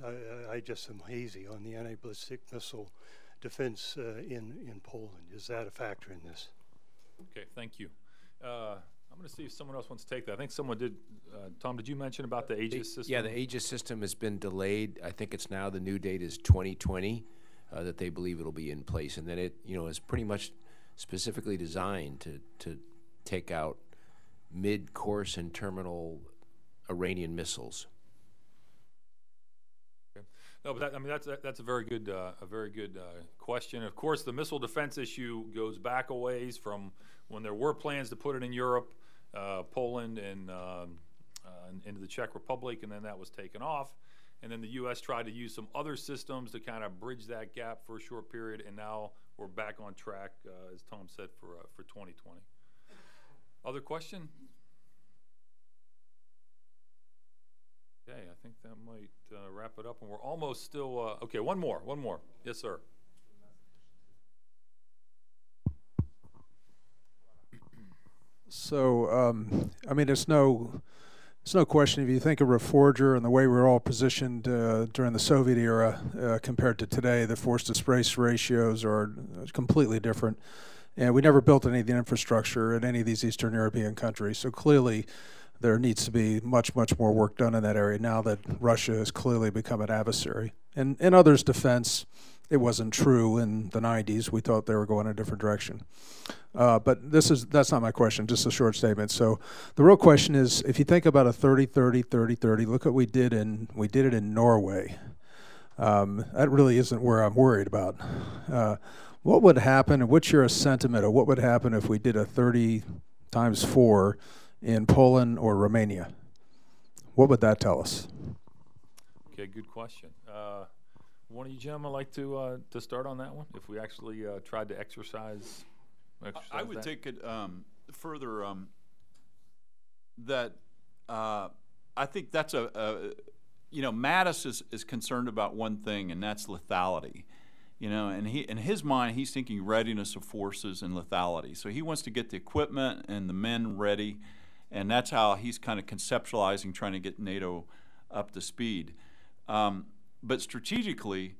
I just am hazy, on the anti-ballistic missile defense in Poland? Is that a factor in this? Okay, thank you. I'm going to see if someone else wants to take that. I think someone did. Tom, did you mention about the Aegis system? Yeah, the Aegis system has been delayed. I think it's now, the new date is 2020, that they believe it'll be in place. And then it, is pretty much specifically designed to take out mid-course and terminal Iranian missiles. Okay. No, but that's a very good question. Of course, the missile defense issue goes back a ways from when there were plans to put it in Europe, Poland, and into the Czech Republic, and then that was taken off. And then the U.S. tried to use some other systems to kind of bridge that gap for a short period, and now we're back on track, as Tom said, for 2020. Other question? Okay, I think that might wrap it up, and we're almost still, okay, one more. Yes, sir. So, I mean, it's no question, if you think of Reforger and the way we were all positioned during the Soviet era compared to today, the force-to-space ratios are completely different. And we never built any of the infrastructure in any of these Eastern European countries. So clearly, there needs to be much more work done in that area now that Russia has clearly become an adversary. And in others' defense, it wasn't true in the 90s. We thought they were going a different direction. But that's not my question, just a short statement. So the real question is, if you think about a 30-30-30-30, look what we did it in Norway. That really isn't where I'm worried about. What would happen, and what's your sentiment of what would happen if we did a 30 times 4 in Poland or Romania? What would that tell us? Okay, good question. One of you gentlemen like to start on that one? If we actually tried to exercise I would take it further. That I think that's Mattis is concerned about one thing, and that's lethality. And in his mind, he's thinking readiness of forces and lethality. So he wants to get the equipment and the men ready, and that's how he's kind of conceptualizing trying to get NATO up to speed. But strategically,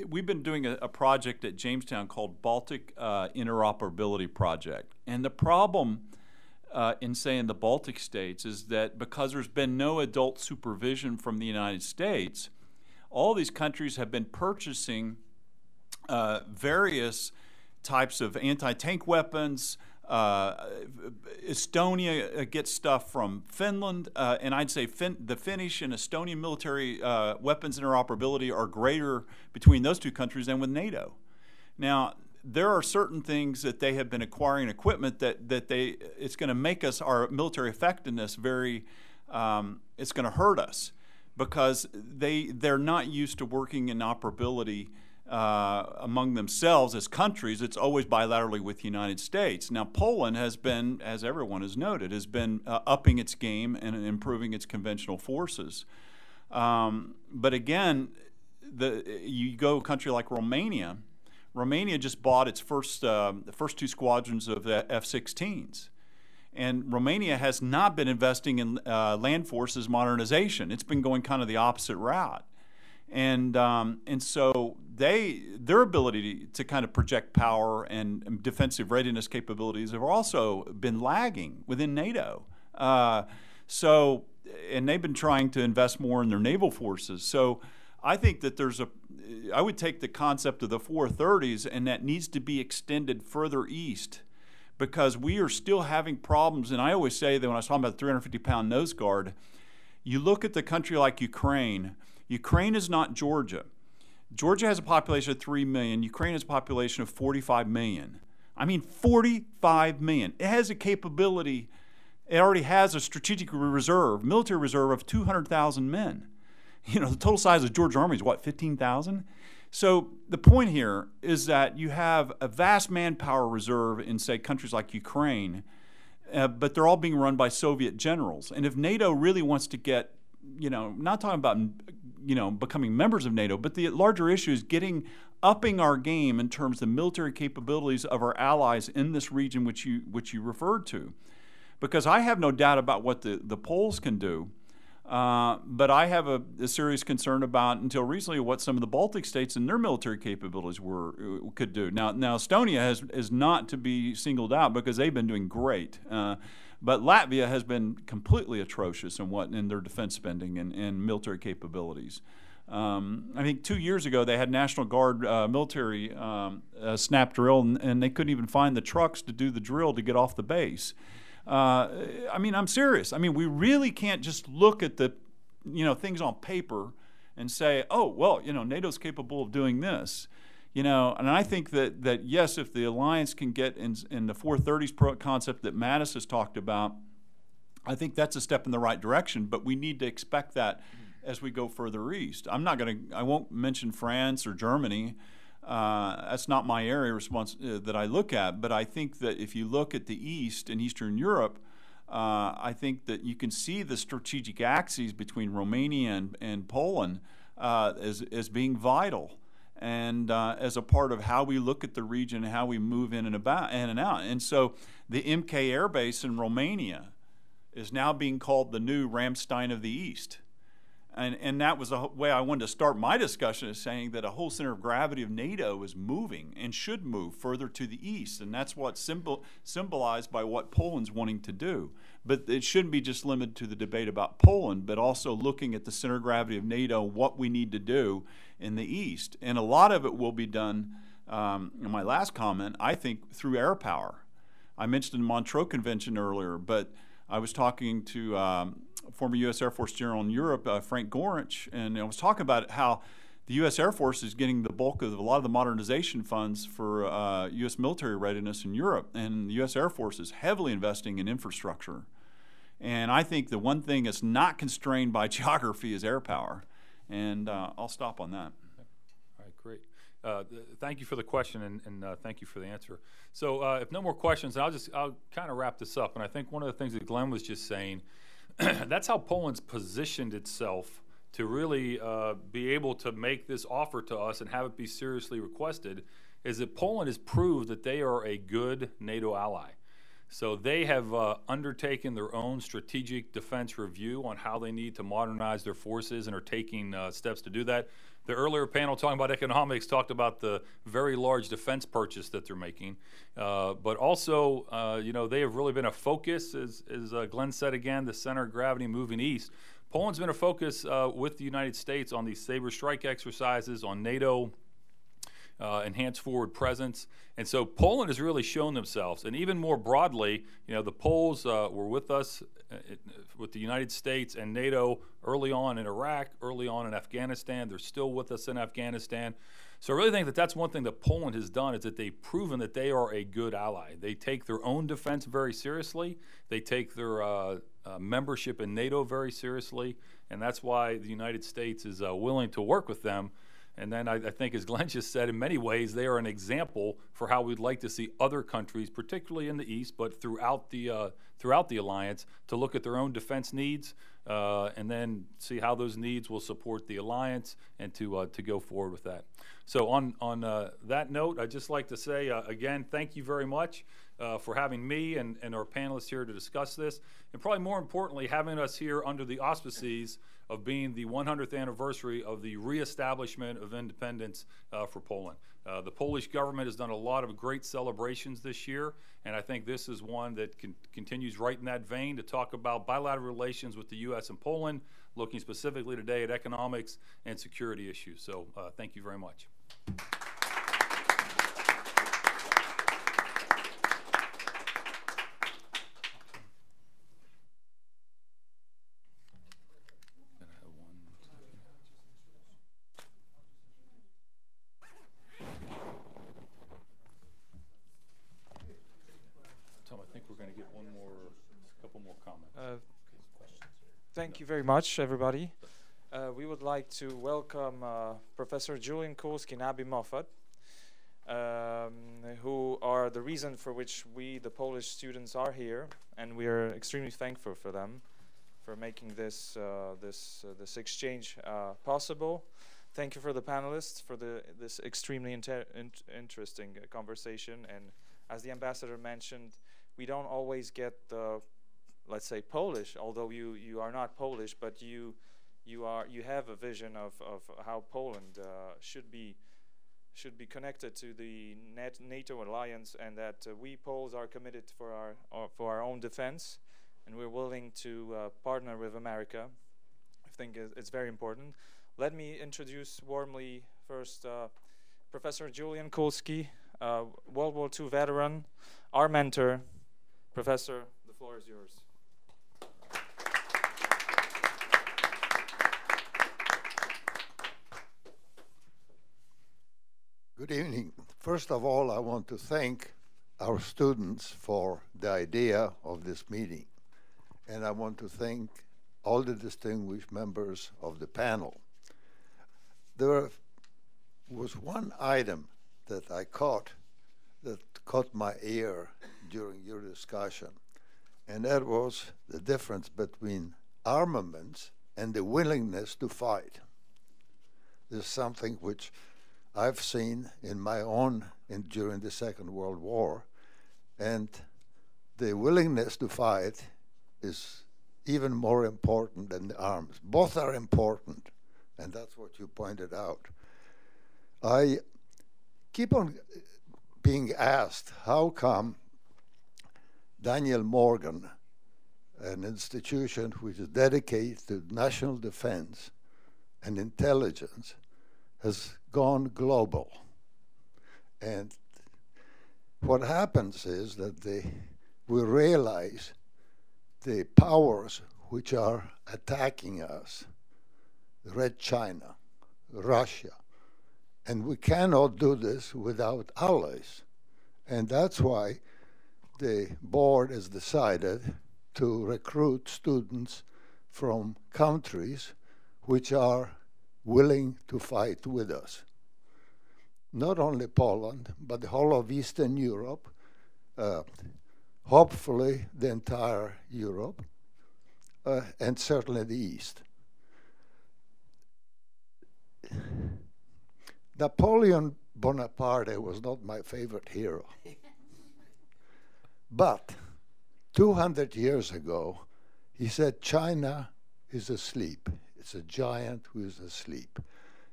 we've been doing a project at Jamestown called Baltic Interoperability Project. And the problem in, say, in the Baltic states is that because there's been no adult supervision from the United States, all these countries have been purchasing various types of anti-tank weapons. Estonia gets stuff from Finland, and I'd say the Finnish and Estonian military weapons interoperability are greater between those two countries than with NATO. Now, there are certain things that they have been acquiring equipment that it's going to make our military effectiveness it's going to hurt us because they're not used to working in operability among themselves as countries. It's always bilaterally with the United States. Now, Poland has been, as everyone has noted, upping its game and improving its conventional forces. But again, you go a country like Romania. Romania just bought its the first 2 squadrons of F-16s. And Romania has not been investing in land forces modernization. It's been going kind of the opposite route. And so their ability to kind of project power and defensive readiness capabilities have also been lagging within NATO. And they've been trying to invest more in their naval forces. So I think that I would take the concept of the 430s, and that needs to be extended further east because we are still having problems. And I always say that when I was talking about the 350-pound nose guard, you look at the country like Ukraine. Ukraine is not Georgia. Georgia has a population of 3 million. Ukraine has a population of 45 million. I mean, 45 million. It has a capability, it already has a strategic reserve, military reserve of 200,000 men. You know, the total size of Georgia's army is what, 15,000? So the point here is that you have a vast manpower reserve in, say, countries like Ukraine, but they're all being run by Soviet generals. And if NATO really wants to get, you know, not talking about, you know, becoming members of NATO, but the larger issue is upping our game in terms of the military capabilities of our allies in this region which you referred to. Because I have no doubt about what the Poles can do, but I have a serious concern about, until recently, what some of the Baltic states and their military capabilities could do. Now Estonia is not to be singled out because they've been doing great. But Latvia has been completely atrocious in their defense spending and military capabilities. I think 2 years ago they had National Guard military snap drill, and they couldn't even find the trucks to do the drill to get off the base. I mean, I'm serious. I mean, we really can't just look at the, you know, things on paper and say, oh, well, you know, NATO's capable of doing this. You know, and I think that yes, if the alliance can get in the 430s concept that Mattis has talked about, I think that's a step in the right direction, but we need to expect that as we go further east. I won't mention France or Germany. That's not my area that I look at, but I think that if you look at the East and Eastern Europe, I think that you can see the strategic axes between Romania and Poland as being vital, and as a part of how we look at the region and how we move in and out. And so the MK Air Base in Romania is now being called the new Ramstein of the East. And that was the way I wanted to start my discussion, is saying that a whole center of gravity of NATO is moving and should move further to the east. And that's what's symbolized by what Poland's wanting to do. But it shouldn't be just limited to the debate about Poland, but also looking at the center of gravity of NATO, what we need to do in the east. And a lot of it will be done, in my last comment, I think, through air power. I mentioned the Montreux Convention earlier, but I was talking to former U.S. Air Force General in Europe, Frank Gorich, and I was talking about how the U.S. Air Force is getting the bulk of a lot of the modernization funds for U.S. military readiness in Europe, and the U.S. Air Force is heavily investing in infrastructure. And I think the one thing that's not constrained by geography is air power, and I'll stop on that. All right, great. Thank you for the question, and thank you for the answer. So if no more questions, I'll kind of wrap this up. And I think one of the things that Glenn was just saying, that's how Poland's positioned itself to really be able to make this offer to us and have it be seriously requested, is that Poland has proved that they are a good NATO ally. So they have undertaken their own strategic defense review on how they need to modernize their forces and are taking steps to do that. The earlier panel talking about economics talked about the very large defense purchase that they're making. But also, you know, they have really been a focus, as Glenn said again, the center of gravity moving east. Poland's been a focus with the United States on these Sabre strike exercises, on NATO, enhanced forward presence. And so Poland has really shown themselves. And even more broadly, you know, the Poles were with us with the United States and NATO early on in Iraq, early on in Afghanistan. They're still with us in Afghanistan. So I really think that that's one thing that Poland has done, is that they've proven that they are a good ally. They take their own defense very seriously. They take their membership in NATO very seriously. And that's why the United States is willing to work with them. And then I think, as Glenn just said, in many ways, they are an example for how we'd like to see other countries, particularly in the East, but throughout the alliance, to look at their own defense needs and then see how those needs will support the alliance and to go forward with that. So on that note, I'd just like to say, again, thank you very much for having me and our panelists here to discuss this, and probably more importantly, having us here under the auspices of being the 100th anniversary of the reestablishment of independence for Poland. The Polish government has done a lot of great celebrations this year, and I think this is one that continues right in that vein to talk about bilateral relations with the U.S. and Poland, looking specifically today at economics and security issues. So thank you very much. Thank you very much, everybody. We would like to welcome Professor Julian Kulski and Abi Moffat, who are the reason for which we, the Polish students, are here, and we are extremely thankful for them for making this this exchange possible. Thank you for the panelists for this extremely interesting conversation. And as the ambassador mentioned, we don't always get the, let's say, Polish, although you are not Polish, but you have a vision of how Poland should be connected to the NATO alliance, and that we Poles are committed for our own defense, and we're willing to partner with America. I think it's very important. Let me introduce warmly first Professor Julian Kulski, World War II veteran, our mentor. Professor, the floor is yours. Good evening. First of all, I want to thank our students for the idea of this meeting. And I want to thank all the distinguished members of the panel. There was one item that I caught that caught my ear during your discussion, and that was the difference between armaments and the willingness to fight. This is something which I've seen in my own during the Second World War, and the willingness to fight is even more important than the arms. Both are important, and that's what you pointed out. I keep on being asked, how come Daniel Morgan, an institution which is dedicated to national defense and intelligence, has gone global? And what happens is that we realize the powers which are attacking us, Red China, Russia, and we cannot do this without allies. And that's why the board has decided to recruit students from countries which are willing to fight with us. Not only Poland, but the whole of Eastern Europe, hopefully the entire Europe, and certainly the East. Napoleon Bonaparte was not my favorite hero. But 200 years ago, he said China is asleep. It's a giant who is asleep.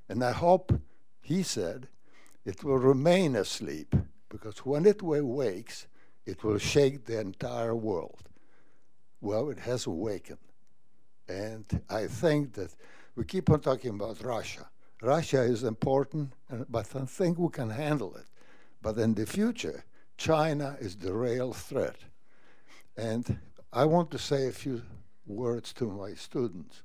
And I hope, he said, it will remain asleep, because when it awakes, it will shake the entire world. Well, it has awakened. And I think that we keep on talking about Russia. Russia is important, but I think we can handle it. But in the future, China is the real threat. And I want to say a few words to my students.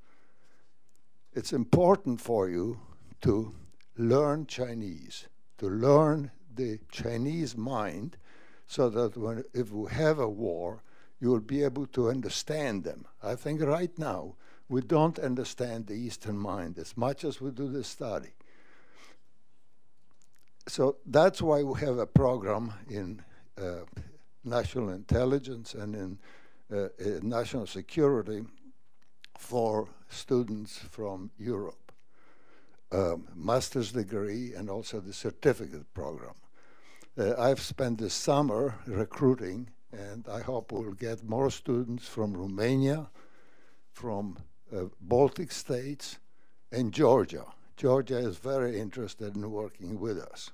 It's important for you to learn Chinese, to learn the Chinese mind, so that if we have a war, you will be able to understand them. I think right now, we don't understand the Eastern mind as much as we do the study. So that's why we have a program in national intelligence and in national security for students from Europe, master's degree and also the certificate program. I've spent this summer recruiting, and I hope we'll get more students from Romania, from Baltic states, and Georgia. Georgia is very interested in working with us.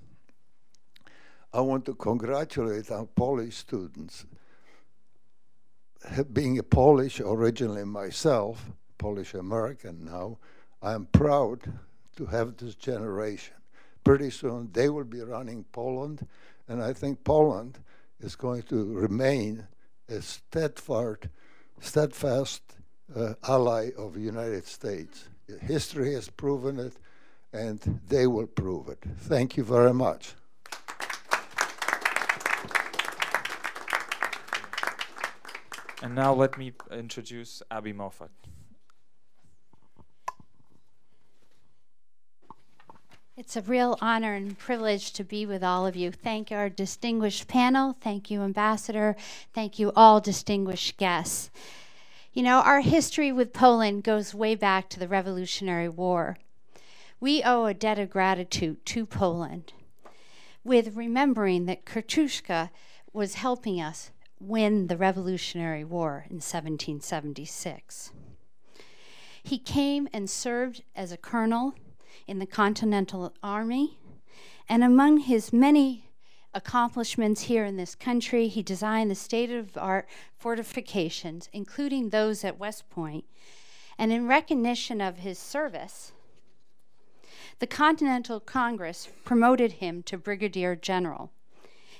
I want to congratulate our Polish students. Being a Polish originally myself, Polish American now, I'm proud to have this generation. Pretty soon they will be running Poland, and I think Poland is going to remain a steadfast ally of the United States. History has proven it, and they will prove it. Thank you very much. And now let me introduce Abi Moffat. It's a real honor and privilege to be with all of you. Thank our distinguished panel. Thank you, Ambassador. Thank you, all distinguished guests. You know, our history with Poland goes way back to the Revolutionary War. We owe a debt of gratitude to Poland, with remembering that Kosciuszko was helping us win the Revolutionary War in 1776. He came and served as a colonel in the Continental Army, and among his many accomplishments here in this country, he designed the state-of-the-art fortifications, including those at West Point, and in recognition of his service, the Continental Congress promoted him to Brigadier General.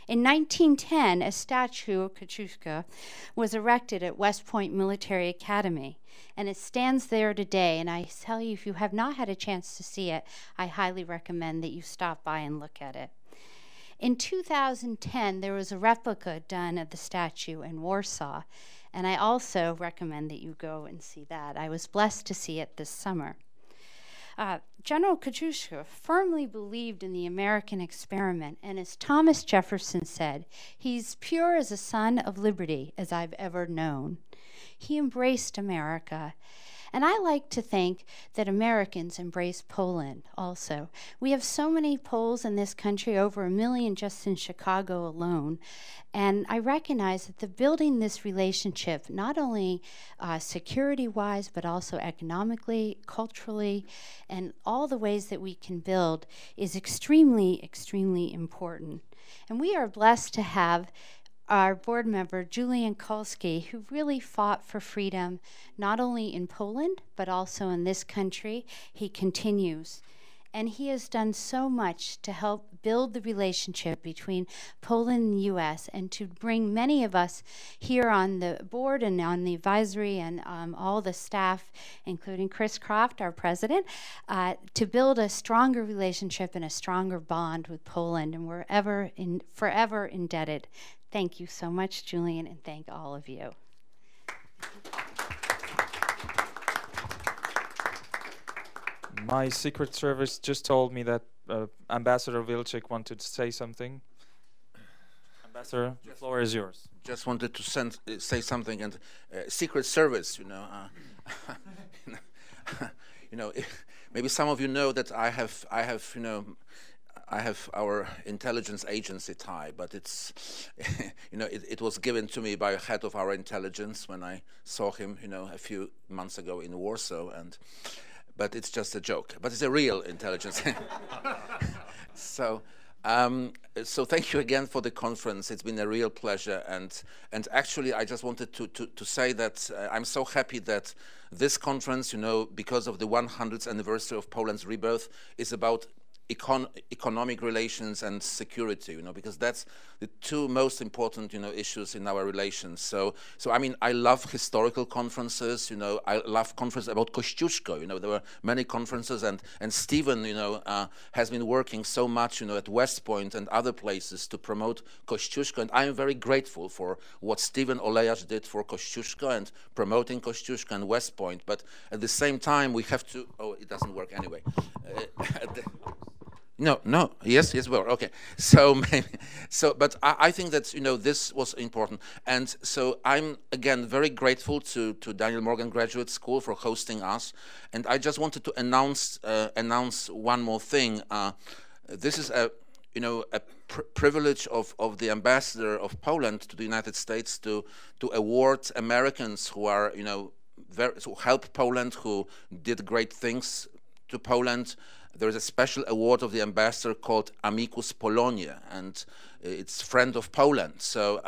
In 1910, a statue of Kosciuszko was erected at West Point Military Academy, and it stands there today. And I tell you, if you have not had a chance to see it, I highly recommend that you stop by and look at it. In 2010, there was a replica done of the statue in Warsaw, and I also recommend that you go and see that. I was blessed to see it this summer. General Kosciuszko firmly believed in the American experiment, and as Thomas Jefferson said, he's pure as a son of liberty as I've ever known. He embraced America, and I like to think that Americans embrace Poland also. We have so many Poles in this country, over 1 million just in Chicago alone, and I recognize that the building this relationship, not only security-wise, but also economically, culturally, and all the ways that we can build is extremely, extremely important. And we are blessed to have our board member, Julian Kulski, who really fought for freedom, not only in Poland, but also in this country. He continues. And he has done so much to help build the relationship between Poland and the U.S. and to bring many of us here on the board and on the advisory and all the staff, including Chris Croft, our president, to build a stronger relationship and a stronger bond with Poland. And we're forever indebted. Thank you so much, Julian, and thank all of you. My Secret Service just told me that Ambassador Wilczek wanted to say something. Ambassador, the floor is yours. Just wanted to say something, and Secret Service, maybe some of you know that I have our intelligence agency tie, but it's, it was given to me by a head of our intelligence when I saw him, a few months ago in Warsaw, but it's just a joke. But it's a real intelligence. So thank you again for the conference. It's been a real pleasure, and actually I just wanted to say that I'm so happy that this conference, because of the 100th anniversary of Poland's rebirth, is about economic relations and security, because that's the two most important, issues in our relations. So I mean, I love historical conferences, I love conferences about Kościuszko, there were many conferences, and Stephen, has been working so much, at West Point and other places to promote Kościuszko, and I am very grateful for what Stephen Olejarz did for Kościuszko and promoting Kościuszko and West Point, but at the same time we have to, it doesn't work anyway. No, yes, well, okay. But I think that, this was important. And so I'm, again, very grateful to Daniel Morgan Graduate School for hosting us. And I just wanted to announce one more thing. This is a privilege of the ambassador of Poland to the United States to award Americans who are, who help Poland, who did great things to Poland. There is a special award of the ambassador called Amicus Polonia, and it's Friend of Poland. So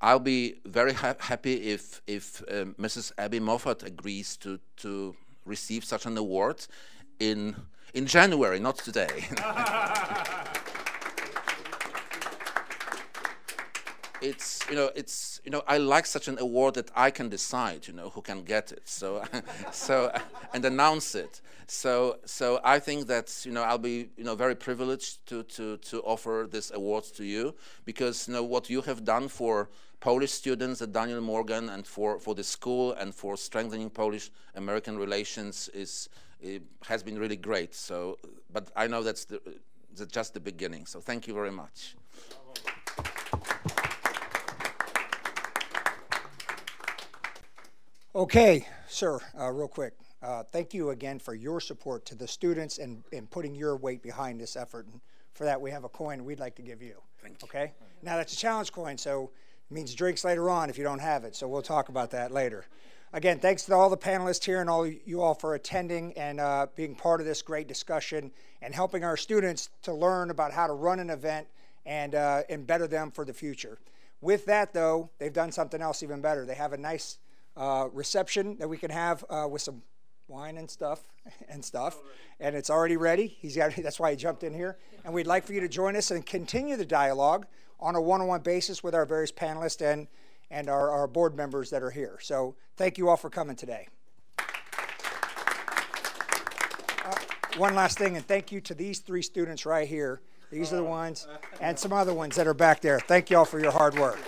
I'll be very happy if Mrs. Abby Moffat agrees to receive such an award in January, not today. I like such an award that I can decide, who can get it. So, and announce it. So I think that, I'll be, very privileged to offer this award to you, because, what you have done for Polish students at Daniel Morgan and for the school and for strengthening Polish-American relations has been really great. So, but I know that's just the beginning. So thank you very much. Okay, sir, real quick. Thank you again for your support to the students and putting your weight behind this effort. And for that, we have a coin we'd like to give you. Thank you. Okay? Now, that's a challenge coin, so it means drinks later on if you don't have it. So we'll talk about that later. Again, thanks to all the panelists here and all you all for attending and being part of this great discussion and helping our students to learn about how to run an event and better them for the future. With that, though, they've done something else even better. They have a nice reception that we can have with some wine and stuff, and it's already ready. That's why he jumped in here. And we'd like for you to join us and continue the dialogue on a one-on-one basis with our various panelists and our board members that are here. So thank you all for coming today. One last thing, and thank you to these 3 students right here. These are the ones, and some other ones that are back there. Thank you all for your hard work.